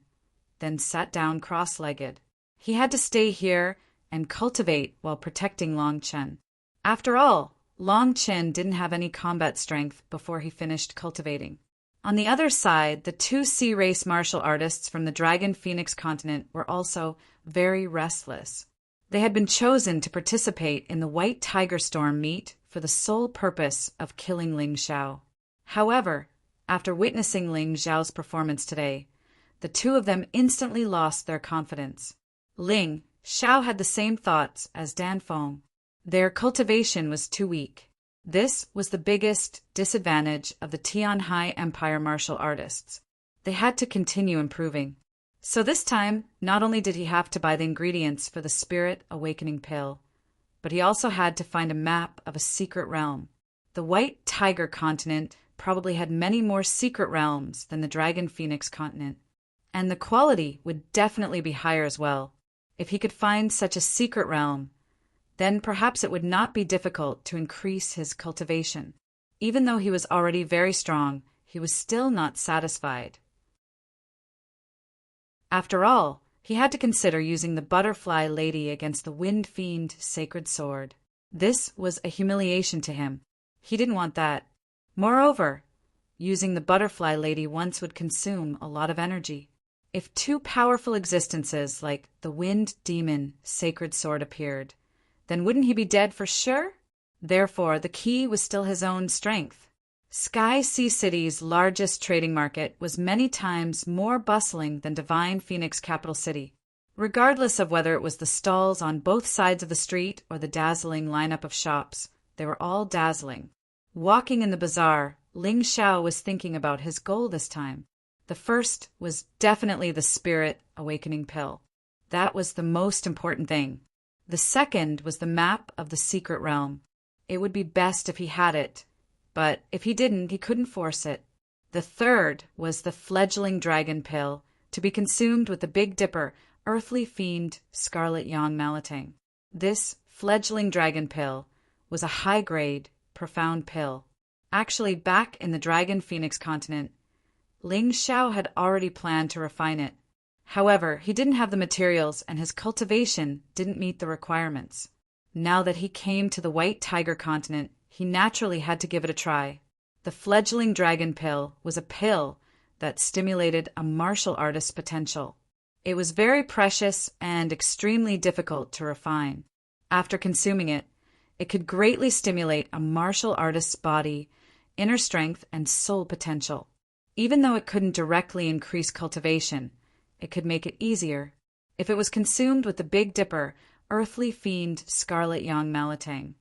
then sat down cross-legged. He had to stay here and cultivate while protecting Long Chen. After all, Long Chen didn't have any combat strength before he finished cultivating. On the other side, the 2 sea race martial artists from the Dragon Phoenix continent were also very restless. They had been chosen to participate in the White Tiger Storm meet for the sole purpose of killing Ling Xiao. However, after witnessing Ling Xiao's performance today, the 2 of them instantly lost their confidence. Ling Xiao had the same thoughts as Dan Feng. Their cultivation was too weak. This was the biggest disadvantage of the Tianhai Empire martial artists. They had to continue improving. So this time, not only did he have to buy the ingredients for the Spirit Awakening Pill, but he also had to find a map of a secret realm. The White Tiger continent probably had many more secret realms than the Dragon Phoenix continent, and the quality would definitely be higher as well. If he could find such a secret realm, then perhaps it would not be difficult to increase his cultivation. Even though he was already very strong, he was still not satisfied. After all, he had to consider using the Butterfly Lady against the Wind Fiend Sacred Sword. This was a humiliation to him. He didn't want that. Moreover, using the Butterfly Lady once would consume a lot of energy. If 2 powerful existences like the Wind Demon Sacred Sword appeared, then wouldn't he be dead for sure? Therefore, the key was still his own strength. Sky Sea City's largest trading market was many times more bustling than Divine Phoenix capital city. Regardless of whether it was the stalls on both sides of the street or the dazzling lineup of shops, they were all dazzling. Walking in the bazaar, Ling Xiao was thinking about his goal this time. The first was definitely the spirit awakening pill. That was the most important thing. The second was the map of the secret realm. It would be best if he had it, but if he didn't, he couldn't force it. The third was the fledgling dragon pill, to be consumed with the Big Dipper, earthly fiend Scarlet Yang Malatang. This fledgling dragon pill was a high-grade, profound pill. Actually, back in the Dragon Phoenix continent, Ling Xiao had already planned to refine it. However, he didn't have the materials and his cultivation didn't meet the requirements. Now that he came to the White Tiger continent, he naturally had to give it a try. The fledgling dragon pill was a pill that stimulated a martial artist's potential. It was very precious and extremely difficult to refine. After consuming it, it could greatly stimulate a martial artist's body, inner strength, and soul potential. Even though it couldn't directly increase cultivation, it could make it easier. If it was consumed with the Big Dipper, earthly fiend Scarlet Yang Malatang,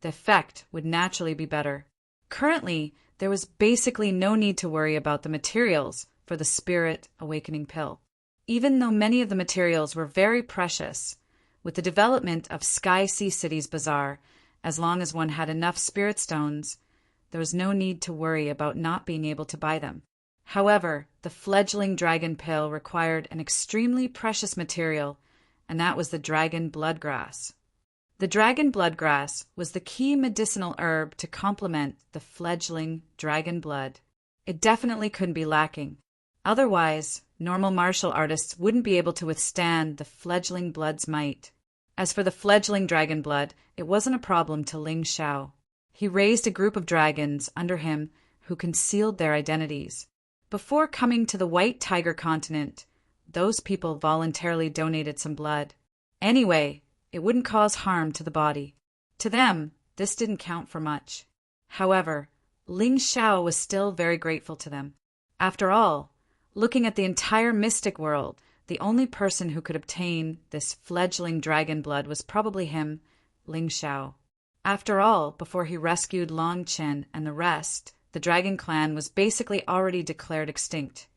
the effect would naturally be better. Currently, there was basically no need to worry about the materials for the spirit awakening pill. Even though many of the materials were very precious, with the development of Sky Sea City's bazaar, as long as one had enough spirit stones, there was no need to worry about not being able to buy them. However, the fledgling dragon pill required an extremely precious material, and that was the dragon bloodgrass. The dragon bloodgrass was the key medicinal herb to complement the fledgling dragon blood. It definitely couldn't be lacking. Otherwise, normal martial artists wouldn't be able to withstand the fledgling blood's might. As for the fledgling dragon blood, it wasn't a problem to Ling Xiao. He raised a group of dragons under him who concealed their identities. Before coming to the White Tiger continent, those people voluntarily donated some blood. Anyway, it wouldn't cause harm to the body. To them, this didn't count for much. However, Ling Xiao was still very grateful to them. After all, looking at the entire mystic world, the only person who could obtain this fledgling dragon blood was probably him, Ling Xiao. After all, before he rescued Long Chen and the rest, the dragon clan was basically already declared extinct.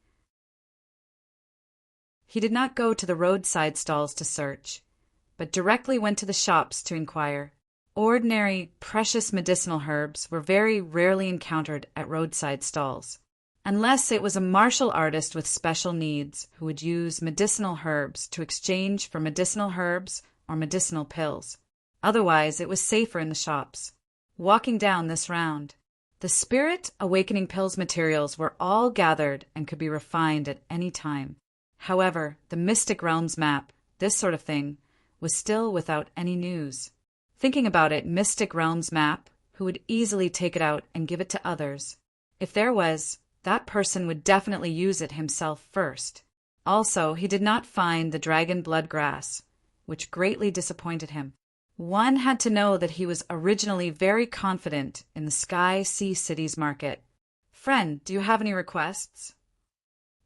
He did not go to the roadside stalls to search, but directly went to the shops to inquire. Ordinary, precious medicinal herbs were very rarely encountered at roadside stalls, unless it was a martial artist with special needs who would use medicinal herbs to exchange for medicinal herbs or medicinal pills. Otherwise, it was safer in the shops. Walking down this round, the spirit awakening pills materials were all gathered and could be refined at any time. However, the Mystic Realms map, this sort of thing, was still without any news. Thinking about it, Mystic Realms map, who would easily take it out and give it to others? If there was, that person would definitely use it himself first. Also, he did not find the dragon blood grass, which greatly disappointed him. One had to know that he was originally very confident in the Sky Sea City's market. Friend, do you have any requests?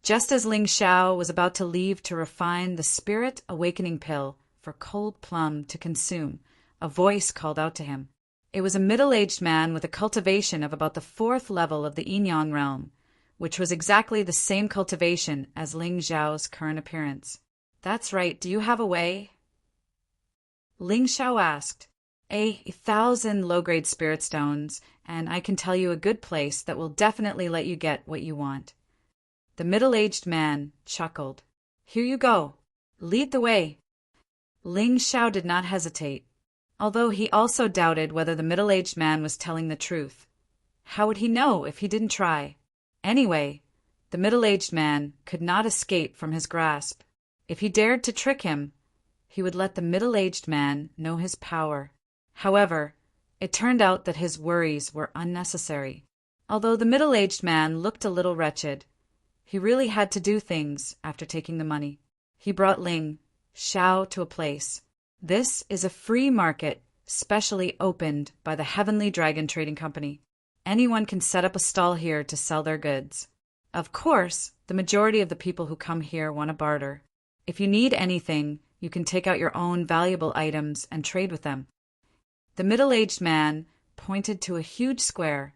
Just as Ling Xiao was about to leave to refine the spirit awakening pill for Cold Plum to consume, a voice called out to him. It was a middle-aged man with a cultivation of about the 4th level of the Yin-Yang realm, which was exactly the same cultivation as Ling Xiao's current appearance. That's right, do you have a way? Ling Xiao asked. 1,000 low-grade spirit stones, and I can tell you a good place that will definitely let you get what you want. The middle-aged man chuckled. Here you go. Lead the way. Ling Xiao did not hesitate, although he also doubted whether the middle-aged man was telling the truth. How would he know if he didn't try? Anyway, the middle-aged man could not escape from his grasp. If he dared to trick him, he would let the middle-aged man know his power. However, it turned out that his worries were unnecessary. Although the middle-aged man looked a little wretched, he really had to do things after taking the money. He brought Ling Xiao to a place. This is a free market specially opened by the Heavenly Dragon Trading Company. Anyone can set up a stall here to sell their goods. Of course, the majority of the people who come here want to barter. If you need anything, you can take out your own valuable items and trade with them. The middle-aged man pointed to a huge square,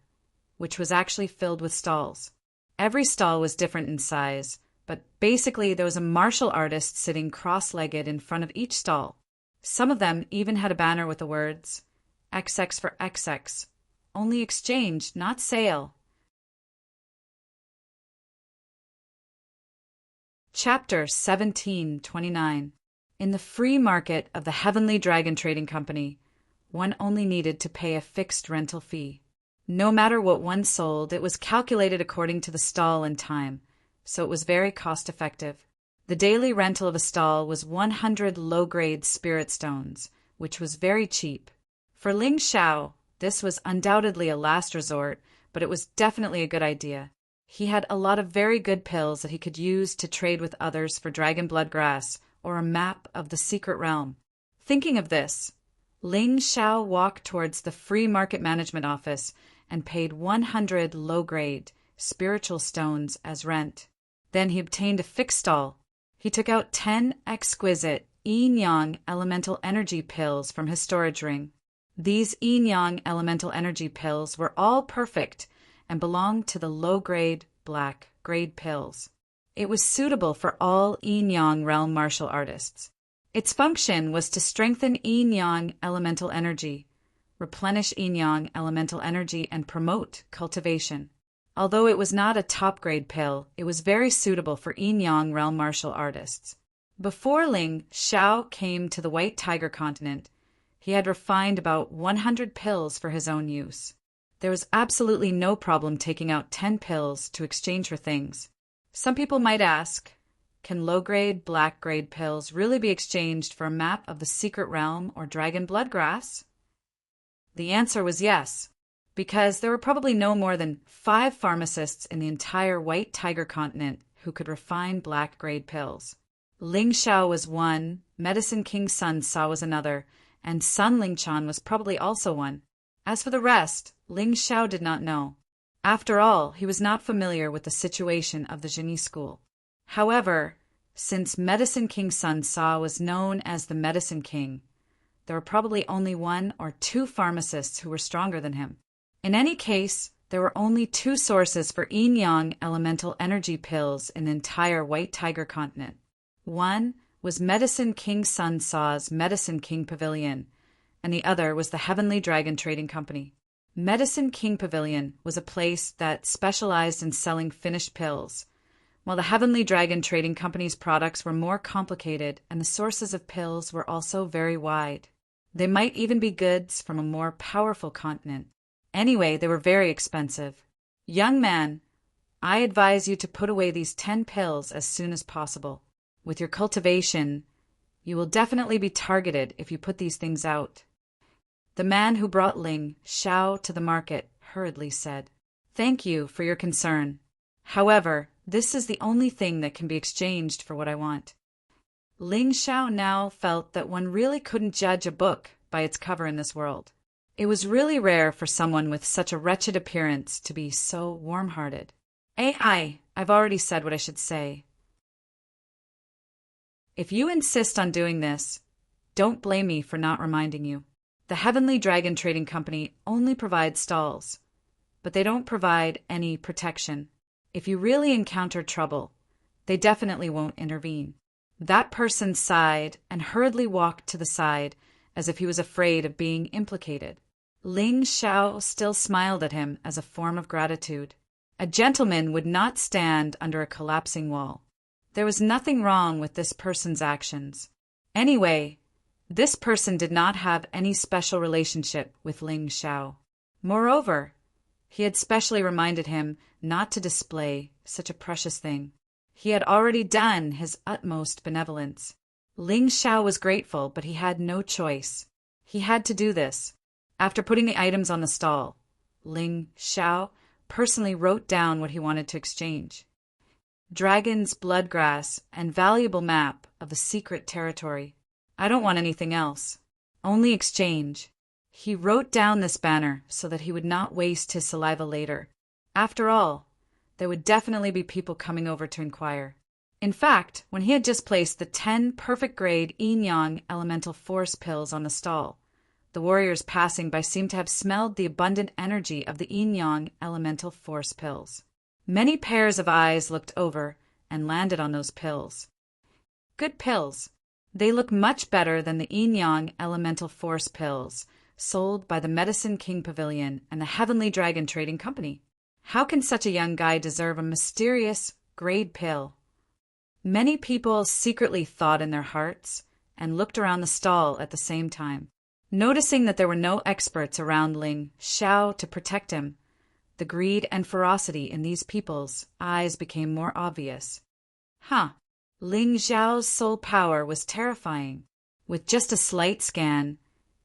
which was actually filled with stalls. Every stall was different in size, but basically there was a martial artist sitting cross-legged in front of each stall. Some of them even had a banner with the words, XX for XX, only exchange, not sale. Chapter 1729. In the free market of the Heavenly Dragon Trading Company, one only needed to pay a fixed rental fee. No matter what one sold, it was calculated according to the stall and time, so it was very cost-effective. The daily rental of a stall was 100 low-grade spirit stones, which was very cheap. For Ling Xiao, this was undoubtedly a last resort, but it was definitely a good idea. He had a lot of very good pills that he could use to trade with others for dragon blood grass or a map of the secret realm. Thinking of this, Ling Xiao walked towards the free market management office and paid 100 low-grade spiritual stones as rent. Then he obtained a fixed stall. He took out 10 exquisite yin-yang elemental energy pills from his storage ring. These yin-yang elemental energy pills were all perfect and belonged to the low-grade black grade pills. It was suitable for all yin-yang realm martial artists. Its function was to strengthen yin-yang elemental energy, replenish yin-yang elemental energy, and promote cultivation. Although it was not a top-grade pill, it was very suitable for yin-yang realm martial artists. Before Ling Xiao came to the White Tiger continent, he had refined about 100 pills for his own use. There was absolutely no problem taking out 10 pills to exchange for things. Some people might ask, can low-grade, black-grade pills really be exchanged for a map of the secret realm or dragon blood grass? The answer was yes, because there were probably no more than 5 pharmacists in the entire White Tiger continent who could refine black-grade pills. Ling Xiao was one, Medicine King Sun Sa was another, and Sun Lingchan was probably also one. As for the rest, Ling Xiao did not know. After all, he was not familiar with the situation of the Genie School. However, since Medicine King Sun Sa was known as the Medicine King, there were probably only 1 or 2 pharmacists who were stronger than him. In any case, there were only 2 sources for yin-yang elemental energy pills in the entire White Tiger continent. One was Medicine King Sun Sa's Medicine King Pavilion, and the other was the Heavenly Dragon Trading Company. Medicine King Pavilion was a place that specialized in selling finished pills, while the Heavenly Dragon Trading Company's products were more complicated and the sources of pills were also very wide. They might even be goods from a more powerful continent. Anyway, they were very expensive. Young man, I advise you to put away these 10 pills as soon as possible. With your cultivation, you will definitely be targeted if you put these things out. The man who brought Ling Xiao to the market hurriedly said, "Thank you for your concern. However, this is the only thing that can be exchanged for what I want." Ling Xiao now felt that one really couldn't judge a book by its cover in this world. It was really rare for someone with such a wretched appearance to be so warm-hearted. I've already said what I should say. If you insist on doing this, don't blame me for not reminding you. The Heavenly Dragon Trading Company only provides stalls, but they don't provide any protection. If you really encounter trouble, they definitely won't intervene. That person sighed and hurriedly walked to the side as if he was afraid of being implicated. Ling Xiao still smiled at him as a form of gratitude. A gentleman would not stand under a collapsing wall. There was nothing wrong with this person's actions. Anyway, this person did not have any special relationship with Ling Xiao. Moreover, he had specially reminded him not to display such a precious thing. He had already done his utmost benevolence. Ling Xiao was grateful, but he had no choice. He had to do this. After putting the items on the stall, Ling Xiao personally wrote down what he wanted to exchange. Dragon's blood grass and valuable map of the secret territory. I don't want anything else. Only exchange. He wrote down this banner so that he would not waste his saliva later. After all, there would definitely be people coming over to inquire. In fact, when he had just placed the 10 perfect-grade yin-yang elemental force pills on the stall, the warriors passing by seemed to have smelled the abundant energy of the yin-yang elemental force pills. Many pairs of eyes looked over and landed on those pills. Good pills. They look much better than the yin-yang elemental force pills sold by the Medicine King Pavilion and the Heavenly Dragon Trading Company. How can such a young guy deserve a mysterious grade pill? Many people secretly thought in their hearts and looked around the stall at the same time. Noticing that there were no experts around Ling Xiao to protect him, the greed and ferocity in these people's eyes became more obvious. Ling Xiao's soul power was terrifying. With just a slight scan,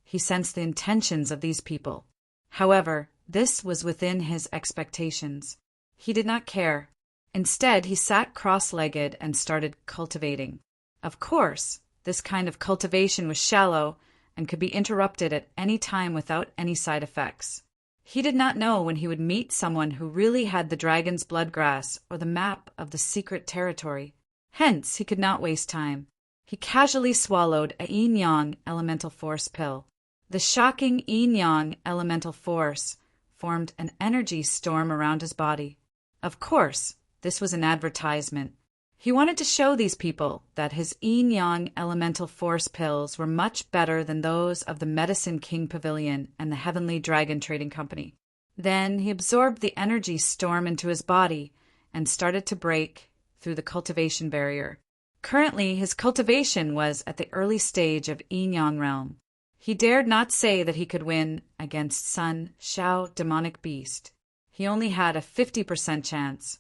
he sensed the intentions of these people. However, this was within his expectations. He did not care. Instead, he sat cross-legged and started cultivating. Of course, this kind of cultivation was shallow and could be interrupted at any time without any side effects. He did not know when he would meet someone who really had the dragon's bloodgrass or the map of the secret territory. Hence, he could not waste time. He casually swallowed a yin-yang elemental force pill. The shocking yin-yang elemental force formed an energy storm around his body. Of course, this was an advertisement. He wanted to show these people that his yin-yang elemental force pills were much better than those of the Medicine King Pavilion and the Heavenly Dragon Trading Company. Then he absorbed the energy storm into his body and started to break through the cultivation barrier. Currently, his cultivation was at the early stage of yin-yang realm. He dared not say that he could win against Sun Xiao demonic beast. He only had a 50% chance.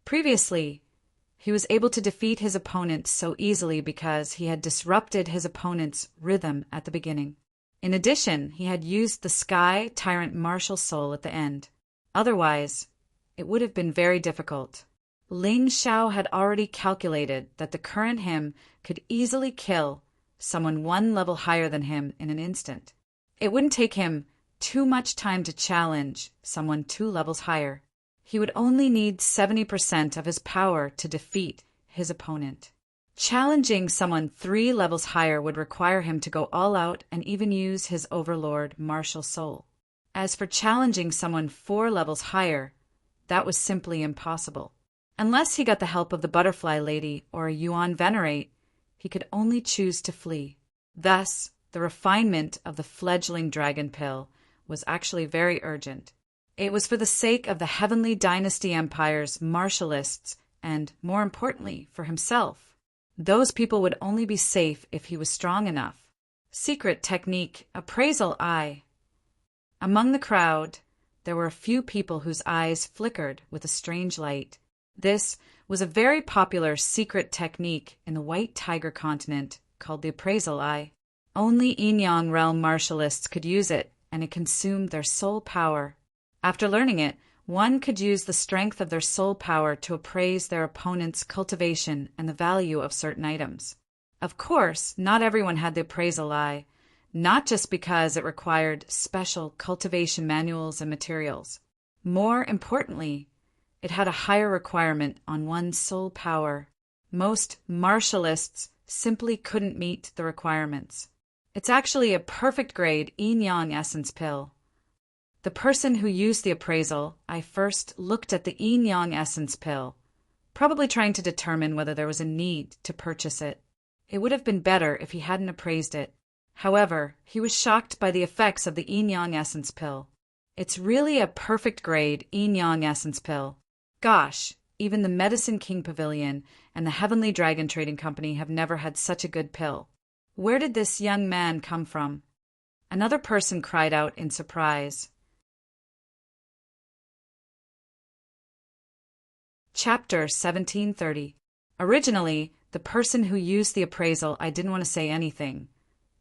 Previously, he was able to defeat his opponent so easily because he had disrupted his opponent's rhythm at the beginning. In addition, he had used the Sky Tyrant martial soul at the end. Otherwise, it would have been very difficult. Ling Xiao had already calculated that the current him could easily kill someone 1 level higher than him in an instant. It wouldn't take him too much time to challenge someone 2 levels higher. He would only need 70% of his power to defeat his opponent. Challenging someone 3 levels higher would require him to go all out and even use his overlord martial soul. As for challenging someone 4 levels higher, that was simply impossible. Unless he got the help of the Butterfly Lady or a Yuan Venerate, he could only choose to flee. Thus, the refinement of the fledgling dragon pill was actually very urgent. It was for the sake of the Heavenly Dynasty Empire's martialists and, more importantly, for himself. Those people would only be safe if he was strong enough. Secret technique, appraisal eye. Among the crowd, there were a few people whose eyes flickered with a strange light. This was a very popular secret technique in the White Tiger continent called the appraisal eye. Only yin-yang realm martialists could use it, and it consumed their soul power. After learning it, one could use the strength of their soul power to appraise their opponent's cultivation and the value of certain items. Of course, not everyone had the appraisal eye, not just because it required special cultivation manuals and materials. More importantly, it had a higher requirement on one's soul power. Most martialists simply couldn't meet the requirements. It's actually a perfect grade yin-yang essence pill. The person who used the appraisal, I first looked at the yin-yang essence pill, probably trying to determine whether there was a need to purchase it. It would have been better if he hadn't appraised it. However, he was shocked by the effects of the yin-yang essence pill. It's really a perfect grade yin-yang essence pill. Gosh, even the Medicine King Pavilion and the Heavenly Dragon Trading Company have never had such a good pill. Where did this young man come from? Another person cried out in surprise. Chapter 1730. Originally, the person who used the appraisal, I didn't want to say anything,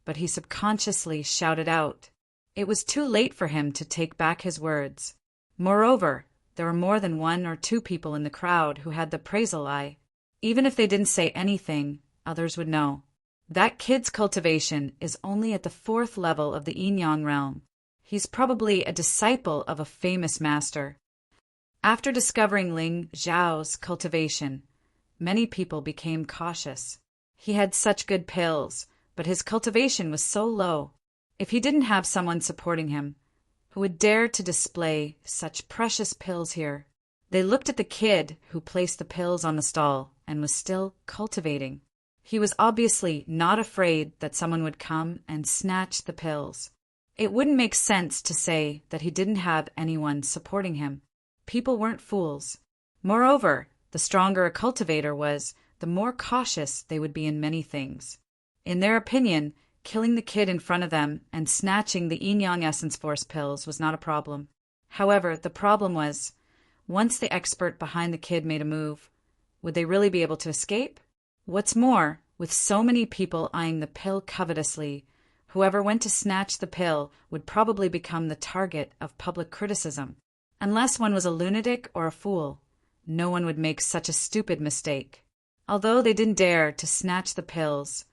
but he subconsciously shouted out. It was too late for him to take back his words. Moreover, there were more than 1 or 2 people in the crowd who had the appraisal eye. Even if they didn't say anything, others would know. That kid's cultivation is only at the 4th level of the yin-yang realm. He's probably a disciple of a famous master. After discovering Ling Xiao's cultivation, many people became cautious. He had such good pills, but his cultivation was so low. If he didn't have someone supporting him, who would dare to display such precious pills here? They looked at the kid who placed the pills on the stall and was still cultivating. He was obviously not afraid that someone would come and snatch the pills. It wouldn't make sense to say that he didn't have anyone supporting him. People weren't fools. Moreover, the stronger a cultivator was, the more cautious they would be in many things. In their opinion, killing the kid in front of them and snatching the yin-yang essence force pills was not a problem. However, the problem was, once the expert behind the kid made a move, would they really be able to escape? What's more, with so many people eyeing the pill covetously, whoever went to snatch the pill would probably become the target of public criticism. Unless one was a lunatic or a fool, no one would make such a stupid mistake. Although they didn't dare to snatch the pills,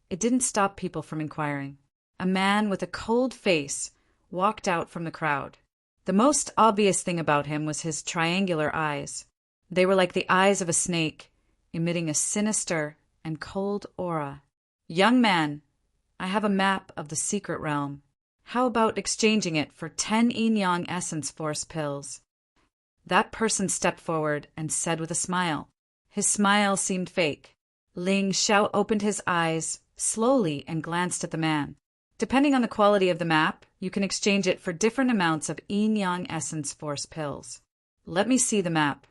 it didn't stop people from inquiring. A man with a cold face walked out from the crowd. The most obvious thing about him was his triangular eyes. They were like the eyes of a snake, emitting a sinister and cold aura. "Young man, I have a map of the secret realm. How about exchanging it for 10 yin-yang essence force pills?" That person stepped forward and said with a smile. His smile seemed fake. Ling Xiao opened his eyes slowly and glanced at the man. "Depending on the quality of the map, you can exchange it for different amounts of yin-yang essence force pills." "Let me see the map."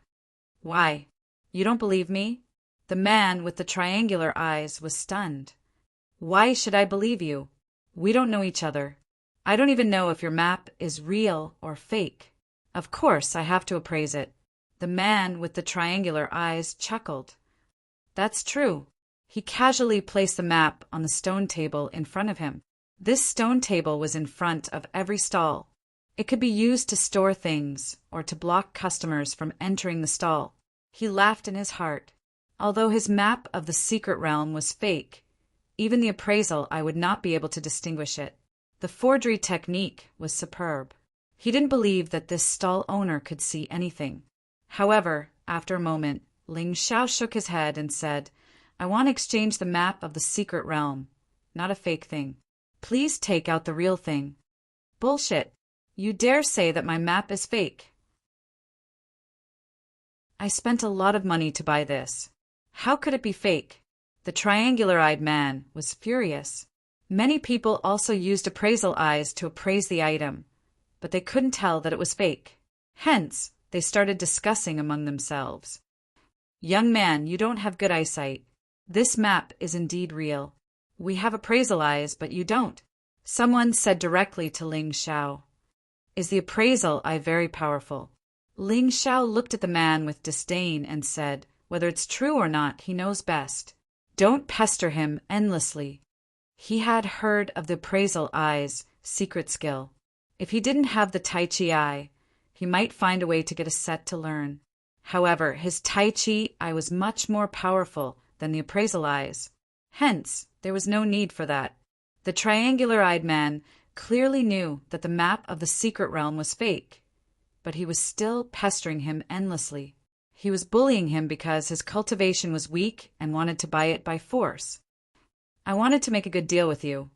"Why? You don't believe me?" The man with the triangular eyes was stunned. "Why should I believe you? We don't know each other. I don't even know if your map is real or fake. Of course, I have to appraise it." The man with the triangular eyes chuckled. "That's true." He casually placed the map on the stone table in front of him. This stone table was in front of every stall. It could be used to store things or to block customers from entering the stall. He laughed in his heart. Although his map of the secret realm was fake, even the appraisal I would not be able to distinguish it. The forgery technique was superb. He didn't believe that this stall owner could see anything. However, after a moment, Ling Xiao shook his head and said, "I want to exchange the map of the secret realm, not a fake thing. Please take out the real thing." "Bullshit. You dare say that my map is fake?" "I spent a lot of money to buy this. How could it be fake?" The triangular-eyed man was furious. Many people also used appraisal eyes to appraise the item, but they couldn't tell that it was fake. Hence, they started discussing among themselves. "Young man, you don't have good eyesight. This map is indeed real. We have appraisal eyes, but you don't." Someone said directly to Ling Xiao, "Is the appraisal eye very powerful?" Ling Xiao looked at the man with disdain and said, "Whether it's true or not, he knows best. Don't pester him endlessly." He had heard of the appraisal eye's secret skill. If he didn't have the Tai Chi eye, he might find a way to get a set to learn. However, his Tai Chi eye was much more powerful than the appraisal eyes. Hence, there was no need for that. The triangular-eyed man clearly knew that the map of the secret realm was fake, but he was still pestering him endlessly. He was bullying him because his cultivation was weak and wanted to buy it by force. "I wanted to make a good deal with you,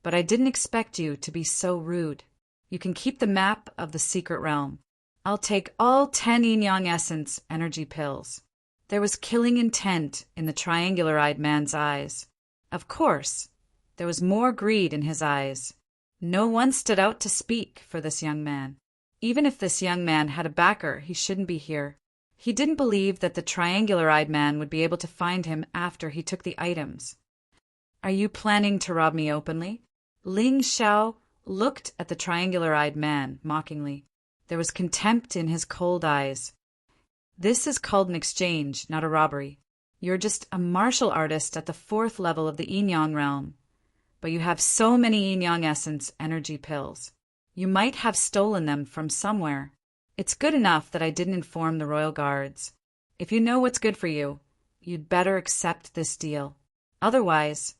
but I didn't expect you to be so rude. You can keep the map of the secret realm. I'll take all 10 yin-yang essence energy pills." There was killing intent in the triangular-eyed man's eyes. Of course, there was more greed in his eyes. No one stood out to speak for this young man. Even if this young man had a backer, he shouldn't be here. He didn't believe that the triangular-eyed man would be able to find him after he took the items. "Are you planning to rob me openly?" Ling Xiao looked at the triangular-eyed man mockingly. There was contempt in his cold eyes. "This is called an exchange, not a robbery. You're just a martial artist at the 4th level of the yin-yang realm, but you have so many yin-yang essence energy pills. You might have stolen them from somewhere. It's good enough that I didn't inform the royal guards. If you know what's good for you, you'd better accept this deal. Otherwise,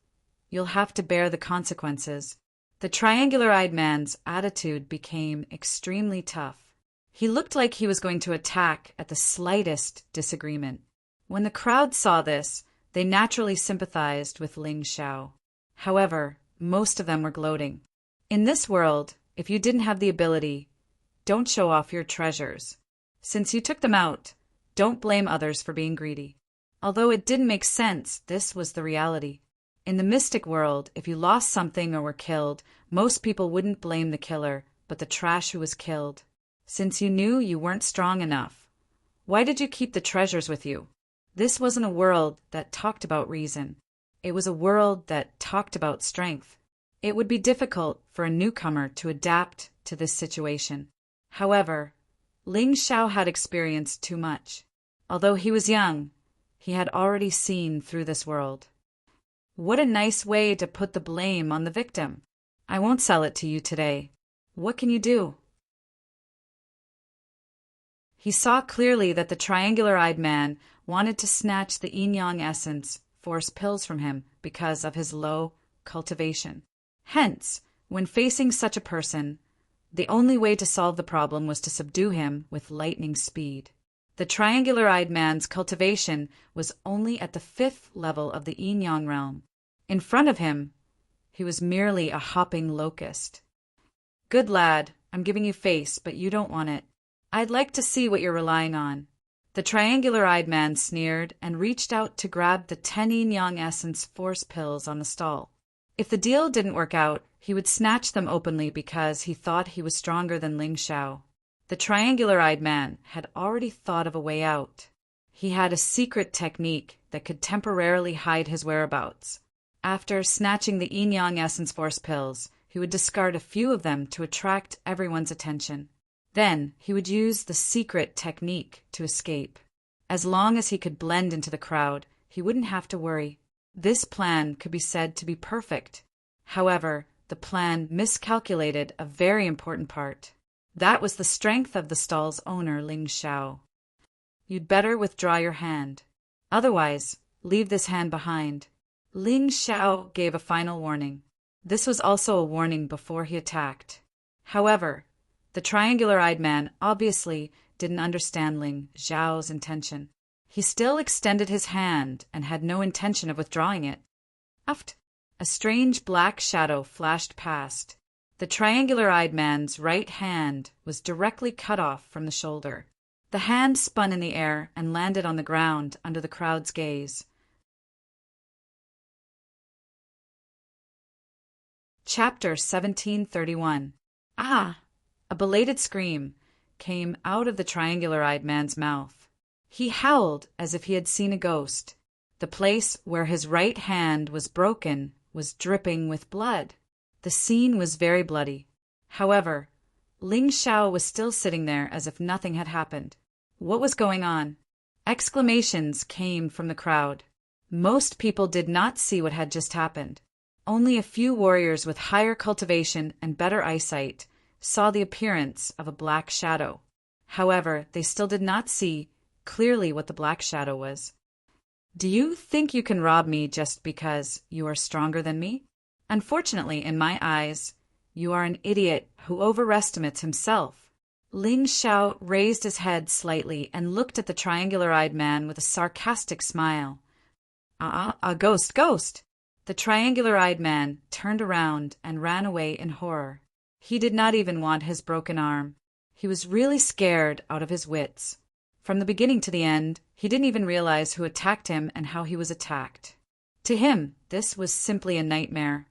You'll have to bear the consequences. The triangular-eyed man's attitude became extremely tough. He looked like he was going to attack at the slightest disagreement. When the crowd saw this, they naturally sympathized with Ling Xiao. However, most of them were gloating. In this world, if you didn't have the ability, don't show off your treasures. Since you took them out, don't blame others for being greedy. Although it didn't make sense, this was the reality. In the mystic world, if you lost something or were killed, most people wouldn't blame the killer, but the trash who was killed. Since you knew you weren't strong enough, why did you keep the treasures with you? This wasn't a world that talked about reason. It was a world that talked about strength. It would be difficult for a newcomer to adapt to this situation. However, Ling Xiao had experienced too much. Although he was young, he had already seen through this world. What a nice way to put the blame on the victim. I won't sell it to you today. What can you do? He saw clearly that the triangular-eyed man wanted to snatch the yin-yang essence force pills from him because of his low cultivation. Hence, when facing such a person, the only way to solve the problem was to subdue him with lightning speed. The triangular-eyed man's cultivation was only at the 5th level of the yin-yang realm. In front of him, he was merely a hopping locust. Good lad, I'm giving you face, but you don't want it. I'd like to see what you're relying on. The triangular-eyed man sneered and reached out to grab the 10 yin-yang essence force pills on the stall. If the deal didn't work out, he would snatch them openly because he thought he was stronger than Ling Xiao. The triangular-eyed man had already thought of a way out. He had a secret technique that could temporarily hide his whereabouts. After snatching the yin-yang essence force pills, he would discard a few of them to attract everyone's attention. Then he would use the secret technique to escape. As long as he could blend into the crowd, he wouldn't have to worry. This plan could be said to be perfect. However, the plan miscalculated a very important part. That was the strength of the stall's owner, Ling Xiao. You'd better withdraw your hand. Otherwise, leave this hand behind. Ling Xiao gave a final warning. This was also a warning before he attacked. However, the triangular-eyed man obviously didn't understand Ling Xiao's intention. He still extended his hand and had no intention of withdrawing it. Aft! A strange black shadow flashed past. The triangular-eyed man's right hand was directly cut off from the shoulder. The hand spun in the air and landed on the ground under the crowd's gaze. Chapter 1731. Ah! A belated scream came out of the triangular-eyed man's mouth. He howled as if he had seen a ghost. The place where his right hand was broken was dripping with blood. The scene was very bloody. However, Ling Xiao was still sitting there as if nothing had happened. What was going on? Exclamations came from the crowd. Most people did not see what had just happened. Only a few warriors with higher cultivation and better eyesight saw the appearance of a black shadow. However, they still did not see clearly what the black shadow was. Do you think you can rob me just because you are stronger than me? Unfortunately, in my eyes, you are an idiot who overestimates himself. Ling Xiao raised his head slightly and looked at the triangular-eyed man with a sarcastic smile. A ghost! The triangular-eyed man turned around and ran away in horror. He did not even want his broken arm. He was really scared out of his wits. From the beginning to the end, he didn't even realize who attacked him and how he was attacked. To him, this was simply a nightmare.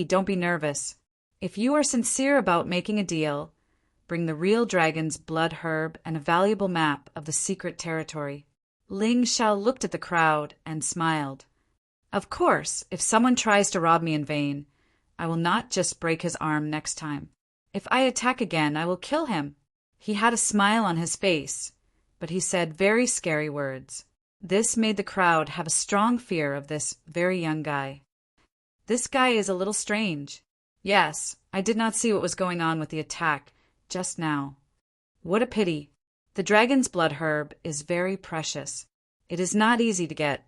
Don't be nervous. If you are sincere about making a deal, bring the real dragon's blood herb and a valuable map of the secret territory. Ling Xiao looked at the crowd and smiled. Of course, if someone tries to rob me in vain, I will not just break his arm next time. If I attack again, I will kill him. He had a smile on his face, but he said very scary words. This made the crowd have a strong fear of this very young guy. This guy is a little strange. Yes, I did not see what was going on with the attack just now. What a pity. The dragon's blood herb is very precious. It is not easy to get.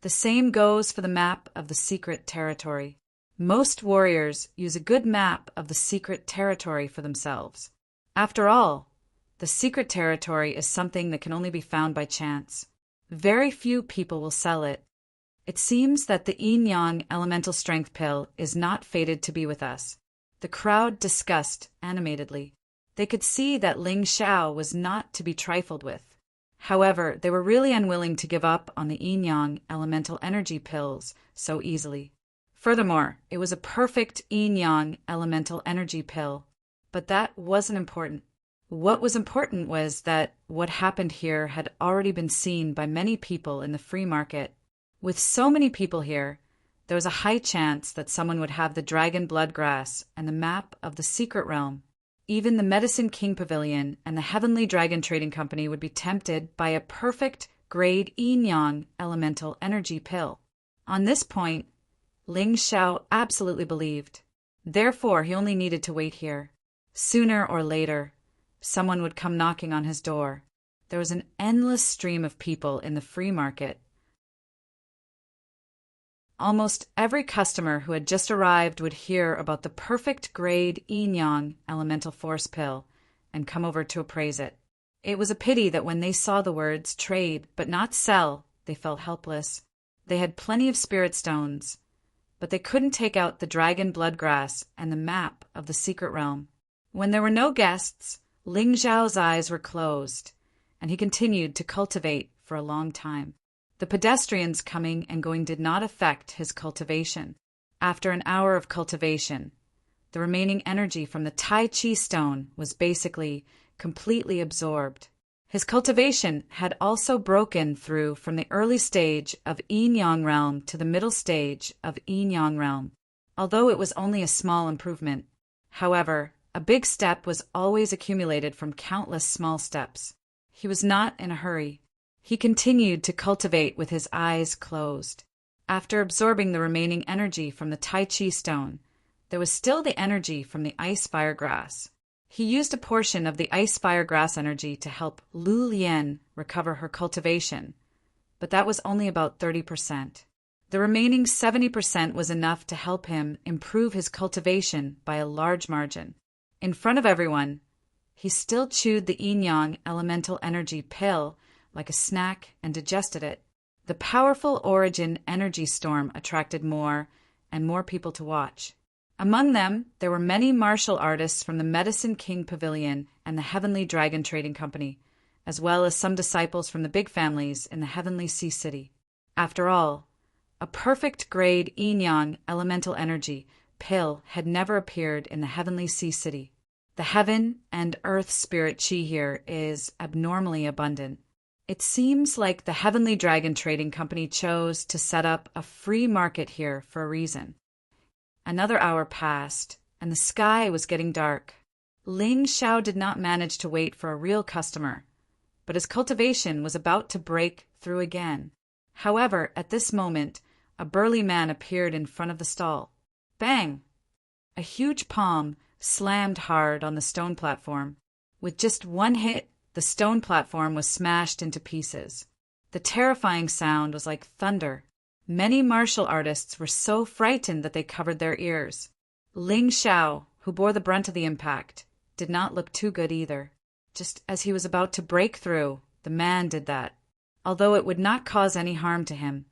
The same goes for the map of the secret territory. Most warriors use a good map of the secret territory for themselves. After all, the secret territory is something that can only be found by chance. Very few people will sell it. It seems that the yin-yang elemental strength pill is not fated to be with us. The crowd discussed animatedly. They could see that Ling Xiao was not to be trifled with. However, they were really unwilling to give up on the yin-yang elemental energy pills so easily. Furthermore, it was a perfect yin-yang elemental energy pill. But that wasn't important. What was important was that what happened here had already been seen by many people in the free market. With so many people here, there was a high chance that someone would have the dragon blood grass and the map of the secret realm. Even the Medicine King Pavilion and the Heavenly Dragon Trading Company would be tempted by a perfect grade yin-yang elemental energy pill. On this point, Ling Xiao absolutely believed. Therefore, he only needed to wait here. Sooner or later, someone would come knocking on his door. There was an endless stream of people in the free market. Almost every customer who had just arrived would hear about the perfect grade yin-yang elemental force pill and come over to appraise it. It was a pity that when they saw the words trade but not sell, they felt helpless. They had plenty of spirit stones, but they couldn't take out the dragon blood grass and the map of the secret realm. When there were no guests, Ling Xiao's eyes were closed, and he continued to cultivate for a long time. The pedestrians coming and going did not affect his cultivation. After an hour of cultivation, the remaining energy from the Tai Chi stone was basically completely absorbed. His cultivation had also broken through from the early stage of yin-yang realm to the middle stage of yin-yang realm, although it was only a small improvement. However, a big step was always accumulated from countless small steps. He was not in a hurry. He continued to cultivate with his eyes closed. After absorbing the remaining energy from the Tai Chi stone, there was still the energy from the ice fire grass. He used a portion of the ice fire grass energy to help Lu Lian recover her cultivation, but that was only about 30%. The remaining 70% was enough to help him improve his cultivation by a large margin. In front of everyone, he still chewed the yin-yang elemental energy pill like a snack and digested it. The powerful origin energy storm attracted more and more people to watch. Among them, there were many martial artists from the Medicine King Pavilion and the Heavenly Dragon Trading Company, as well as some disciples from the big families in the Heavenly Sea City. After all, a perfect grade yin-yang elemental energy pill had never appeared in the Heavenly Sea City. The heaven and earth spirit chi here is abnormally abundant. It seems like the Heavenly Dragon Trading Company chose to set up a free market here for a reason. Another hour passed, and the sky was getting dark. Ling Xiao did not manage to wait for a real customer, but his cultivation was about to break through again. However, at this moment, a burly man appeared in front of the stall. Bang! A huge palm slammed hard on the stone platform. With just one hit, the stone platform was smashed into pieces. The terrifying sound was like thunder. Many martial artists were so frightened that they covered their ears. Ling Xiao, who bore the brunt of the impact, did not look too good either. Just as he was about to break through, the man did that. Although it would not cause any harm to him,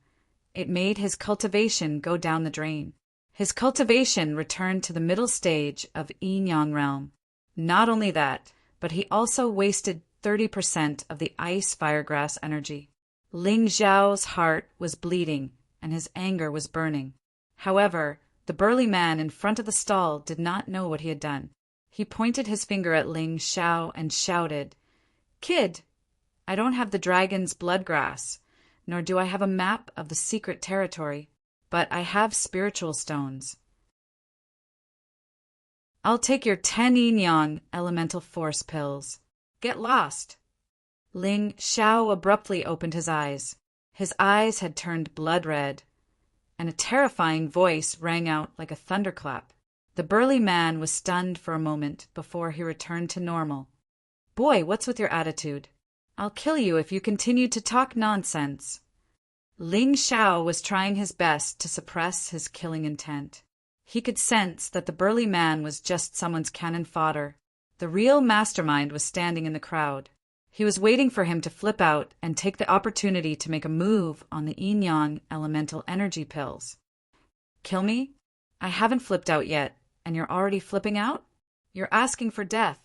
it made his cultivation go down the drain. His cultivation returned to the middle stage of yin-yang realm. Not only that, but he also wasted 30% of the ice firegrass energy. Ling Xiao's heart was bleeding, and his anger was burning. However, the burly man in front of the stall did not know what he had done. He pointed his finger at Ling Xiao and shouted, "Kid, I don't have the dragon's blood grass, nor do I have a map of the secret territory, but I have spiritual stones. I'll take your 10 yin-yang elemental force pills. Get lost." Ling Xiao abruptly opened his eyes. His eyes had turned blood red, and a terrifying voice rang out like a thunderclap. The burly man was stunned for a moment before he returned to normal. "Boy, what's with your attitude? I'll kill you if you continue to talk nonsense." Ling Xiao was trying his best to suppress his killing intent. He could sense that the burly man was just someone's cannon fodder. The real mastermind was standing in the crowd. He was waiting for him to flip out and take the opportunity to make a move on the yin-yang elemental energy pills. Kill me? I haven't flipped out yet, and you're already flipping out? You're asking for death.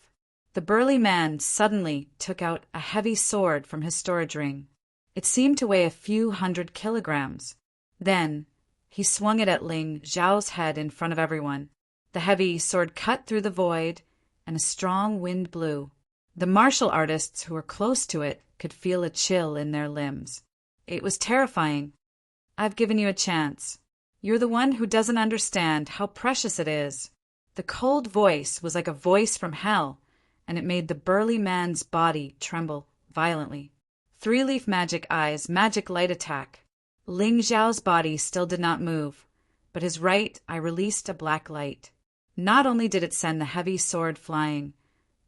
The burly man suddenly took out a heavy sword from his storage ring. It seemed to weigh a few 100 kilograms. Then, he swung it at Ling Xiao's head in front of everyone. The heavy sword cut through the void, and a strong wind blew. The martial artists who were close to it could feel a chill in their limbs. It was terrifying. I've given you a chance. You're the one who doesn't understand how precious it is. The cold voice was like a voice from hell, and it made the burly man's body tremble violently. Three-leaf magic eyes, magic light attack. Ling Xiao's body still did not move, but his right eye released a black light. Not only did it send the heavy sword flying,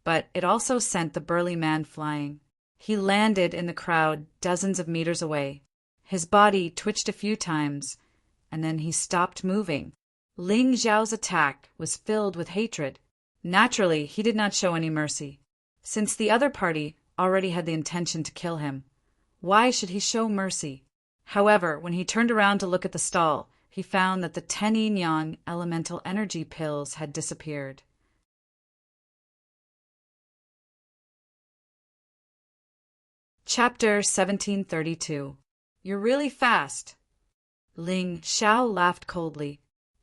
but it also sent the burly man flying. He landed in the crowd dozens of meters away. His body twitched a few times, and then he stopped moving. Ling Xiao's attack was filled with hatred. Naturally, he did not show any mercy. Since the other party already had the intention to kill him, why should he show mercy? However, when he turned around to look at the stall, he found that the 10 yin-yang elemental energy pills had disappeared. Chapter 1732. You're really fast. Ling Xiao laughed coldly.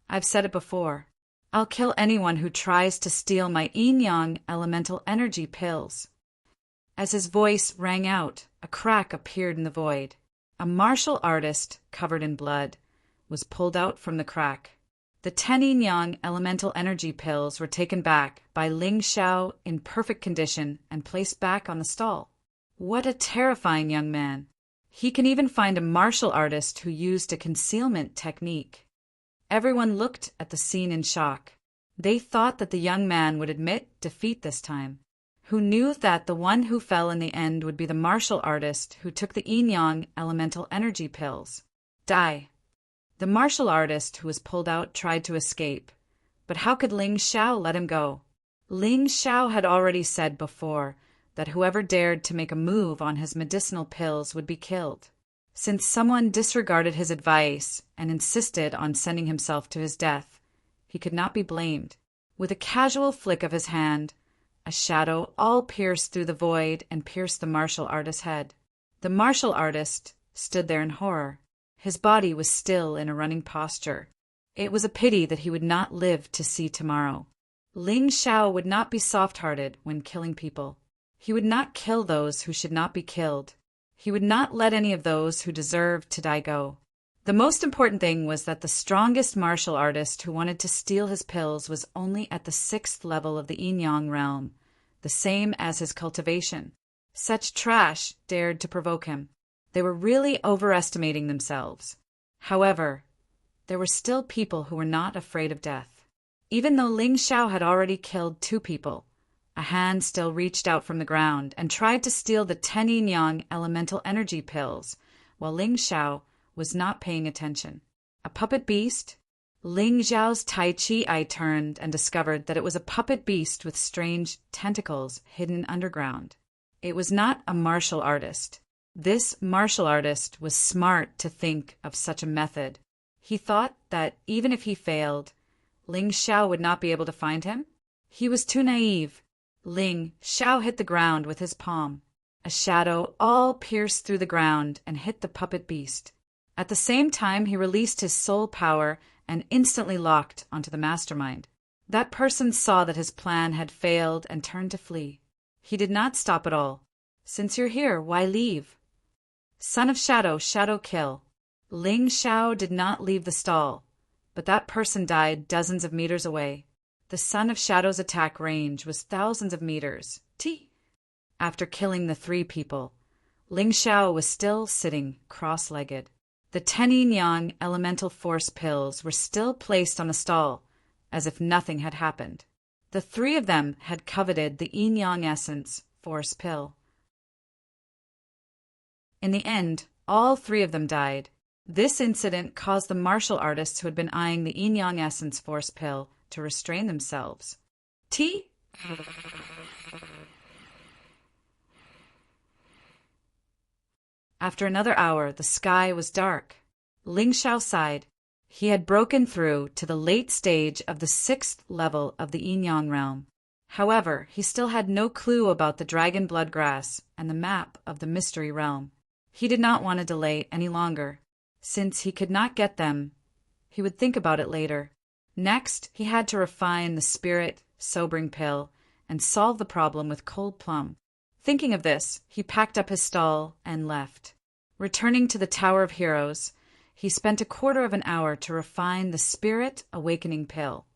I've said it before. I'll kill anyone who tries to steal my yin-yang elemental energy pills. As his voice rang out, a crack appeared in the void. A martial artist, covered in blood, was pulled out from the crack. The 10 yin-yang elemental energy pills were taken back by Ling Xiao in perfect condition and placed back on the stall. What a terrifying young man! He can even find a martial artist who used a concealment technique. Everyone looked at the scene in shock. They thought that the young man would admit defeat this time. Who knew that the one who fell in the end would be the martial artist who took the yin-yang elemental energy pills. Die. The martial artist who was pulled out tried to escape, but how could Ling Xiao let him go? Ling Xiao had already said before that whoever dared to make a move on his medicinal pills would be killed. Since someone disregarded his advice and insisted on sending himself to his death, he could not be blamed. With a casual flick of his hand, a shadow all pierced through the void and pierced the martial artist's head. The martial artist stood there in horror. His body was still in a running posture. It was a pity that he would not live to see tomorrow. Ling Xiao would not be soft-hearted when killing people. He would not kill those who should not be killed. He would not let any of those who deserved to die go. The most important thing was that the strongest martial artist who wanted to steal his pills was only at the 6th level of the yin-yang realm, the same as his cultivation. Such trash dared to provoke him. They were really overestimating themselves. However, there were still people who were not afraid of death. Even though Ling Xiao had already killed 2 people, a hand still reached out from the ground and tried to steal the 10 yin-yang elemental energy pills, while Ling Xiao was not paying attention. A puppet beast? Ling Xiao's Tai Chi eye turned and discovered that it was a puppet beast with strange tentacles hidden underground. It was not a martial artist. This martial artist was smart to think of such a method. He thought that even if he failed, Ling Xiao would not be able to find him. He was too naive. Ling Xiao hit the ground with his palm. A shadow all pierced through the ground and hit the puppet beast. At the same time, he released his soul power and instantly locked onto the mastermind. That person saw that his plan had failed and turned to flee. He did not stop at all. Since you're here, why leave? Son of Shadow, Shadow kill. Ling Xiao did not leave the stall, but that person died dozens of meters away. The Son of Shadow's attack range was thousands of meters. After killing the 3 people, Ling Xiao was still sitting cross-legged. The 10 yin-yang elemental force pills were still placed on the stall, as if nothing had happened. The 3 of them had coveted the yin-yang essence force pill. In the end, All three of them died. This incident caused the martial artists who had been eyeing the yin-yang essence force pill to restrain themselves. Tea? After another hour, the sky was dark. Ling Xiao sighed. He had broken through to the late stage of the 6th level of the yin-yang realm. However, he still had no clue about the dragon blood grass and the map of the mystery realm. He did not want to delay any longer. Since he could not get them, he would think about it later. Next, he had to refine the spirit sobering pill and solve the problem with cold plum. Thinking of this, he packed up his stall and left. Returning to the Tower of Heroes, he spent a quarter of an hour to refine the spirit awakening pill,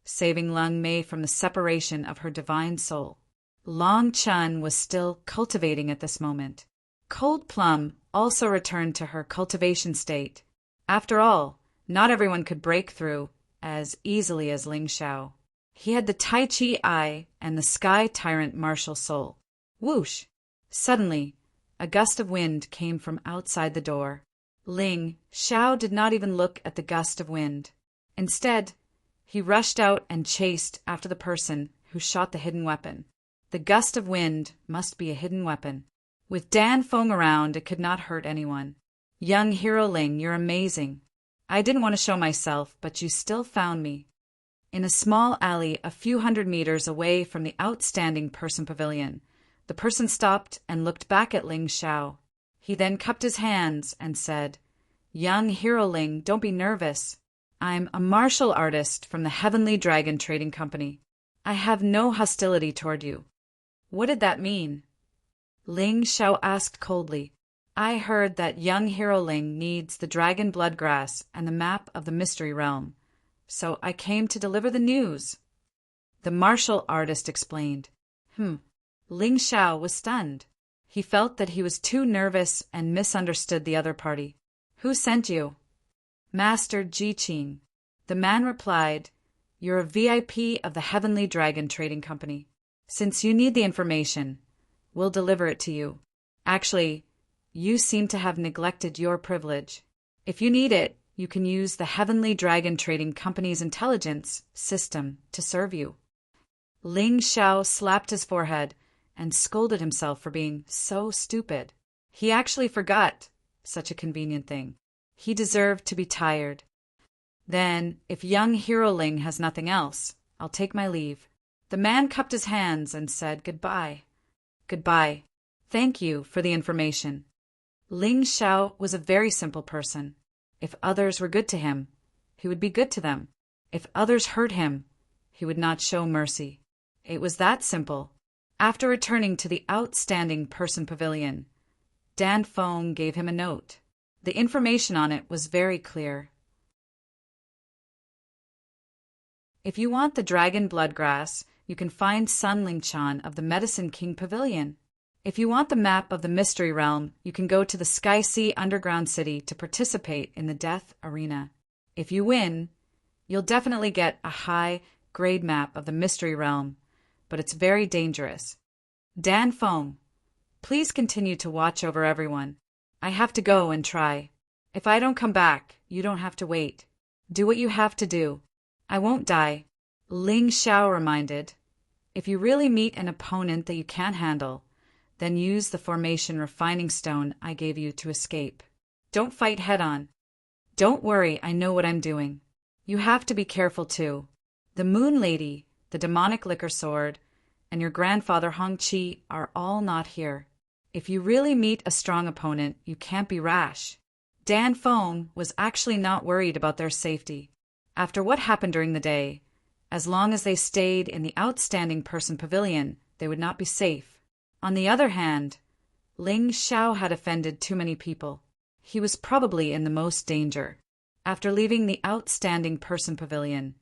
saving Lung Mei from the separation of her divine soul. Long Chun was still cultivating at this moment. Cold plum also returned to her cultivation state. After all, not everyone could break through as easily as Ling Xiao. He had the Tai Chi eye and the Sky Tyrant martial soul. Whoosh! Suddenly, a gust of wind came from outside the door. Ling Xiao did not even look at the gust of wind. Instead, he rushed out and chased after the person who shot the hidden weapon. The gust of wind must be a hidden weapon. With Dan Feng around, it could not hurt anyone. Young Hero Ling, you're amazing. I didn't want to show myself, but you still found me. In a small alley a few hundred meters away from the outstanding person pavilion, the person stopped and looked back at Ling Xiao. He then cupped his hands and said, Young Hero Ling, don't be nervous. I'm a martial artist from the Heavenly Dragon Trading Company. I have no hostility toward you. What did that mean? Ling Xiao asked coldly. I heard that young Hero Ling needs the dragon blood grass and the map of the mystery realm, so I came to deliver the news. The martial artist explained. Ling Xiao was stunned. He felt that he was too nervous and misunderstood the other party. Who sent you? Master Ji Qing. The man replied, You're a VIP of the Heavenly Dragon Trading Company. Since you need the information, we'll deliver it to you. Actually, you seem to have neglected your privilege. If you need it, you can use the Heavenly Dragon Trading Company's intelligence system to serve you. Ling Xiao slapped his forehead and scolded himself for being so stupid. He actually forgot such a convenient thing. He deserved to be tired. Then, if young Hero Ling has nothing else, I'll take my leave. The man cupped his hands and said goodbye. Goodbye. Thank you for the information. Ling Xiao was a very simple person. If others were good to him, he would be good to them. If others hurt him, he would not show mercy. It was that simple. After returning to the outstanding person pavilion, Dan Feng gave him a note. The information on it was very clear. If you want the dragon blood grass, you can find Sun Lingchan of the Medicine King Pavilion. If you want the map of the mystery realm, you can go to the Sky Sea underground city to participate in the death arena. If you win, you'll definitely get a high-grade map of the mystery realm, but it's very dangerous. Dan Feng, please continue to watch over everyone. I have to go and try. If I don't come back, you don't have to wait. Do what you have to do. I won't die. Ling Xiao reminded. If you really meet an opponent that you can't handle, then use the formation refining stone I gave you to escape. Don't fight head-on. Don't worry, I know what I'm doing. You have to be careful too. The Moon Lady, the demonic liquor sword, and your grandfather Hong Qi are all not here. If you really meet a strong opponent, you can't be rash. Dan Feng was actually not worried about their safety. After what happened during the day, as long as they stayed in the outstanding person pavilion, they would not be safe. On the other hand, Ling Xiao had offended too many people. He was probably in the most danger. After leaving the outstanding person pavilion,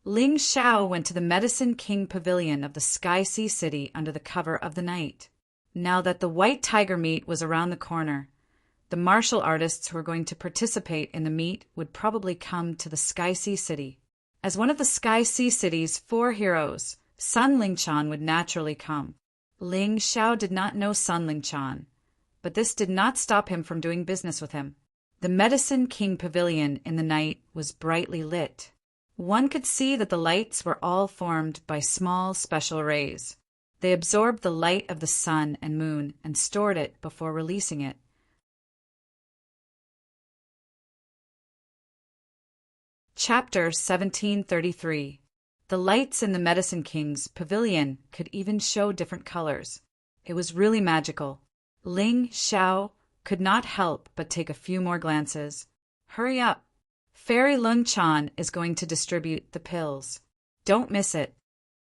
Ling Xiao went to the Medicine King Pavilion of the Sky Sea City under the cover of the night. Now that the white tiger meet was around the corner, the martial artists who were going to participate in the meet would probably come to the Sky Sea City. As one of the Sky Sea City's 4 heroes, Sun Lingchan would naturally come. Ling Xiao did not know Sun Lingchan, but this did not stop him from doing business with him. The Medicine King Pavilion in the night was brightly lit. One could see that the lights were all formed by small special rays. They absorbed the light of the sun and moon and stored it before releasing it. Chapter 1733. The lights in the Medicine King's pavilion could even show different colors. It was really magical. Ling Xiao could not help but take a few more glances. Hurry up! Fairy Lung Chan is going to distribute the pills. Don't miss it.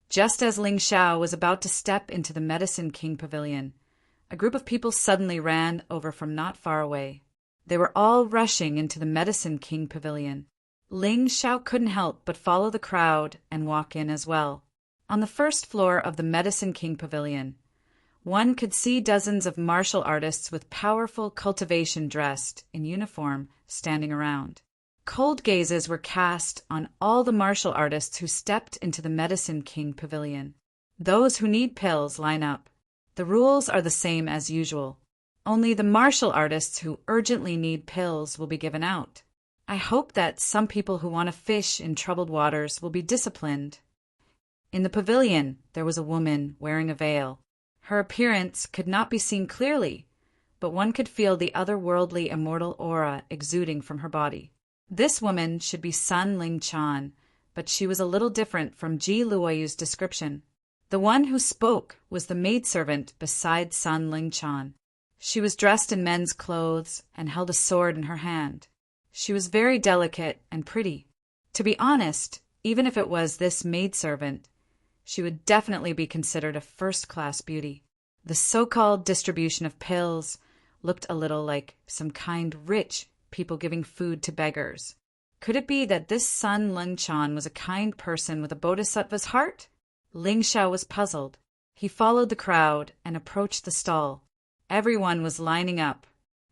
Just as Ling Xiao was about to step into the Medicine King Pavilion, a group of people suddenly ran over from not far away. They were all rushing into the Medicine King Pavilion. Ling Xiao couldn't help but follow the crowd and walk in as well. On the first floor of the Medicine King Pavilion, one could see dozens of martial artists with powerful cultivation dressed in uniform standing around. Cold gazes were cast on all the martial artists who stepped into the Medicine King Pavilion. Those who need pills line up. The rules are the same as usual. Only the martial artists who urgently need pills will be given out. I hope that some people who want to fish in troubled waters will be disciplined. In the pavilion, there was a woman wearing a veil. Her appearance could not be seen clearly, but one could feel the otherworldly immortal aura exuding from her body. This woman should be Sun Ling Chan, but she was a little different from Ji Luoyu's description. The one who spoke was the maidservant beside Sun Ling Chan. She was dressed in men's clothes and held a sword in her hand. She was very delicate and pretty. To be honest, even if it was this maidservant, she would definitely be considered a first-class beauty. The so-called distribution of pills looked a little like some kind rich people giving food to beggars. Could it be that this Sun Ling Chan was a kind person with a bodhisattva's heart? Ling Xiao was puzzled. He followed the crowd and approached the stall. Everyone was lining up.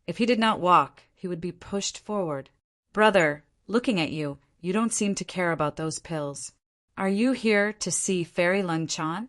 If he did not walk, he would be pushed forward. Brother, looking at you, you don't seem to care about those pills. Are you here to see Fairy Lung Chan?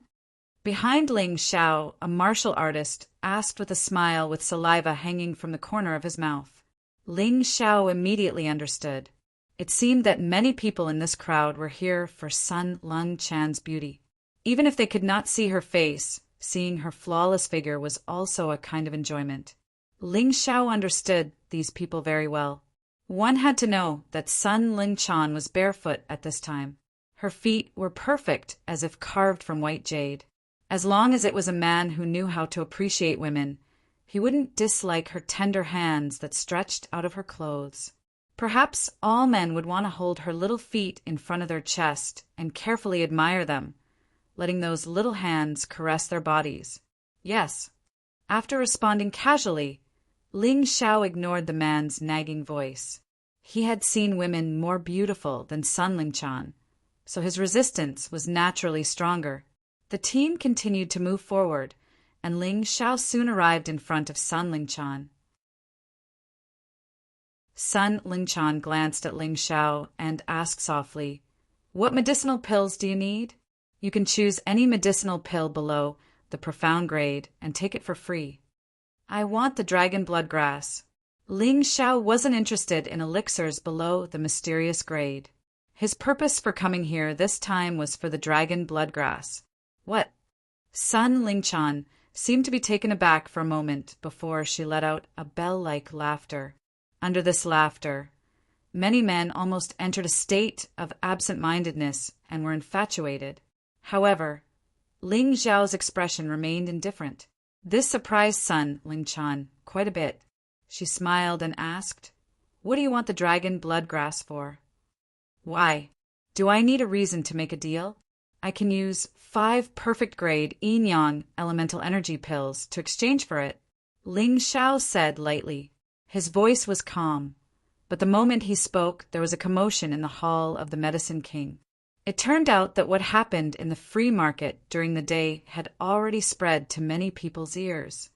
Behind Ling Xiao, a martial artist asked with a smile with saliva hanging from the corner of his mouth. Ling Xiao immediately understood. It seemed that many people in this crowd were here for Sun Lung Chan's beauty. Even if they could not see her face, seeing her flawless figure was also a kind of enjoyment. Ling Xiao understood these people very well. One had to know that Sun Ling Chan was barefoot at this time. Her feet were perfect, as if carved from white jade. As long as it was a man who knew how to appreciate women, he wouldn't dislike her tender hands that stretched out of her clothes. Perhaps all men would want to hold her little feet in front of their chest and carefully admire them, letting those little hands caress their bodies. Yes. After responding casually, Ling Xiao ignored the man's nagging voice. He had seen women more beautiful than Sun Ling Chan, so his resistance was naturally stronger. The team continued to move forward, and Ling Xiao soon arrived in front of Sun Ling Chan. Sun Ling Chan glanced at Ling Xiao and asked softly, "What medicinal pills do you need? You can choose any medicinal pill below the profound grade and take it for free." "I want the dragon blood grass." Ling Xiao wasn't interested in elixirs below the mysterious grade. His purpose for coming here this time was for the dragon blood grass. What? Sun Ling Chan seemed to be taken aback for a moment before she let out a bell-like laughter. Under this laughter, many men almost entered a state of absent-mindedness and were infatuated. However, Ling Xiao's expression remained indifferent. This surprised Sun Ling Chan quite a bit. She smiled and asked, "What do you want the dragon blood grass for?" "Why, do I need a reason to make a deal? I can use 5 perfect-grade yin-yang elemental energy pills to exchange for it," Ling Xiao said lightly. His voice was calm, but the moment he spoke there was a commotion in the hall of the Medicine King. It turned out that what happened in the free market during the day had already spread to many people's ears.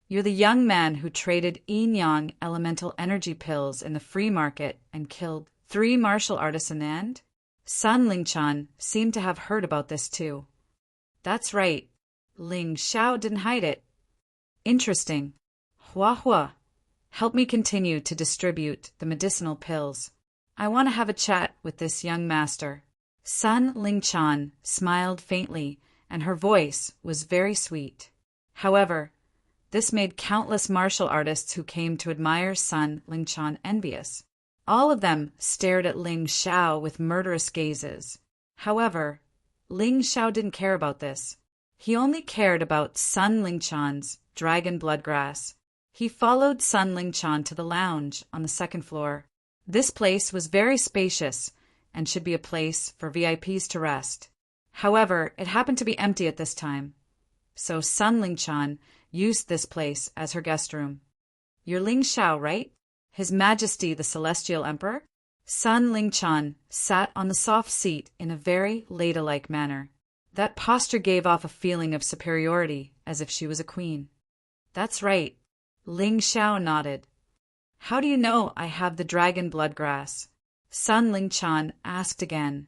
"You're the young man who traded yin-yang elemental energy pills in the free market and killed 3 martial artists in the end?" Sun Ling Chan seemed to have heard about this too. "That's right." Ling Xiao didn't hide it. "Interesting. Hua Hua, help me continue to distribute the medicinal pills. I want to have a chat with this young master. Sun Lingchan smiled faintly, and her voice was very sweet. However, this made countless martial artists who came to admire Sun Lingchan envious. All of them stared at Ling Xiao with murderous gazes. However, Ling Xiao didn't care about this. He only cared about Sun Lingchan's dragon bloodgrass. He followed Sun Lingchan to the lounge on the second floor. This place was very spacious and should be a place for VIPs to rest. However, it happened to be empty at this time, so Sun Lingchan used this place as her guest room. You're Ling Xiao, right? His Majesty the Celestial Emperor? Sun Lingchan sat on the soft seat in a very ladylike manner. That posture gave off a feeling of superiority, as if she was a queen. That's right. Ling Xiao nodded. How do you know I have the dragon bloodgrass? Sun Lingchan asked again.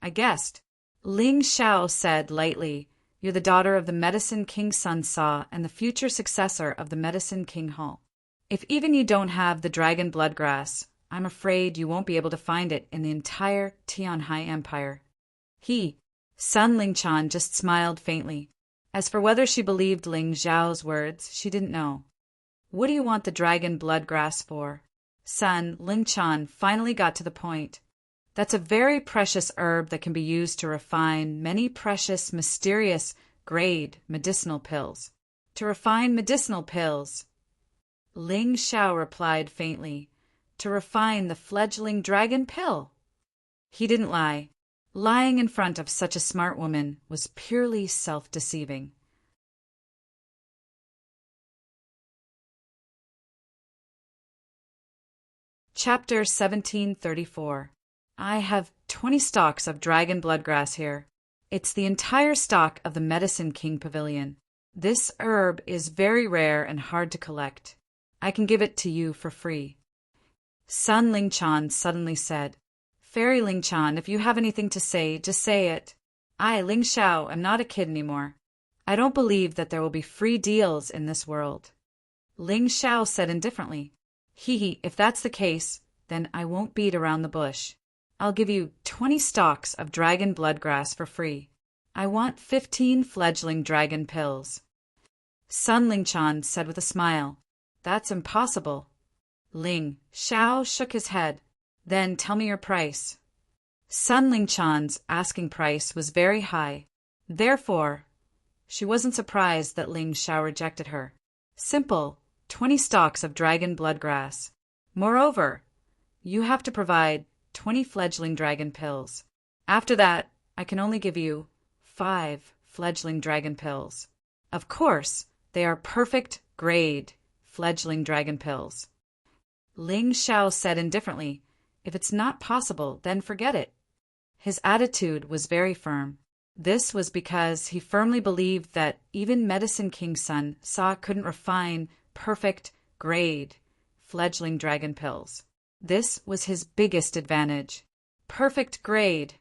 I guessed. Ling Xiao said lightly, You're the daughter of the Medicine King Sun Sa and the future successor of the Medicine King Hall. If even you don't have the dragon bloodgrass, I'm afraid you won't be able to find it in the entire Tianhai Empire. Sun Lingchan just smiled faintly. As for whether she believed Ling Xiao's words, she didn't know. What do you want the dragon bloodgrass for? Sun Lingchan finally got to the point. That's a very precious herb that can be used to refine many precious, mysterious, grade medicinal pills. To refine medicinal pills. Ling Xiao replied faintly. To refine the fledgling dragon pill. He didn't lie. Lying in front of such a smart woman was purely self-deceiving. Chapter 1734. I have 20 stalks of dragon bloodgrass here. It's the entire stock of the Medicine King Pavilion. This herb is very rare and hard to collect. I can give it to you for free. Sun Lingchan suddenly said, Fairy Lingchan, if you have anything to say, just say it. I, Ling Xiao, am not a kid anymore. I don't believe that there will be free deals in this world. Ling Xiao said indifferently, if that's the case, then I won't beat around the bush. I'll give you 20 stalks of dragon bloodgrass for free. I want 15 fledgling dragon pills. Sun Lingchan said with a smile, That's impossible. Ling Xiao shook his head. Then tell me your price. Sun Lingchan's asking price was very high. Therefore, she wasn't surprised that Ling Xiao rejected her. Simple, 20 stalks of dragon bloodgrass. Moreover, you have to provide 20 fledgling dragon pills. After that, I can only give you 5 fledgling dragon pills. Of course, they are perfect grade fledgling dragon pills. Ling Xiao said indifferently, If it's not possible, then forget it. His attitude was very firm. This was because he firmly believed that even Medicine King Sun Sa couldn't refine perfect grade fledgling dragon pills. This was his biggest advantage. Perfect grade.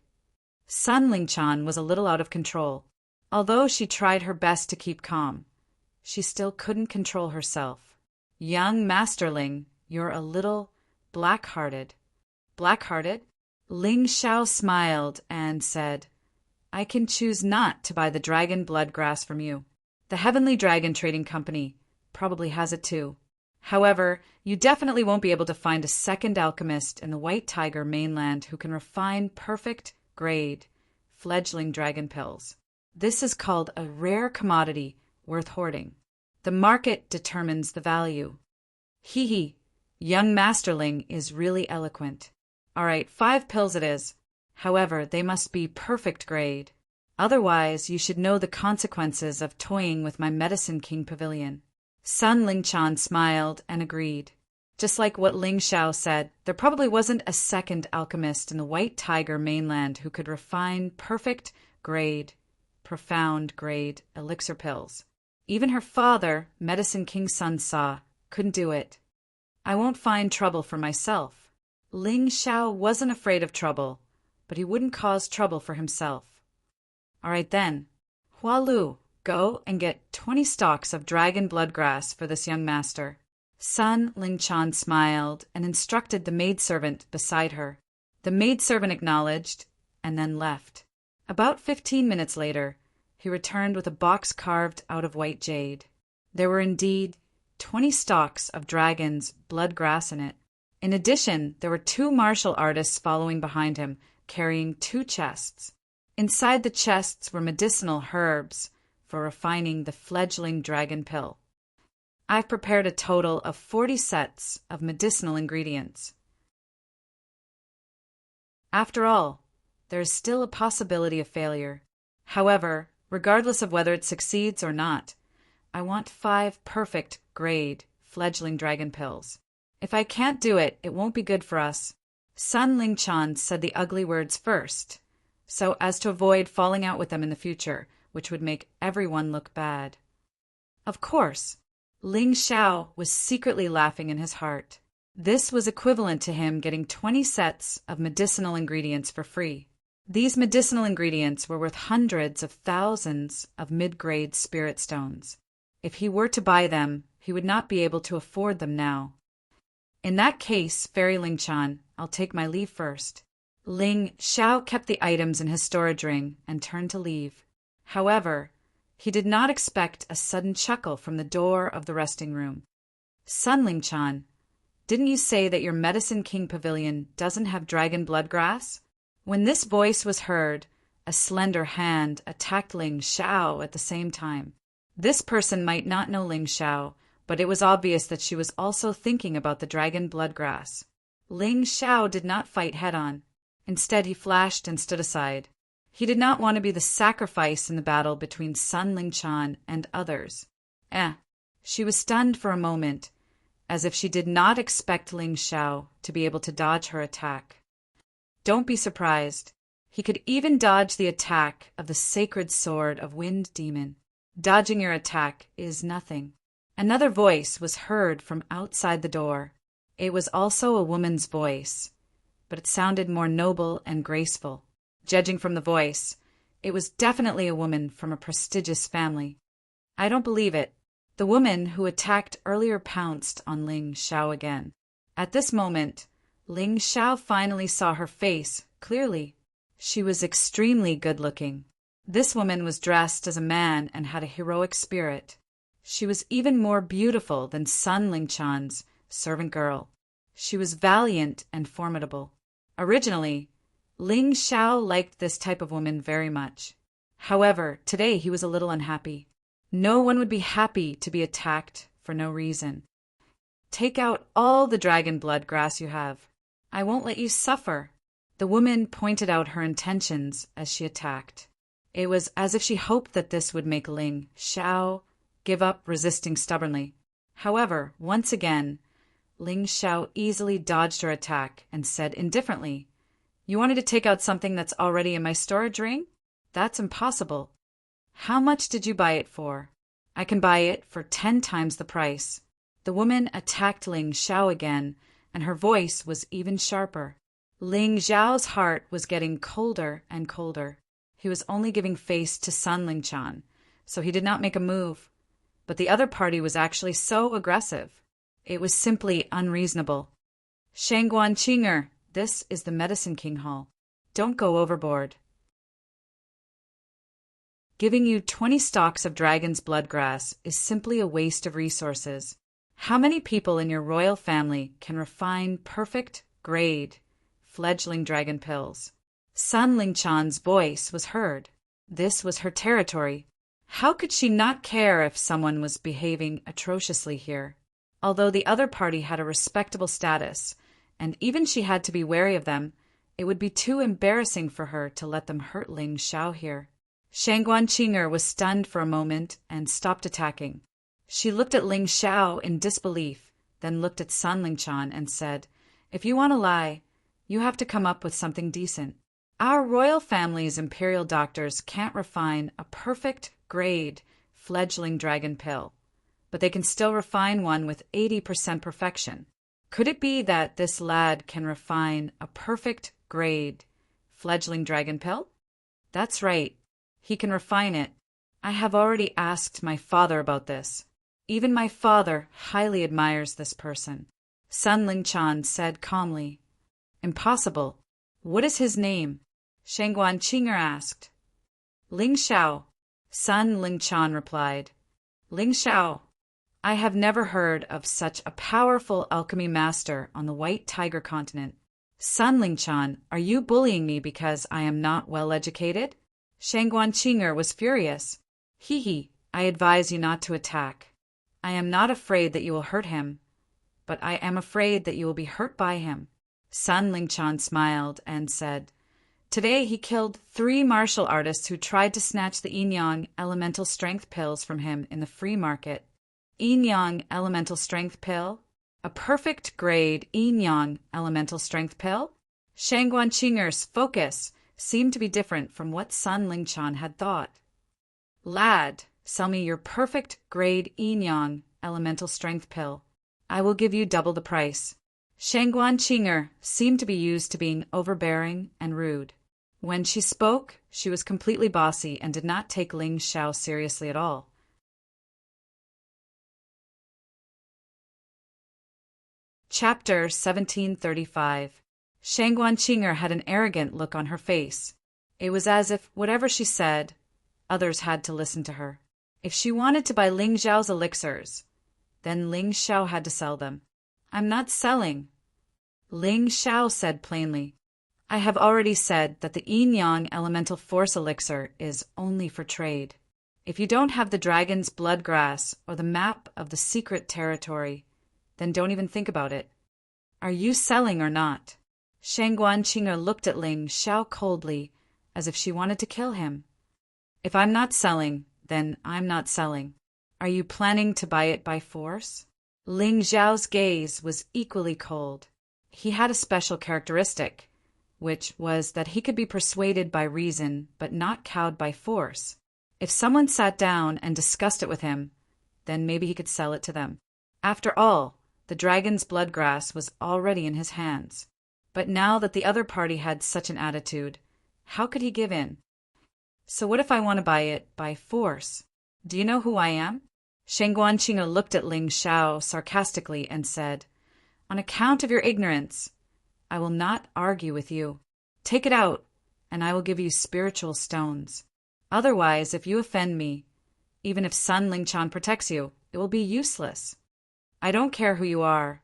Sun Lingchan was a little out of control. Although she tried her best to keep calm, she still couldn't control herself. Young Masterling, you're a little black-hearted. Black-hearted? Ling Xiao smiled and said, I can choose not to buy the dragon bloodgrass from you. The Heavenly Dragon Trading Company probably has it too. However, you definitely won't be able to find a second alchemist in the White Tiger mainland who can refine perfect grade fledgling dragon pills. This is called a rare commodity worth hoarding. The market determines the value. Young Masterling is really eloquent. All right, 5 pills it is. However, they must be perfect grade. Otherwise, you should know the consequences of toying with my Medicine King Pavilion. Sun Lingchan smiled and agreed. Just like what Ling Xiao said, there probably wasn't a second alchemist in the White Tiger mainland who could refine perfect grade, profound grade elixir pills. Even her father, Medicine King Sun Sa, couldn't do it. I won't find trouble for myself. Ling Xiao wasn't afraid of trouble, but he wouldn't cause trouble for himself. All right then. Hua Lu, Go and get 20 stalks of dragon bloodgrass for this young master." Sun Lingchan smiled and instructed the maidservant beside her. The maidservant acknowledged and then left. About 15 minutes later, he returned with a box carved out of white jade. There were indeed 20 stalks of dragon's bloodgrass in it. In addition, there were 2 martial artists following behind him, carrying 2 chests. Inside the chests were medicinal herbs for refining the fledgling dragon pill. I've prepared a total of 40 sets of medicinal ingredients. After all, there is still a possibility of failure. However, regardless of whether it succeeds or not, I want 5 perfect grade fledgling dragon pills. If I can't do it, it won't be good for us. Sun Lingchan said the ugly words first, so as to avoid falling out with them in the future, which would make everyone look bad. Of course, Ling Xiao was secretly laughing in his heart. This was equivalent to him getting 20 sets of medicinal ingredients for free. These medicinal ingredients were worth hundreds of thousands of mid-grade spirit stones. If he were to buy them, he would not be able to afford them now. In that case, Fairy Lingchan, I'll take my leave first. Ling Xiao kept the items in his storage ring and turned to leave. However, he did not expect a sudden chuckle from the door of the resting room. Sun Lingchan, didn't you say that your Medicine King Pavilion doesn't have dragon bloodgrass? When this voice was heard, a slender hand attacked Ling Xiao at the same time. This person might not know Ling Xiao, but it was obvious that she was also thinking about the dragon bloodgrass. Ling Xiao did not fight head-on. Instead, he flashed and stood aside. He did not want to be the sacrifice in the battle between Sun Lingchan and others. She was stunned for a moment, as if she did not expect Ling Xiao to be able to dodge her attack. Don't be surprised. He could even dodge the attack of the sacred sword of Wind Demon. Dodging your attack is nothing. Another voice was heard from outside the door. It was also a woman's voice, but it sounded more noble and graceful. Judging from the voice, it was definitely a woman from a prestigious family. I don't believe it. The woman who attacked earlier pounced on Ling Xiao again. At this moment, Ling Xiao finally saw her face clearly. She was extremely good-looking. This woman was dressed as a man and had a heroic spirit. She was even more beautiful than Sun Lingchan's servant girl. She was valiant and formidable. Originally, Ling Xiao liked this type of woman very much. However, today he was a little unhappy. No one would be happy to be attacked for no reason. Take out all the dragon blood grass you have. I won't let you suffer. The woman pointed out her intentions as she attacked. It was as if she hoped that this would make Ling Xiao give up resisting stubbornly. However, once again, Ling Xiao easily dodged her attack and said indifferently, "You wanted to take out something that's already in my storage ring? That's impossible. How much did you buy it for? I can buy it for 10 times the price." The woman attacked Ling Xiao again, and her voice was even sharper. Ling Xiao's heart was getting colder and colder. He was only giving face to Sun Lingchan, so he did not make a move. But the other party was actually so aggressive. It was simply unreasonable. "Shangguan Qinger, this is the Medicine King Hall. Don't go overboard." Giving you 20 stalks of dragon's bloodgrass is simply a waste of resources. How many people in your royal family can refine perfect, grade, fledgling dragon pills? Sun Lingchan's voice was heard. This was her territory. How could she not care if someone was behaving atrociously here? Although the other party had a respectable status, and even she had to be wary of them, it would be too embarrassing for her to let them hurt Ling Xiao here. Shangguan Qinger was stunned for a moment and stopped attacking. She looked at Ling Xiao in disbelief, then looked at Sun Lingchan and said, "If you want to lie, you have to come up with something decent. Our royal family's imperial doctors can't refine a perfect grade fledgling dragon pill, but they can still refine one with 80% perfection. Could it be that this lad can refine a perfect grade fledgling dragon pill? That's right. He can refine it. I have already asked my father about this. Even my father highly admires this person. Sun Lingchan said calmly. Impossible. What is his name? Shangguan Qing'er asked. Ling Xiao. Sun Lingchan replied. Ling Xiao. I have never heard of such a powerful alchemy master on the White Tiger continent. Sun Lingchan, are you bullying me because I am not well educated? Shangguan Qing'er was furious. He, I advise you not to attack. I am not afraid that you will hurt him, but I am afraid that you will be hurt by him. Sun Lingchan smiled and said, Today he killed 3 martial artists who tried to snatch the yin-yang elemental strength pills from him in the free market. Yin-yang elemental strength pill? A perfect grade yin-yang elemental strength pill? Shangguan Qing'er's focus seemed to be different from what Sun Lingchan had thought. Lad, sell me your perfect grade yin-yang elemental strength pill. I will give you double the price. Shangguan Qing'er seemed to be used to being overbearing and rude. When she spoke, she was completely bossy and did not take Ling Xiao seriously at all. Chapter 1735. Shangguan Qing'er had an arrogant look on her face. It was as if, whatever she said, others had to listen to her. If she wanted to buy Ling Xiao's elixirs, then Ling Xiao had to sell them. I'm not selling. Ling Xiao said plainly. I have already said that the yin-yang elemental force elixir is only for trade. If you don't have the dragon's blood grass or the map of the secret territory, then don't even think about it. Are you selling or not? Shangguan Qing'er looked at Ling Xiao coldly, as if she wanted to kill him. If I'm not selling, then I'm not selling. Are you planning to buy it by force? Ling Xiao's gaze was equally cold. He had a special characteristic, which was that he could be persuaded by reason but not cowed by force. If someone sat down and discussed it with him, then maybe he could sell it to them. After all, the dragon's blood grass was already in his hands. But now that the other party had such an attitude, how could he give in? So what if I want to buy it by force? Do you know who I am? Shangguan Qing'er looked at Ling Xiao sarcastically and said, On account of your ignorance, I will not argue with you. Take it out, and I will give you spiritual stones. Otherwise, if you offend me, even if Sun Lingchan protects you, it will be useless. I don't care who you are,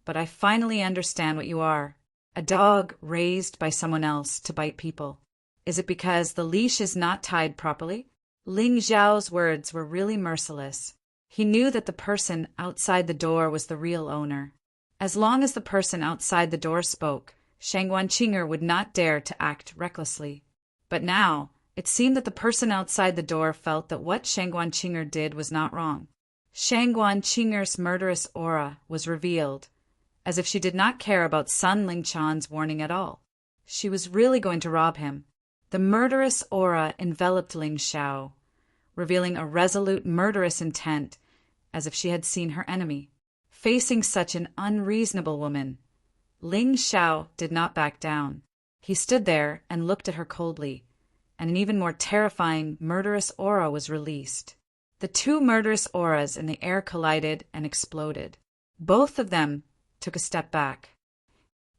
but I finally understand what you are. A dog raised by someone else to bite people. Is it because the leash is not tied properly? Ling Xiao's words were really merciless. He knew that the person outside the door was the real owner. As long as the person outside the door spoke, Shangguan Qing'er would not dare to act recklessly. But now, it seemed that the person outside the door felt that what Shangguan Qing'er did was not wrong. Shangguan Qing'er's murderous aura was revealed, as if she did not care about Sun Lingchan's warning at all. She was really going to rob him. The murderous aura enveloped Ling Xiao, revealing a resolute murderous intent, as if she had seen her enemy. Facing such an unreasonable woman, Ling Xiao did not back down. He stood there and looked at her coldly, and an even more terrifying murderous aura was released. The 2 murderous auras in the air collided and exploded. Both of them took a step back.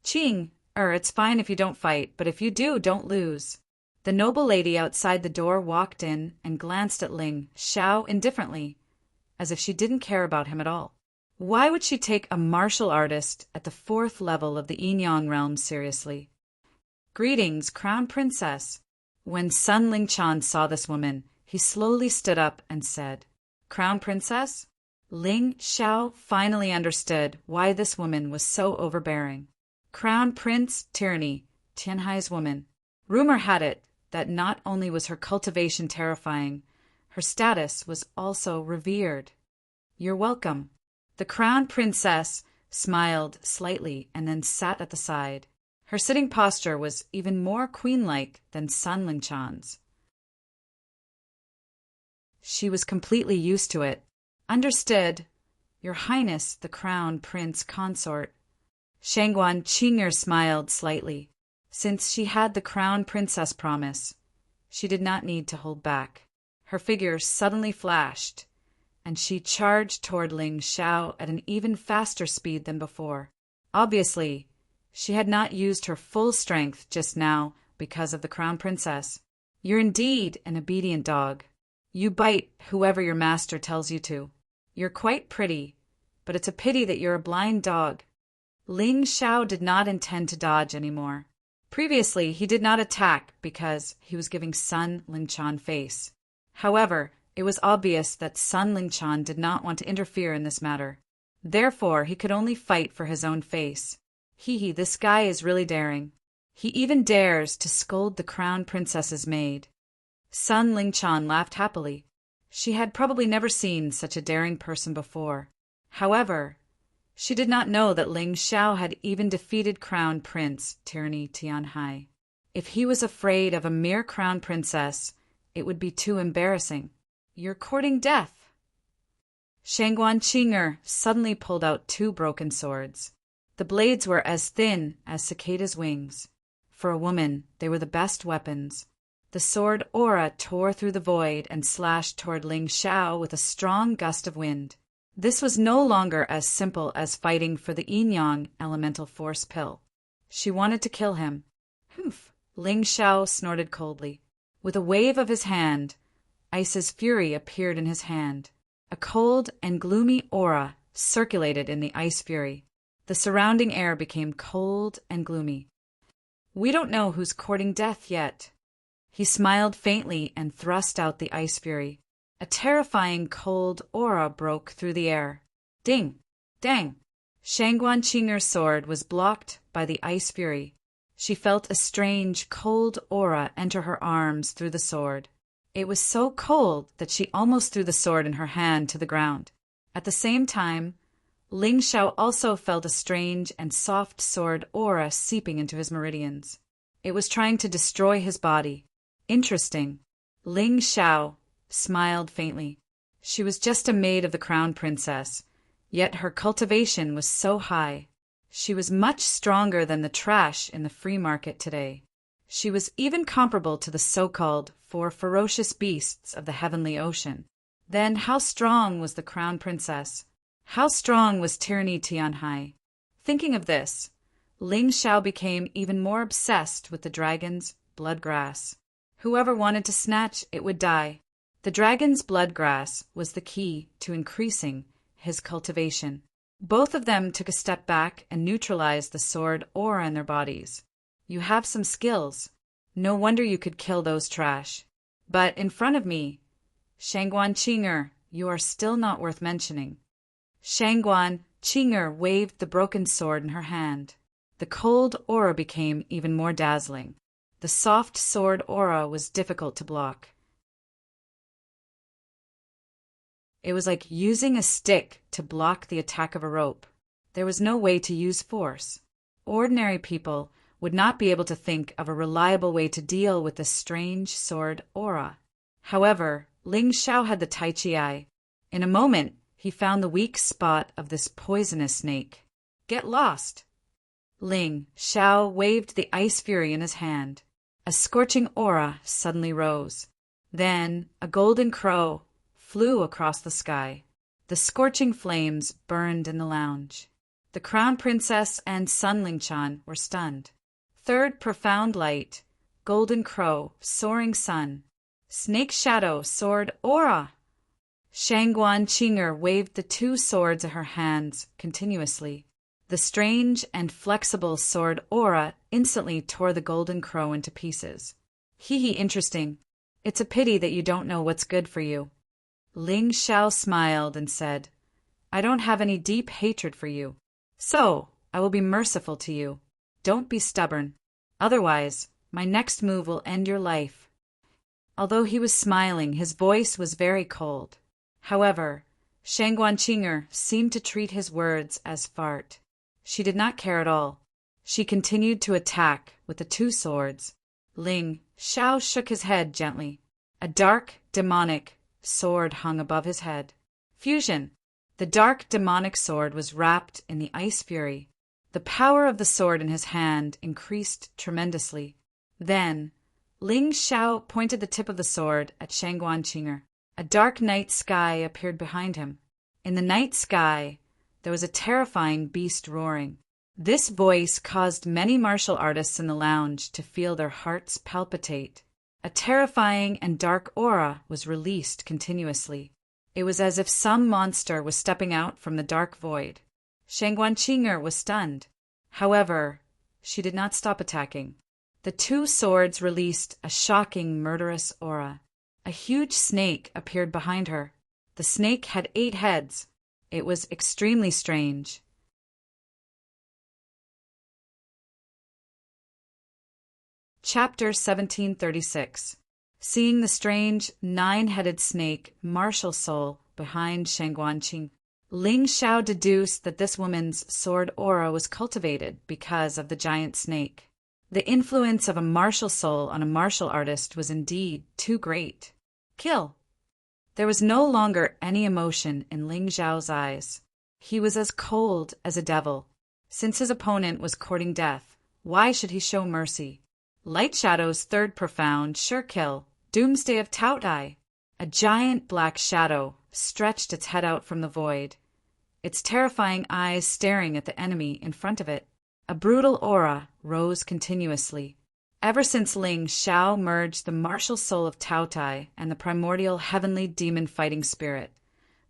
It's fine if you don't fight, but if you do, don't lose. The noble lady outside the door walked in and glanced at Ling Xiao indifferently, as if she didn't care about him at all. Why would she take a martial artist at the 4th level of the yin-yang realm seriously? Greetings, Crown Princess. When Sun Lingchan saw this woman, he slowly stood up and said, Crown Princess? Ling Xiao finally understood why this woman was so overbearing. Crown Prince Tyranny, Tianhai's woman. Rumor had it that not only was her cultivation terrifying, her status was also revered. You're welcome. The Crown Princess smiled slightly and then sat at the side. Her sitting posture was even more queen-like than Sun Lingchan's. She was completely used to it. Understood, Your Highness, the Crown Prince Consort. Shangguan Qing'er smiled slightly. Since she had the Crown Princess promise, she did not need to hold back. Her figure suddenly flashed, and she charged toward Ling Xiao at an even faster speed than before. Obviously, she had not used her full strength just now because of the Crown Princess. You're indeed an obedient dog. You bite whoever your master tells you to. You're quite pretty, but it's a pity that you're a blind dog. Ling Xiao did not intend to dodge anymore. Previously, he did not attack because he was giving Sun Lingchan face. However, it was obvious that Sun Lingchan did not want to interfere in this matter. Therefore, he could only fight for his own face. Hee, this guy is really daring. He even dares to scold the Crown Princess's maid. Sun Lingchan laughed happily. She had probably never seen such a daring person before. However, she did not know that Ling Xiao had even defeated Crown Prince Tyranny Tianhai. If he was afraid of a mere Crown Princess, it would be too embarrassing. You're courting death. Shangguan Qing'er suddenly pulled out 2 broken swords. The blades were as thin as cicadas' wings. For a woman, they were the best weapons. The sword aura tore through the void and slashed toward Ling Xiao with a strong gust of wind. This was no longer as simple as fighting for the yin-yang elemental force pill. She wanted to kill him. Humph! Ling Xiao snorted coldly. With a wave of his hand, Ice's fury appeared in his hand. A cold and gloomy aura circulated in the ice fury. The surrounding air became cold and gloomy. We don't know who's courting death yet. He smiled faintly and thrust out the ice fury. A terrifying cold aura broke through the air. Ding! Dang! Shangguan Qing'er's sword was blocked by the ice fury. She felt a strange, cold aura enter her arms through the sword. It was so cold that she almost threw the sword in her hand to the ground. At the same time, Ling Xiao also felt a strange and soft sword aura seeping into his meridians. It was trying to destroy his body. Interesting. Ling Xiao smiled faintly. She was just a maid of the Crown Princess, yet her cultivation was so high. She was much stronger than the trash in the free market today. She was even comparable to the so-called 4 ferocious beasts of the heavenly ocean. Then how strong was the Crown Princess? How strong was Tyranny Tianhai? Thinking of this, Ling Xiao became even more obsessed with the dragon's blood grass. Whoever wanted to snatch it would die. The dragon's blood grass was the key to increasing his cultivation. Both of them took a step back and neutralized the sword aura in their bodies. You have some skills. No wonder you could kill those trash. But in front of me, Shangguan Qing'er, you are still not worth mentioning. Shangguan Qing'er waved the broken sword in her hand. The cold aura became even more dazzling. The soft sword aura was difficult to block. It was like using a stick to block the attack of a rope. There was no way to use force. Ordinary people would not be able to think of a reliable way to deal with this strange sword aura. However, Ling Xiao had the Tai Chi eye. In a moment, he found the weak spot of this poisonous snake. Get lost! Ling Xiao waved the ice fury in his hand. A scorching aura suddenly rose. Then a golden crow flew across the sky. The scorching flames burned in the lounge. The Crown Princess and Sun Lingchan were stunned. Third profound light, golden crow, soaring sun, snake shadow, sword aura. Shangguan Qing'er waved the 2 swords in her hands continuously. The strange and flexible sword aura instantly tore the golden crow into pieces. Hee, interesting. It's a pity that you don't know what's good for you. Ling Xiao smiled and said, I don't have any deep hatred for you, so I will be merciful to you. Don't be stubborn. Otherwise, my next move will end your life. Although he was smiling, his voice was very cold. However, Shangguan Qing'er seemed to treat his words as fart. She did not care at all. She continued to attack with the 2 swords. Ling Xiao shook his head gently. A dark, demonic sword hung above his head. Fusion. The dark, demonic sword was wrapped in the ice fury. The power of the sword in his hand increased tremendously. Then, Ling Xiao pointed the tip of the sword at Shangguan. A dark night sky appeared behind him. In the night sky, there was a terrifying beast roaring. This voice caused many martial artists in the lounge to feel their hearts palpitate. A terrifying and dark aura was released continuously. It was as if some monster was stepping out from the dark void. Shangguan was stunned. However, she did not stop attacking. The two swords released a shocking, murderous aura. A huge snake appeared behind her. The snake had 8 heads. It was extremely strange. Chapter 1736. Seeing the strange, 9-headed snake, martial soul, behind Shangguan, Ling Xiao deduced that this woman's sword aura was cultivated because of the giant snake. The influence of a martial soul on a martial artist was indeed too great. Kill! There was no longer any emotion in Ling Xiao's eyes. He was as cold as a devil. Since his opponent was courting death, why should he show mercy? Light Shadow's third profound, sure kill, Doomsday of Taotai. A giant black shadow stretched its head out from the void, its terrifying eyes staring at the enemy in front of it. A brutal aura rose continuously. Ever since Ling Xiao merged the martial soul of Taotai and the primordial heavenly demon fighting spirit,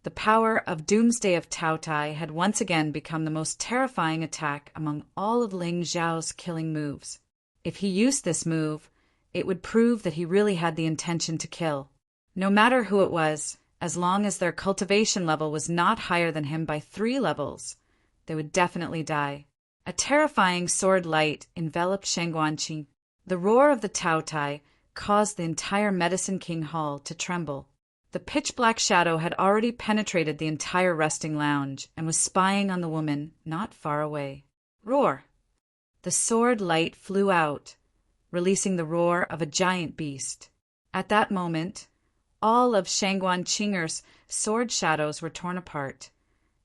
the power of Doomsday of Taotai had once again become the most terrifying attack among all of Ling Xiao's killing moves. If he used this move, it would prove that he really had the intention to kill. No matter who it was, as long as their cultivation level was not higher than him by 3 levels, they would definitely die. A terrifying sword light enveloped Shangguan. The roar of the Taotai caused the entire Medicine King Hall to tremble. The pitch-black shadow had already penetrated the entire resting lounge and was spying on the woman not far away. Roar! The sword light flew out, releasing the roar of a giant beast. At that moment, all of Shangguan-Qing'er's sword shadows were torn apart,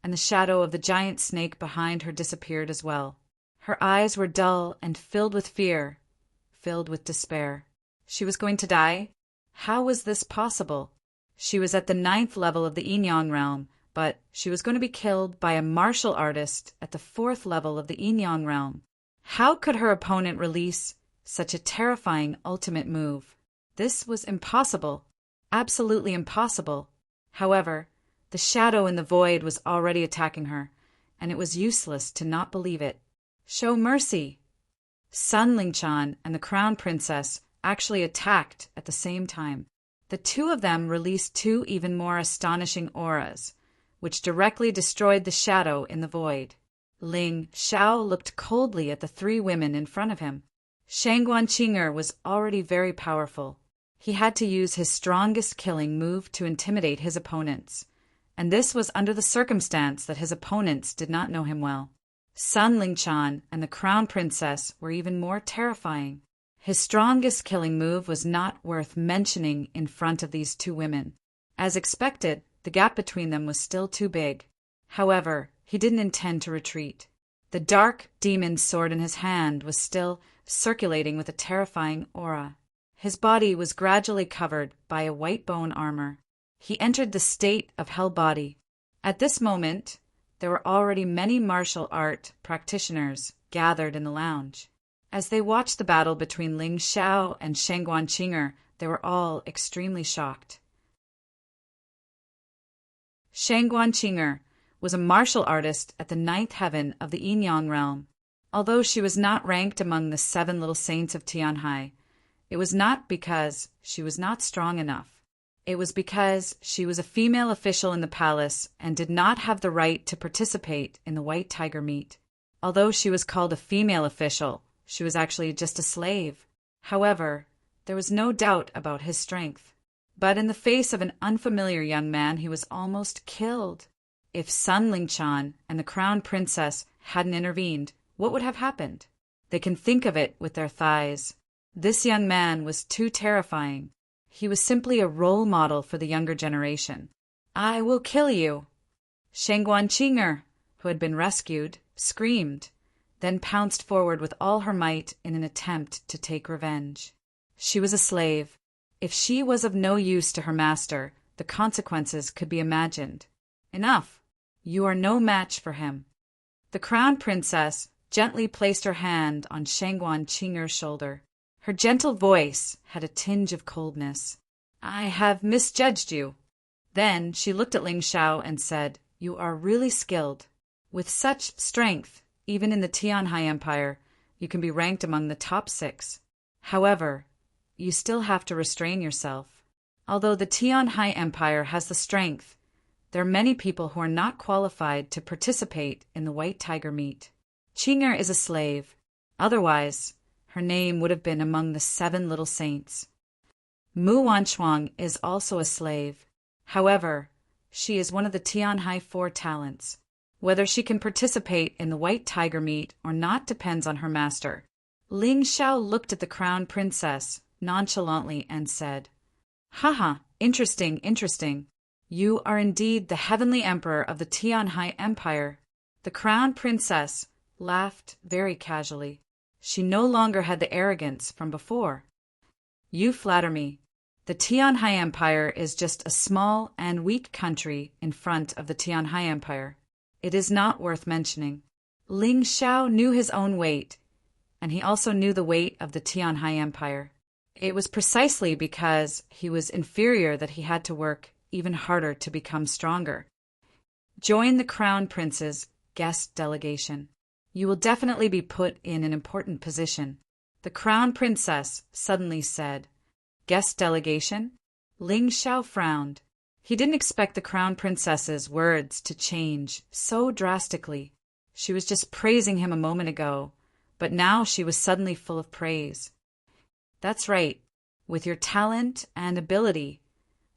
and the shadow of the giant snake behind her disappeared as well. Her eyes were dull and filled with fear, filled with despair. She was going to die? How was this possible? She was at the 9th level of the Yinyang realm, but she was going to be killed by a martial artist at the 4th level of the Yinyang realm. How could her opponent release such a terrifying ultimate move? This was impossible. Absolutely impossible. However, the shadow in the void was already attacking her, and it was useless to not believe it. Show mercy! Sun Lingchan and the Crown Princess actually attacked at the same time. The two of them released 2 even more astonishing auras, which directly destroyed the shadow in the void. Ling Xiao looked coldly at the 3 women in front of him. Shangguan was already very powerful. He had to use his strongest killing move to intimidate his opponents, and this was under the circumstance that his opponents did not know him well. Sun Lingchan and the Crown Princess were even more terrifying. His strongest killing move was not worth mentioning in front of these 2 women. As expected, the gap between them was still too big. However, he didn't intend to retreat. The dark demon sword in his hand was still circulating with a terrifying aura. His body was gradually covered by a white bone armor. He entered the state of hell body. At this moment, there were already many martial art practitioners gathered in the lounge. As they watched the battle between Ling Xiao and Shangguan, they were all extremely shocked. Shangguan was a martial artist at the 9th heaven of the Yinyang realm. Although she was not ranked among the 7 little saints of Tianhai, it was not because she was not strong enough. It was because she was a female official in the palace and did not have the right to participate in the White Tiger meet. Although she was called a female official, she was actually just a slave. However, there was no doubt about his strength. But in the face of an unfamiliar young man, he was almost killed. If Sun Lingchan and the Crown Princess hadn't intervened, what would have happened? They can think of it with their thighs. This young man was too terrifying. He was simply a role model for the younger generation. I will kill you! Shangguan, who had been rescued, screamed, then pounced forward with all her might in an attempt to take revenge. She was a slave. If she was of no use to her master, the consequences could be imagined. Enough. You are no match for him. The crown princess gently placed her hand on Shangguan Qinger's shoulder. Her gentle voice had a tinge of coldness. I have misjudged you. Then she looked at Ling Shao and said, You are really skilled. With such strength, even in the Tianhai Empire, you can be ranked among the top 6. However, you still have to restrain yourself. Although the Tianhai Empire has the strength, there are many people who are not qualified to participate in the white tiger meet. Qinger is a slave. Otherwise, her name would have been among the 7 little saints. Mu Wanchuang is also a slave. However, she is one of the Tianhai 4 talents. Whether she can participate in the white tiger meet or not depends on her master. Ling Shao looked at the crown princess nonchalantly and said, Haha, interesting, interesting. You are indeed the heavenly emperor of the Tianhai Empire. The crown princess laughed very casually. She no longer had the arrogance from before. You flatter me. The Tianhai Empire is just a small and weak country in front of the Tianhai Empire. It is not worth mentioning. Ling Shao knew his own weight, and he also knew the weight of the Tianhai Empire. It was precisely because he was inferior that he had to work even harder to become stronger. Join the Crown Prince's guest delegation. You will definitely be put in an important position. The Crown Princess suddenly said, Guest delegation? Ling Shao frowned. He didn't expect the Crown Princess's words to change so drastically. She was just praising him a moment ago, but now she was suddenly full of praise. That's right. With your talent and ability,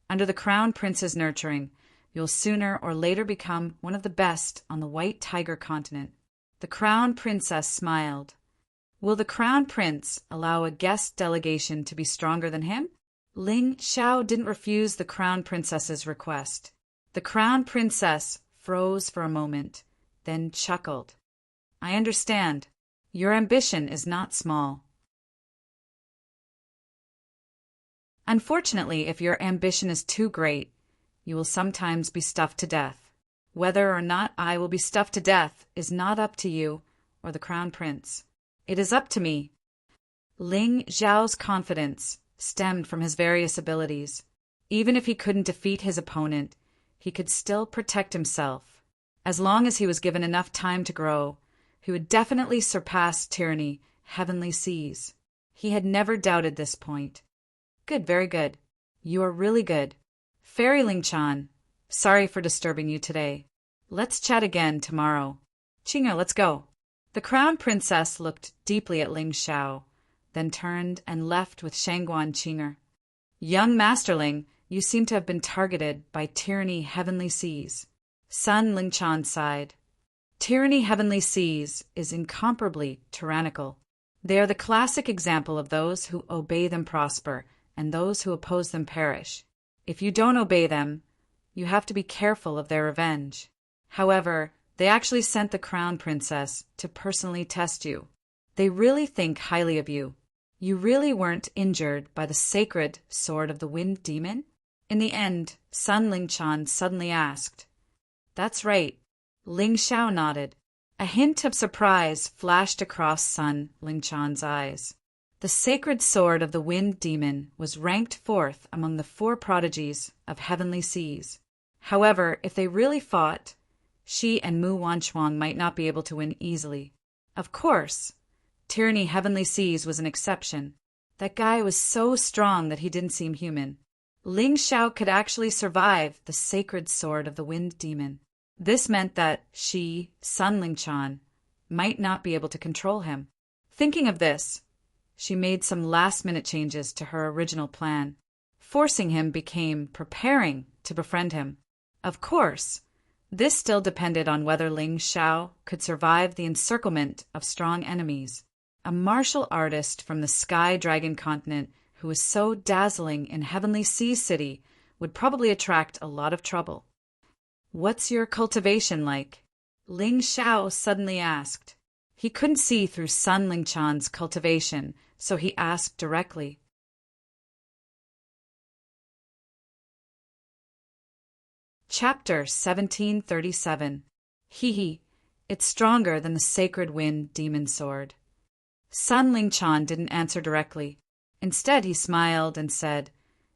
under the Crown Prince's nurturing, you'll sooner or later become one of the best on the White Tiger continent. The Crown Princess smiled. Will the Crown Prince allow a guest delegation to be stronger than him? Ling Shao didn't refuse the Crown Princess's request. The Crown Princess froze for a moment, then chuckled. I understand. Your ambition is not small. Unfortunately, if your ambition is too great, you will sometimes be stuffed to death. Whether or not I will be stuffed to death is not up to you or the Crown Prince. It is up to me. Ling Zhao's confidence stemmed from his various abilities. Even if he couldn't defeat his opponent, he could still protect himself. As long as he was given enough time to grow, he would definitely surpass tyranny, heavenly seas. He had never doubted this point. Good, very good. You are really good. Fairy Ling Chan, sorry for disturbing you today. Let's chat again tomorrow. Qinger, let's go. The Crown Princess looked deeply at Ling Shao, then turned and left with Shangguan Qinger. Young Masterling, you seem to have been targeted by Tyranny Heavenly Seas. Sun Lingchan sighed. Tyranny Heavenly Seas is incomparably tyrannical. They are the classic example of those who obey them prosper, and those who oppose them perish. If you don't obey them, you have to be careful of their revenge. However, they actually sent the Crown Princess to personally test you. They really think highly of you. You really weren't injured by the sacred sword of the Wind Demon? In the end, Sun Lingchan suddenly asked. That's right. Ling Shao nodded. A hint of surprise flashed across Sun Lingchan's eyes. The sacred sword of the Wind Demon was ranked 4th among the 4 prodigies of heavenly seas. However, if they really fought, she and Mu Wanchuang might not be able to win easily. Of course, Tyranny Heavenly Seas was an exception. That guy was so strong that he didn't seem human. Ling Shao could actually survive the sacred sword of the Wind Demon. This meant that she, Sun Lingchan, might not be able to control him. Thinking of this, she made some last-minute changes to her original plan. Forcing him became preparing to befriend him. Of course, this still depended on whether Ling Shao could survive the encirclement of strong enemies. A martial artist from the Sky Dragon continent who was so dazzling in Heavenly Sea City would probably attract a lot of trouble. What's your cultivation like? Ling Shao suddenly asked. He couldn't see through Sun Lingchan's cultivation, so he asked directly. Chapter 1737. Hee, it's stronger than the sacred wind demon sword. Sun Lingchan didn't answer directly. Instead, he smiled and said,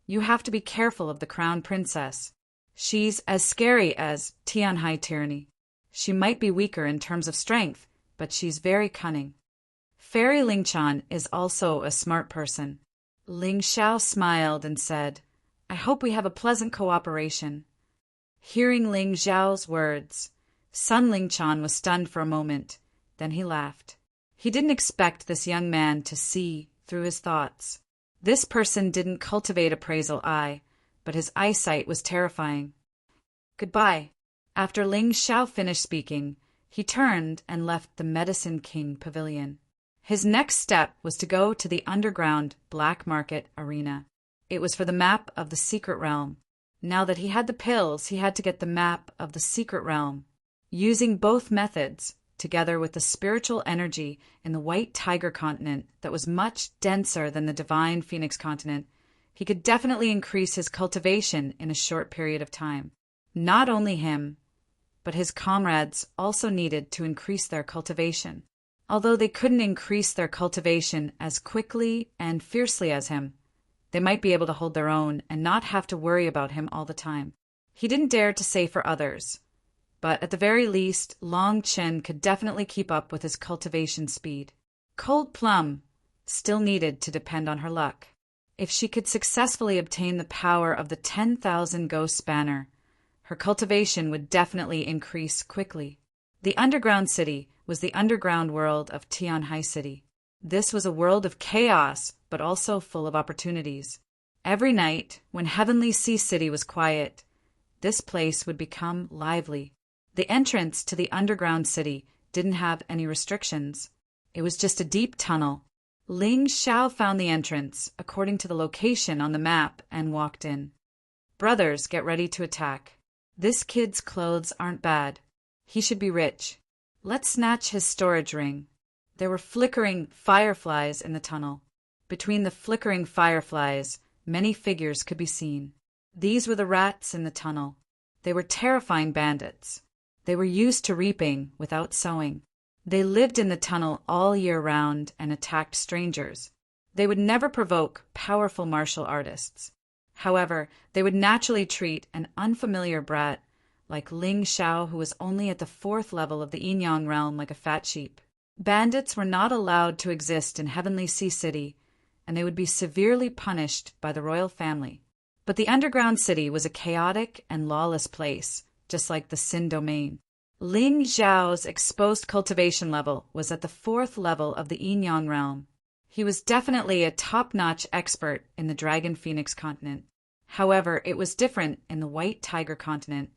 "You have to be careful of the crown princess. She's as scary as Tianhai tyranny. She might be weaker in terms of strength, but she's very cunning." Fairy Lingchan is also a smart person. Ling Xiao smiled and said, "I hope we have a pleasant cooperation." Hearing Ling Xiao's words, Sun Lingchan was stunned for a moment. Then he laughed. He didn't expect this young man to see through his thoughts. This person didn't cultivate appraisal eye, but his eyesight was terrifying. "Goodbye." After Ling Xiao finished speaking, he turned and left the Medicine King Pavilion. His next step was to go to the underground black market arena. It was for the map of the secret realm. Now that he had the pills, he had to get the map of the secret realm. Using both methods, together with the spiritual energy in the White Tiger continent that was much denser than the Divine Phoenix continent, he could definitely increase his cultivation in a short period of time. Not only him, but his comrades also needed to increase their cultivation. Although they couldn't increase their cultivation as quickly and fiercely as him, they might be able to hold their own and not have to worry about him all the time. He didn't dare to say for others, but at the very least, Long Chen could definitely keep up with his cultivation speed. Cold Plum still needed to depend on her luck. If she could successfully obtain the power of the 10,000 Ghosts banner, her cultivation would definitely increase quickly. The underground city was the underground world of Tianhai City. This was a world of chaos, but also full of opportunities. Every night, when Heavenly Sea City was quiet, this place would become lively. The entrance to the underground city didn't have any restrictions. It was just a deep tunnel. Ling Xiao found the entrance, according to the location on the map, and walked in. "Brothers, get ready to attack. This kid's clothes aren't bad. He should be rich. Let's snatch his storage ring." There were flickering fireflies in the tunnel. Between the flickering fireflies, many figures could be seen. These were the rats in the tunnel. They were terrifying bandits. They were used to reaping without sowing. They lived in the tunnel all year round and attacked strangers. They would never provoke powerful martial artists. However, they would naturally treat an unfamiliar brat like Ling Xiao, who was only at the 4th level of the Yin Yang realm, like a fat sheep. Bandits were not allowed to exist in Heavenly Sea City, and they would be severely punished by the royal family. But the underground city was a chaotic and lawless place, just like the Sin domain. Ling Xiao's exposed cultivation level was at the 4th level of the Yin Yang realm. He was definitely a top-notch expert in the Dragon Phoenix continent. However, it was different in the White Tiger continent.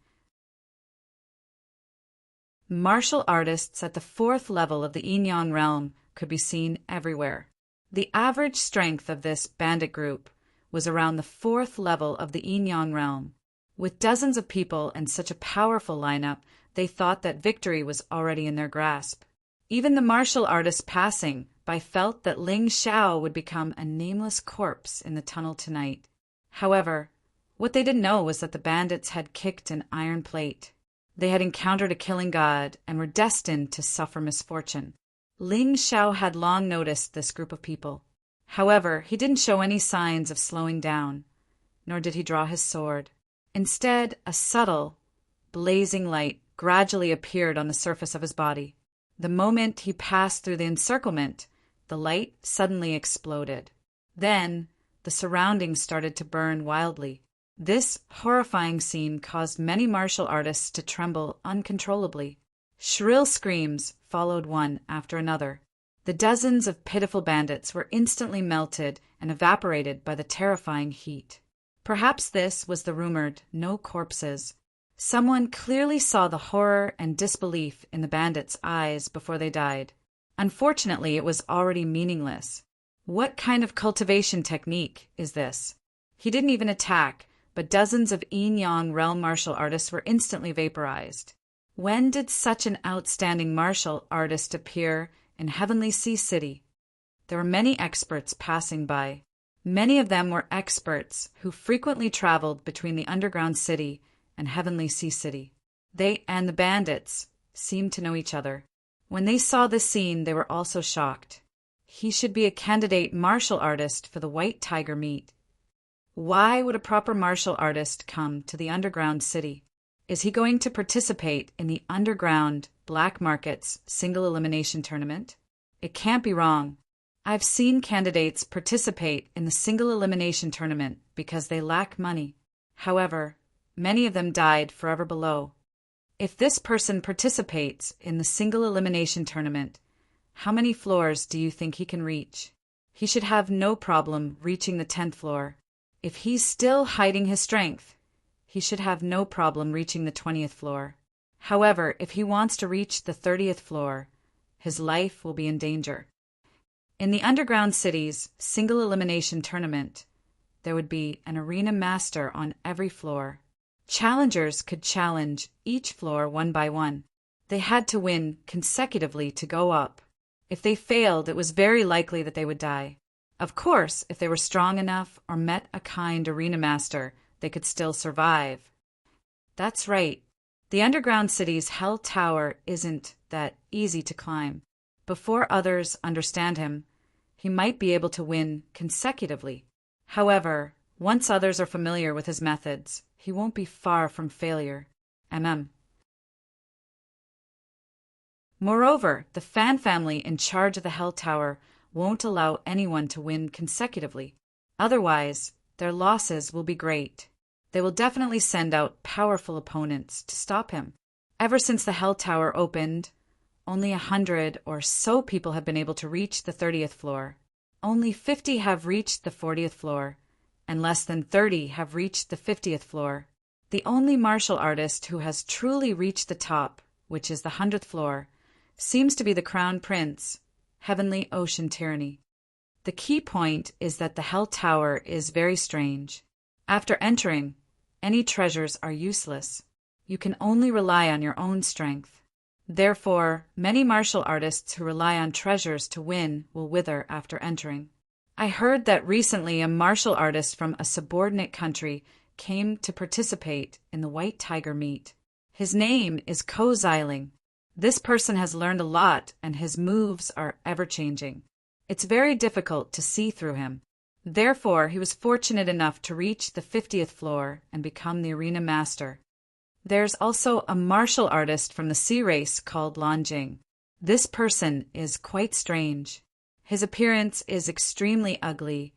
Martial artists at the 4th level of the Yin Yang realm could be seen everywhere. The average strength of this bandit group was around the 4th level of the Yin Yang realm. With dozens of people and such a powerful lineup, they thought that victory was already in their grasp. Even the martial artists passing by felt that Ling Xiao would become a nameless corpse in the tunnel tonight. However, what they didn't know was that the bandits had kicked an iron plate. They had encountered a killing god and were destined to suffer misfortune. Ling Xiao had long noticed this group of people. However, he didn't show any signs of slowing down, nor did he draw his sword. Instead, a subtle, blazing light gradually appeared on the surface of his body. The moment he passed through the encirclement, the light suddenly exploded. Then, the surroundings started to burn wildly. This horrifying scene caused many martial artists to tremble uncontrollably. Shrill screams followed one after another. The dozens of pitiful bandits were instantly melted and evaporated by the terrifying heat. Perhaps this was the rumored no corpses. Someone clearly saw the horror and disbelief in the bandits' eyes before they died. Unfortunately, it was already meaningless. What kind of cultivation technique is this? He didn't even attack, but dozens of Yin Yang realm martial artists were instantly vaporized. When did such an outstanding martial artist appear in Heavenly Sea City? There were many experts passing by. Many of them were experts who frequently traveled between the underground city and Heavenly Sea City. They and the bandits seemed to know each other. When they saw this scene, they were also shocked. He should be a candidate martial artist for the White Tiger meet. Why would a proper martial artist come to the underground city? Is he going to participate in the underground black market's single elimination tournament? It can't be wrong. I've seen candidates participate in the single elimination tournament because they lack money. However, many of them died forever below. If this person participates in the single elimination tournament, how many floors do you think he can reach? He should have no problem reaching the 10th floor. If he's still hiding his strength, he should have no problem reaching the 20th floor. However, if he wants to reach the 30th floor, his life will be in danger. In the underground city's single elimination tournament, there would be an arena master on every floor. Challengers could challenge each floor one by one. They had to win consecutively to go up. If they failed, it was very likely that they would die. Of course, if they were strong enough or met a kind arena master, they could still survive. That's right. The underground city's Hell Tower isn't that easy to climb. Before others understand him, he might be able to win consecutively. However, once others are familiar with his methods, he won't be far from failure. Moreover, the Fan family in charge of the Hell Tower won't allow anyone to win consecutively. Otherwise, their losses will be great. They will definitely send out powerful opponents to stop him. Ever since the Hell Tower opened, only 100 or so people have been able to reach the 30th floor. Only 50 have reached the 40th floor, and less than 30 have reached the 50th floor. The only martial artist who has truly reached the top, which is the 100th floor, seems to be the Crown Prince, Heavenly Ocean Tyranny. The key point is that the Hell Tower is very strange. After entering, any treasures are useless. You can only rely on your own strength. Therefore, many martial artists who rely on treasures to win will wither after entering. I heard that recently a martial artist from a subordinate country came to participate in the White Tiger meet. His name is Ko Xiling. This person has learned a lot and his moves are ever-changing. It's very difficult to see through him. Therefore, he was fortunate enough to reach the 50th floor and become the arena master. There's also a martial artist from the sea race called Lanjing. This person is quite strange. His appearance is extremely ugly,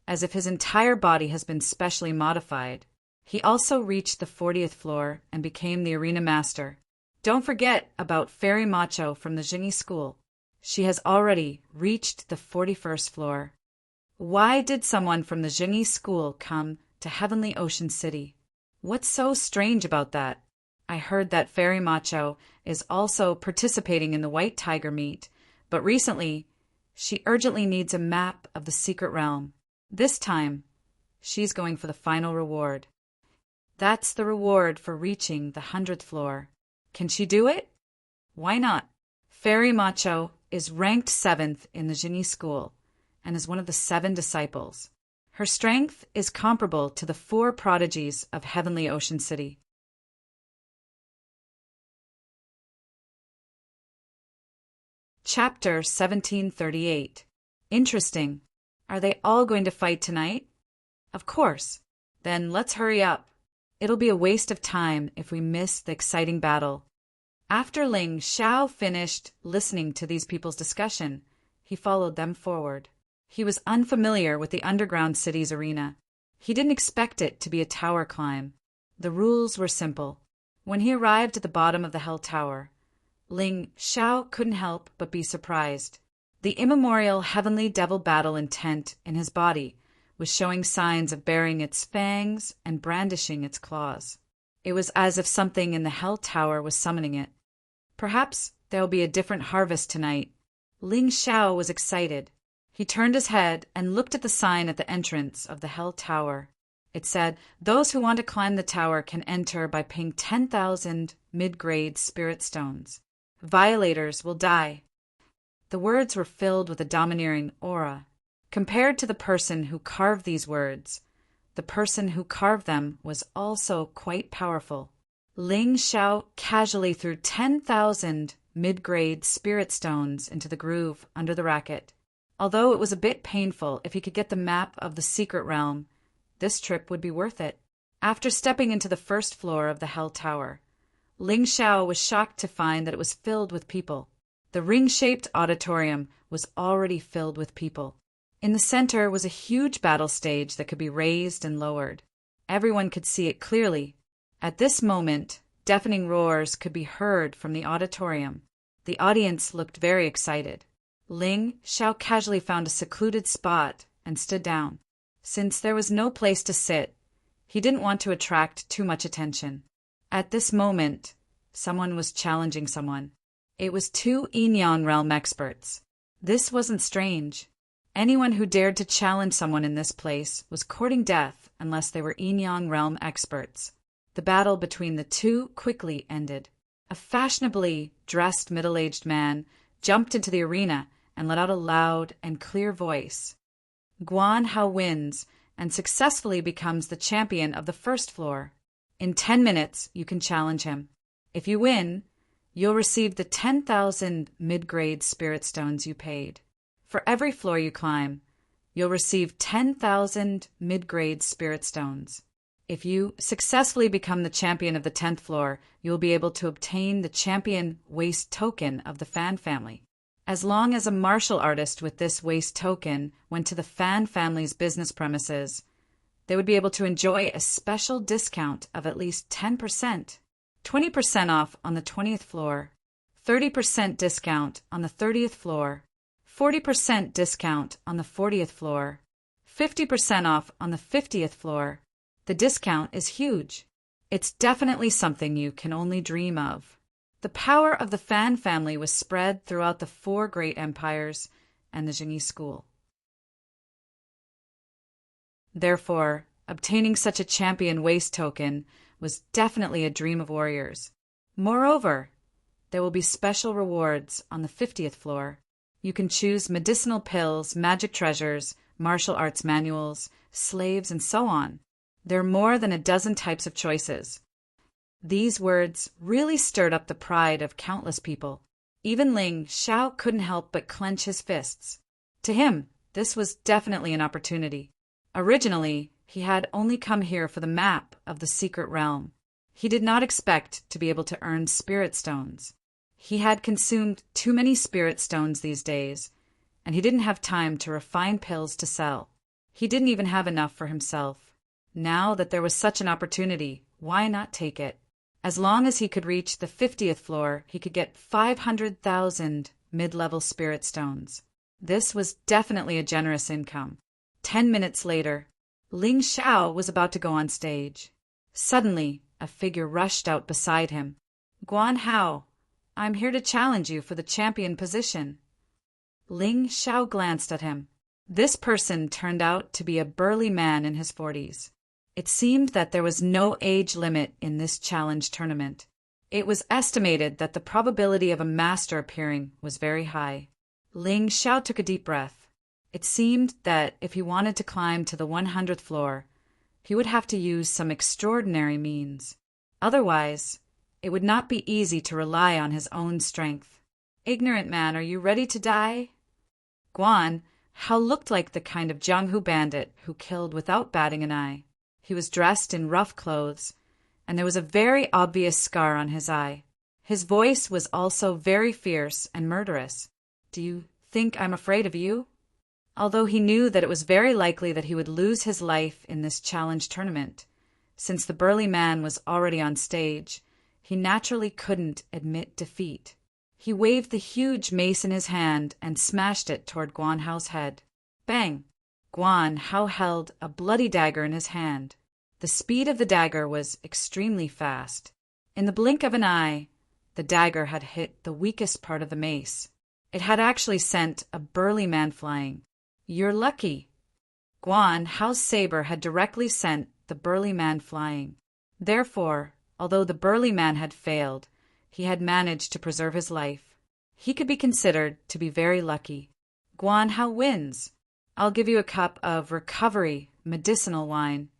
as if his entire body has been specially modified. He also reached the 40th floor and became the arena master. Don't forget about Fairy Macho from the Jingi School. She has already reached the 41st floor. Why did someone from the Jingi School come to Heavenly Ocean City? What's so strange about that? I heard that Fairy Macho is also participating in the White Tiger meet, but recently she urgently needs a map of the secret realm. This time, she's going for the final reward. That's the reward for reaching the 100th floor. Can she do it? Why not? Fairy Macho is ranked 7th in the Jingi School and is one of the 7 disciples. Her strength is comparable to the 4 prodigies of Heavenly Ocean City. Chapter 1738. Interesting. Are they all going to fight tonight? Of course. Then let's hurry up. It'll be a waste of time if we miss the exciting battle. After Ling Xiao finished listening to these people's discussion, he followed them forward. He was unfamiliar with the underground city's arena. He didn't expect it to be a tower climb. The rules were simple. When he arrived at the bottom of the Hell Tower, Ling Xiao couldn't help but be surprised. The immemorial heavenly devil battle intent in his body was showing signs of baring its fangs and brandishing its claws. It was as if something in the Hell Tower was summoning it. Perhaps there'll be a different harvest tonight. Ling Xiao was excited. He turned his head and looked at the sign at the entrance of the Hell Tower. It said, "Those who want to climb the tower can enter by paying 10,000 mid-grade spirit stones. Violators will die." The words were filled with a domineering aura. Compared to the person who carved these words, The person who carved them was also quite powerful. Ling Xiao casually threw 10,000 mid-grade spirit stones into the groove under the racket. Although it was a bit painful, if he could get the map of the secret realm, this trip would be worth it. After stepping into the first floor of the Hell Tower, Ling Xiao was shocked to find that it was filled with people. The ring-shaped auditorium was already filled with people. In the center was a huge battle stage that could be raised and lowered. Everyone could see it clearly. At this moment, deafening roars could be heard from the auditorium. The audience looked very excited. Ling Xiao casually found a secluded spot and stood down. Since there was no place to sit, he didn't want to attract too much attention. At this moment, someone was challenging someone. It was two Enyang realm experts. This wasn't strange. Anyone who dared to challenge someone in this place was courting death unless they were Enyang realm experts. The battle between the two quickly ended. A fashionably dressed middle-aged man jumped into the arena and let out a loud and clear voice. Guan Hao wins and successfully becomes the champion of the first floor. In 10 minutes, you can challenge him. If you win, you'll receive the 10,000 mid-grade spirit stones you paid. For every floor you climb, you'll receive 10,000 mid-grade spirit stones. If you successfully become the champion of the 10th floor, you'll be able to obtain the champion waist token of the Fan family. As long as a martial artist with this waist token went to the Fan family's business premises, they would be able to enjoy a special discount of at least 10%, 20% off on the 20th floor, 30% discount on the 30th floor, 40% discount on the 40th floor, 50% off on the 50th floor. The discount is huge. It's definitely something you can only dream of. The power of the Fan family was spread throughout the 4 great empires and the Jingyi school. Therefore, obtaining such a champion waist token was definitely a dream of warriors. Moreover, there will be special rewards on the 50th floor. You can choose medicinal pills, magic treasures, martial arts manuals, slaves, and so on. There are more than a dozen types of choices. These words really stirred up the pride of countless people. Even Ling Xiao couldn't help but clench his fists. To him, this was definitely an opportunity. Originally, he had only come here for the map of the secret realm. He did not expect to be able to earn spirit stones. He had consumed too many spirit stones these days, and he didn't have time to refine pills to sell. He didn't even have enough for himself. Now that there was such an opportunity, why not take it? As long as he could reach the 50th floor, he could get 500,000 mid-level spirit stones. This was definitely a generous income. 10 minutes later, Ling Xiao was about to go on stage. Suddenly, a figure rushed out beside him. Guan Hao, I'm here to challenge you for the champion position. Ling Xiao glanced at him. This person turned out to be a burly man in his 40s. It seemed that there was no age limit in this challenge tournament. It was estimated that the probability of a master appearing was very high. Ling Xiao took a deep breath. It seemed that if he wanted to climb to the 100th floor, he would have to use some extraordinary means. Otherwise, it would not be easy to rely on his own strength. Ignorant man, are you ready to die? Guan Hao looked like the kind of Jianghu bandit who killed without batting an eye. He was dressed in rough clothes, and there was a very obvious scar on his eye. His voice was also very fierce and murderous. Do you think I'm afraid of you? Although he knew that it was very likely that he would lose his life in this challenge tournament, since the burly man was already on stage, he naturally couldn't admit defeat. He waved the huge mace in his hand and smashed it toward Guan Hao's head. Bang! Guan Hao held a bloody dagger in his hand. The speed of the dagger was extremely fast. In the blink of an eye, the dagger had hit the weakest part of the mace. It had actually sent a burly man flying. You're lucky. Guan Hao's saber had directly sent the burly man flying. Therefore, although the burly man had failed, he had managed to preserve his life. He could be considered to be very lucky. Guan Hao wins. I'll give you a cup of recovery medicinal wine.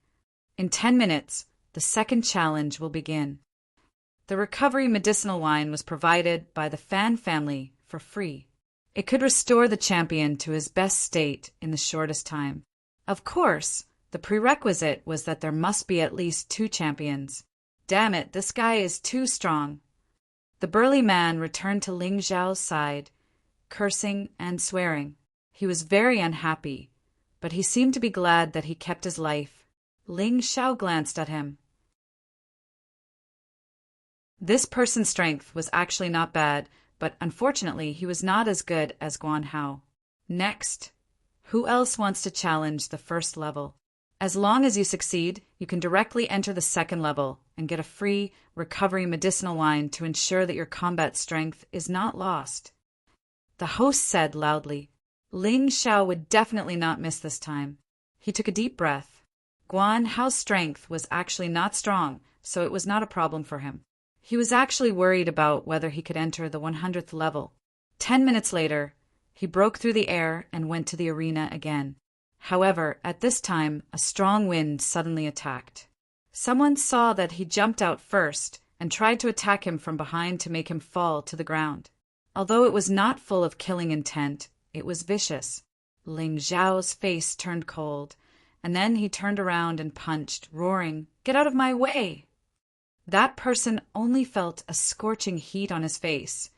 In 10 minutes, the second challenge will begin. The recovery medicinal wine was provided by the Fan family for free. It could restore the champion to his best state in the shortest time. Of course, the prerequisite was that there must be at least 2 champions. Damn it, this guy is too strong. The burly man returned to Ling Xiao's side, cursing and swearing. He was very unhappy, but he seemed to be glad that he kept his life. Ling Xiao glanced at him. This person's strength was actually not bad, but unfortunately he was not as good as Guan Hao. Next, who else wants to challenge the first level? As long as you succeed, you can directly enter the second level and get a free recovery medicinal wine to ensure that your combat strength is not lost. The host said loudly. Ling Xiao would definitely not miss this time. He took a deep breath. Guan Hao's strength was actually not strong, so it was not a problem for him. He was actually worried about whether he could enter the 100th level. 10 minutes later, he broke through the air and went to the arena again. However, at this time, a strong wind suddenly attacked. Someone saw that he jumped out first and tried to attack him from behind to make him fall to the ground. Although it was not full of killing intent, it was vicious. Ling Xiao's face turned cold, and then he turned around and punched, roaring, "Get out of my way!" That person only felt a scorching heat on his face,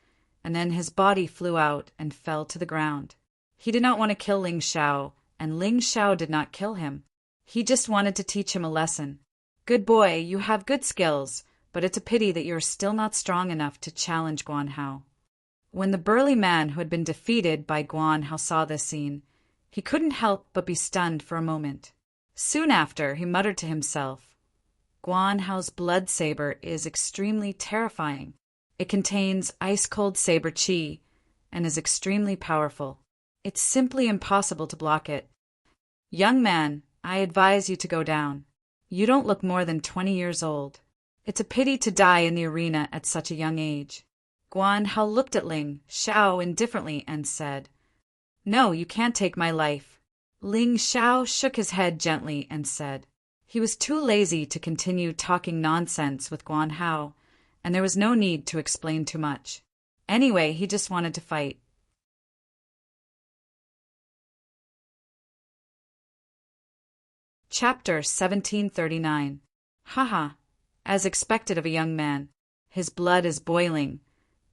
and then his body flew out and fell to the ground. He did not want to kill Ling Xiao, and Ling Xiao did not kill him. He just wanted to teach him a lesson. Good boy, you have good skills, but it's a pity that you're still not strong enough to challenge Guan Hao. When the burly man who had been defeated by Guan Hao saw this scene, he couldn't help but be stunned for a moment. Soon after, he muttered to himself, Guan Hao's blood saber is extremely terrifying. It contains ice-cold saber qi and is extremely powerful. It's simply impossible to block it. Young man, I advise you to go down. You don't look more than 20 years old. It's a pity to die in the arena at such a young age. Guan Hao looked at Ling Xiao indifferently and said, No, you can't take my life. Ling Xiao shook his head gently and said, he was too lazy to continue talking nonsense with Guan Hao, and there was no need to explain too much. Anyway, he just wanted to fight. Chapter 1739. Haha. As expected of a young man. His blood is boiling,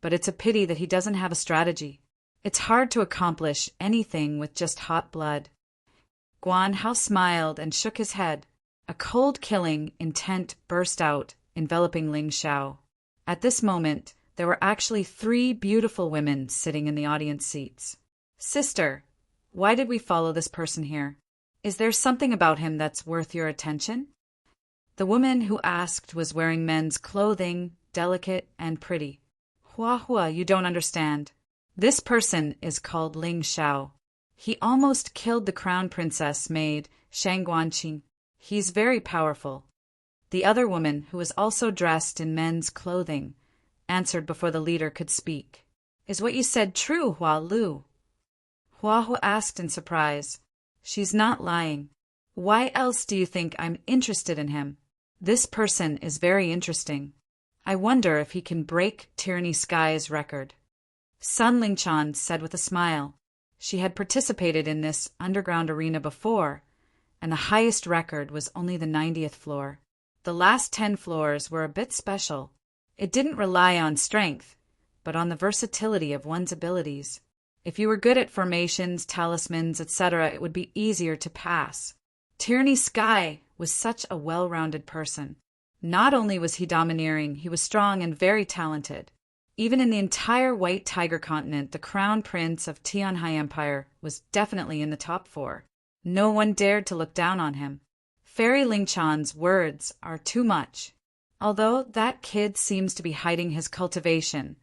but it's a pity that he doesn't have a strategy. It's hard to accomplish anything with just hot blood. Guan Hao smiled and shook his head. A cold killing intent burst out, enveloping Ling Xiao. At this moment, there were actually 3 beautiful women sitting in the audience seats. Sister, why did we follow this person here? Is there something about him that's worth your attention? The woman who asked was wearing men's clothing, delicate and pretty. Hua, you don't understand. This person is called Ling Xiao. He almost killed the crown princess maid, Shang Guanqing. He's very powerful. The other woman, who was also dressed in men's clothing, answered before the leader could speak. Is what you said true, Hua Lu? Hua asked in surprise. She's not lying. Why else do you think I'm interested in him? This person is very interesting. I wonder if he can break Tyranny Sky's record. Sun Lingchan said with a smile. She had participated in this underground arena before, and the highest record was only the 90th floor. The last 10 floors were a bit special. It didn't rely on strength, but on the versatility of one's abilities. If you were good at formations, talismans, etc., it would be easier to pass. Tyranny Sky was such a well-rounded person. Not only was he domineering, he was strong and very talented. Even in the entire White Tiger continent, the Crown Prince of Tianhai Empire was definitely in the top 4. No one dared to look down on him. Fairy Lingchan's words are too much. Although that kid seems to be hiding his cultivation,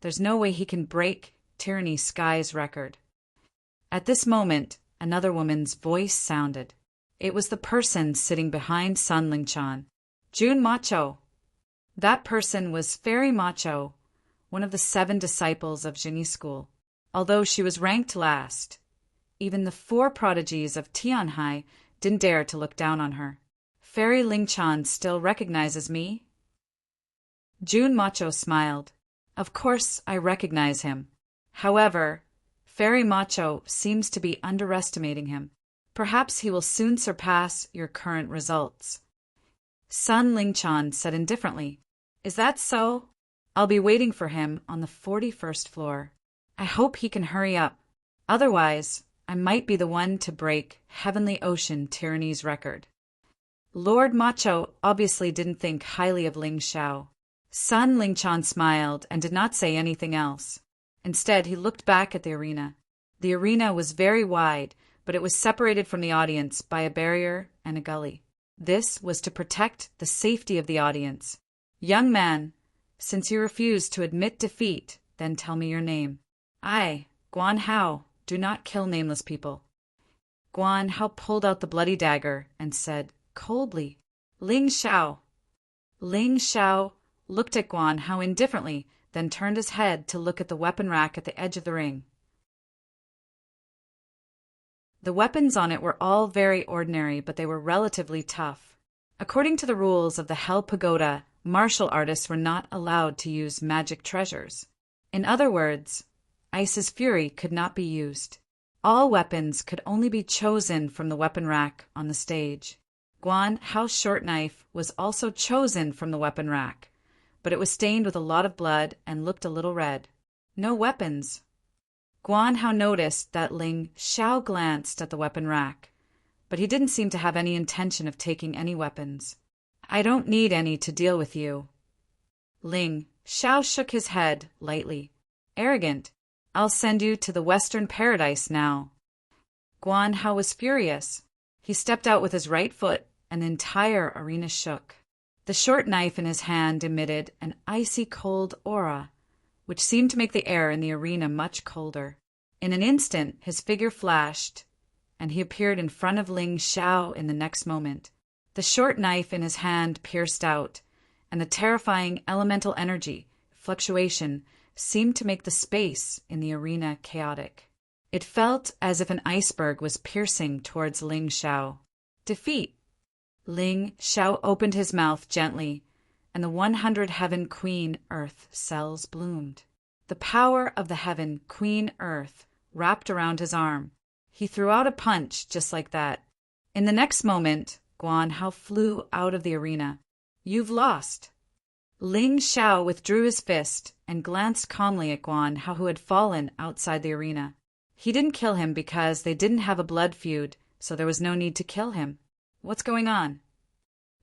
there's no way he can break Tyranny Sky's record. At this moment, another woman's voice sounded. It was the person sitting behind Sun Lingchan. Jun Macho. That person was Fairy Macho, one of the 7 disciples of Genie School. Although she was ranked last, even the 4 prodigies of Tianhai didn't dare to look down on her. Fairy Ling Chan still recognizes me? Jun Macho smiled. Of course I recognize him. However, Fairy Macho seems to be underestimating him. Perhaps he will soon surpass your current results. Sun Ling Chan said indifferently. Is that so? I'll be waiting for him on the 41st floor. I hope he can hurry up. Otherwise, I might be the one to break Heavenly Ocean Tyranny's record. Lord Macho obviously didn't think highly of Ling Xiao. Sun Ling Chan smiled and did not say anything else. Instead, he looked back at the arena. The arena was very wide, but it was separated from the audience by a barrier and a gully. This was to protect the safety of the audience. Young man, since you refuse to admit defeat, then tell me your name. I, Guan Hao, do not kill nameless people. Guan Hao pulled out the bloody dagger and said coldly, Ling Xiao. Ling Xiao looked at Guan Hao indifferently, then turned his head to look at the weapon rack at the edge of the ring. The weapons on it were all very ordinary, but they were relatively tough. According to the rules of the Hell Pagoda, martial artists were not allowed to use magic treasures. In other words, Ice's Fury could not be used. All weapons could only be chosen from the weapon rack on the stage. Guan Hao's short knife was also chosen from the weapon rack, but it was stained with a lot of blood and looked a little red. No weapons. Guan Hao noticed that Ling Xiao glanced at the weapon rack, but he didn't seem to have any intention of taking any weapons. I don't need any to deal with you. Ling Xiao shook his head lightly. Arrogant. I'll send you to the Western Paradise now. Guan Hao was furious. He stepped out with his right foot, and the entire arena shook. The short knife in his hand emitted an icy cold aura, which seemed to make the air in the arena much colder. In an instant, his figure flashed, and he appeared in front of Ling Xiao in the next moment. The short knife in his hand pierced out, and the terrifying elemental energy, fluctuation, seemed to make the space in the arena chaotic. It felt as if an iceberg was piercing towards Ling Xiao. Defeat. Ling Xiao opened his mouth gently, and the 100 Heaven Queen Earth cells bloomed. The power of the Heaven Queen Earth wrapped around his arm. He threw out a punch just like that. In the next moment, Guan Hao flew out of the arena. You've lost. Ling Xiao withdrew his fist and glanced calmly at Guan Hao, who had fallen outside the arena. He didn't kill him because they didn't have a blood feud, so there was no need to kill him. What's going on?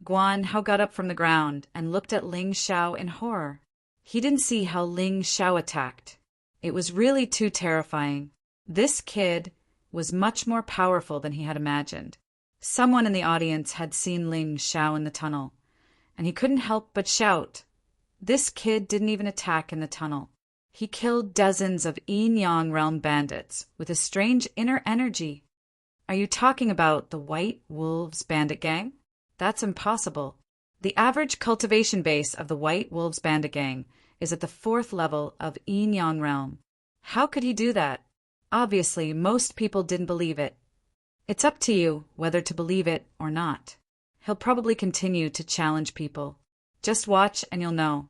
Guan Hao got up from the ground and looked at Ling Xiao in horror. He didn't see how Ling Xiao attacked. It was really too terrifying. This kid was much more powerful than he had imagined. Someone in the audience had seen Ling Xiao in the tunnel, and he couldn't help but shout. This kid didn't even attack in the tunnel. He killed dozens of Yin-Yang realm bandits with a strange inner energy. Are you talking about the White Wolves bandit gang? That's impossible. The average cultivation base of the White Wolves bandit gang is at the 4th level of Yin-Yang realm. How could he do that? Obviously, most people didn't believe it. It's up to you whether to believe it or not. He'll probably continue to challenge people. Just watch and you'll know.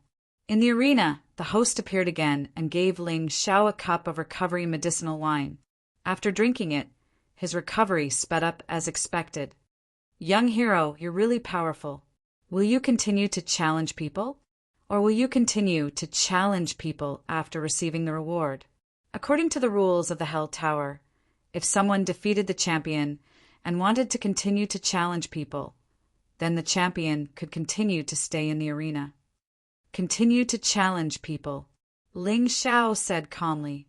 In the arena, the host appeared again and gave Ling Xiao a cup of recovery medicinal wine. After drinking it, his recovery sped up as expected. Young hero, you're really powerful. Will you continue to challenge people? Or will you continue to challenge people after receiving the reward? According to the rules of the Hell Tower, if someone defeated the champion and wanted to continue to challenge people, then the champion could continue to stay in the arena. Continue to challenge people. Ling Xiao said calmly.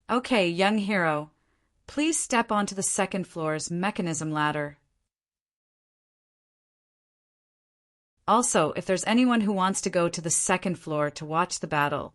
Okay, young hero, please step onto the 2nd floor's mechanism ladder. Also, if there's anyone who wants to go to the 2nd floor to watch the battle,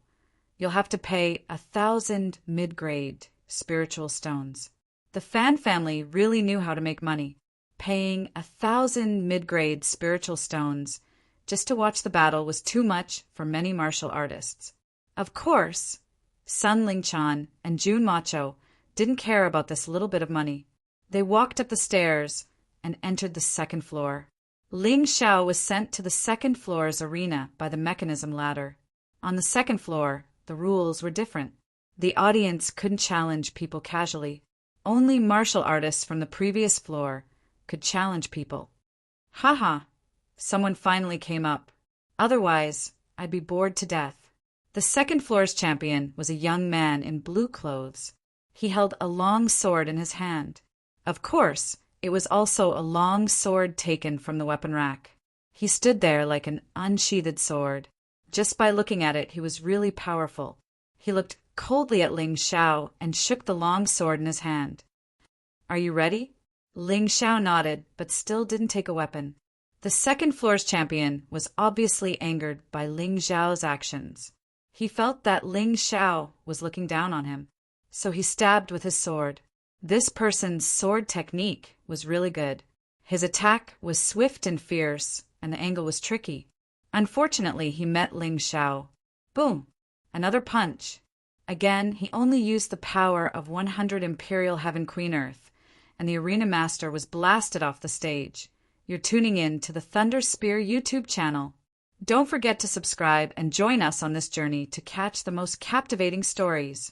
you'll have to pay 1,000 mid-grade spiritual stones. The Fan family really knew how to make money, paying 1,000 mid-grade spiritual stones just to watch the battle was too much for many martial artists. Of course, Sun Ling Chan and Jun Macho didn't care about this little bit of money. They walked up the stairs and entered the 2nd floor. Ling Xiao was sent to the second floor's arena by the mechanism ladder. On the second floor, the rules were different. The audience couldn't challenge people casually. Only martial artists from the previous floor could challenge people. Haha, someone finally came up. Otherwise, I'd be bored to death. The second floor's champion was a young man in blue clothes. He held a long sword in his hand. Of course, it was also a long sword taken from the weapon rack. He stood there like an unsheathed sword. Just by looking at it, he was really powerful. He looked coldly at Ling Xiao and shook the long sword in his hand. Are you ready? Ling Xiao nodded, but still didn't take a weapon. The second floor's champion was obviously angered by Ling Xiao's actions. He felt that Ling Xiao was looking down on him, so he stabbed with his sword. This person's sword technique was really good. His attack was swift and fierce, and the angle was tricky. Unfortunately, he met Ling Xiao. Boom! Another punch. Again, he only used the power of 100 Imperial Heaven Queen Earth, and the arena master was blasted off the stage. You're tuning in to the Thunder Spear YouTube channel. Don't forget to subscribe and join us on this journey to catch the most captivating stories.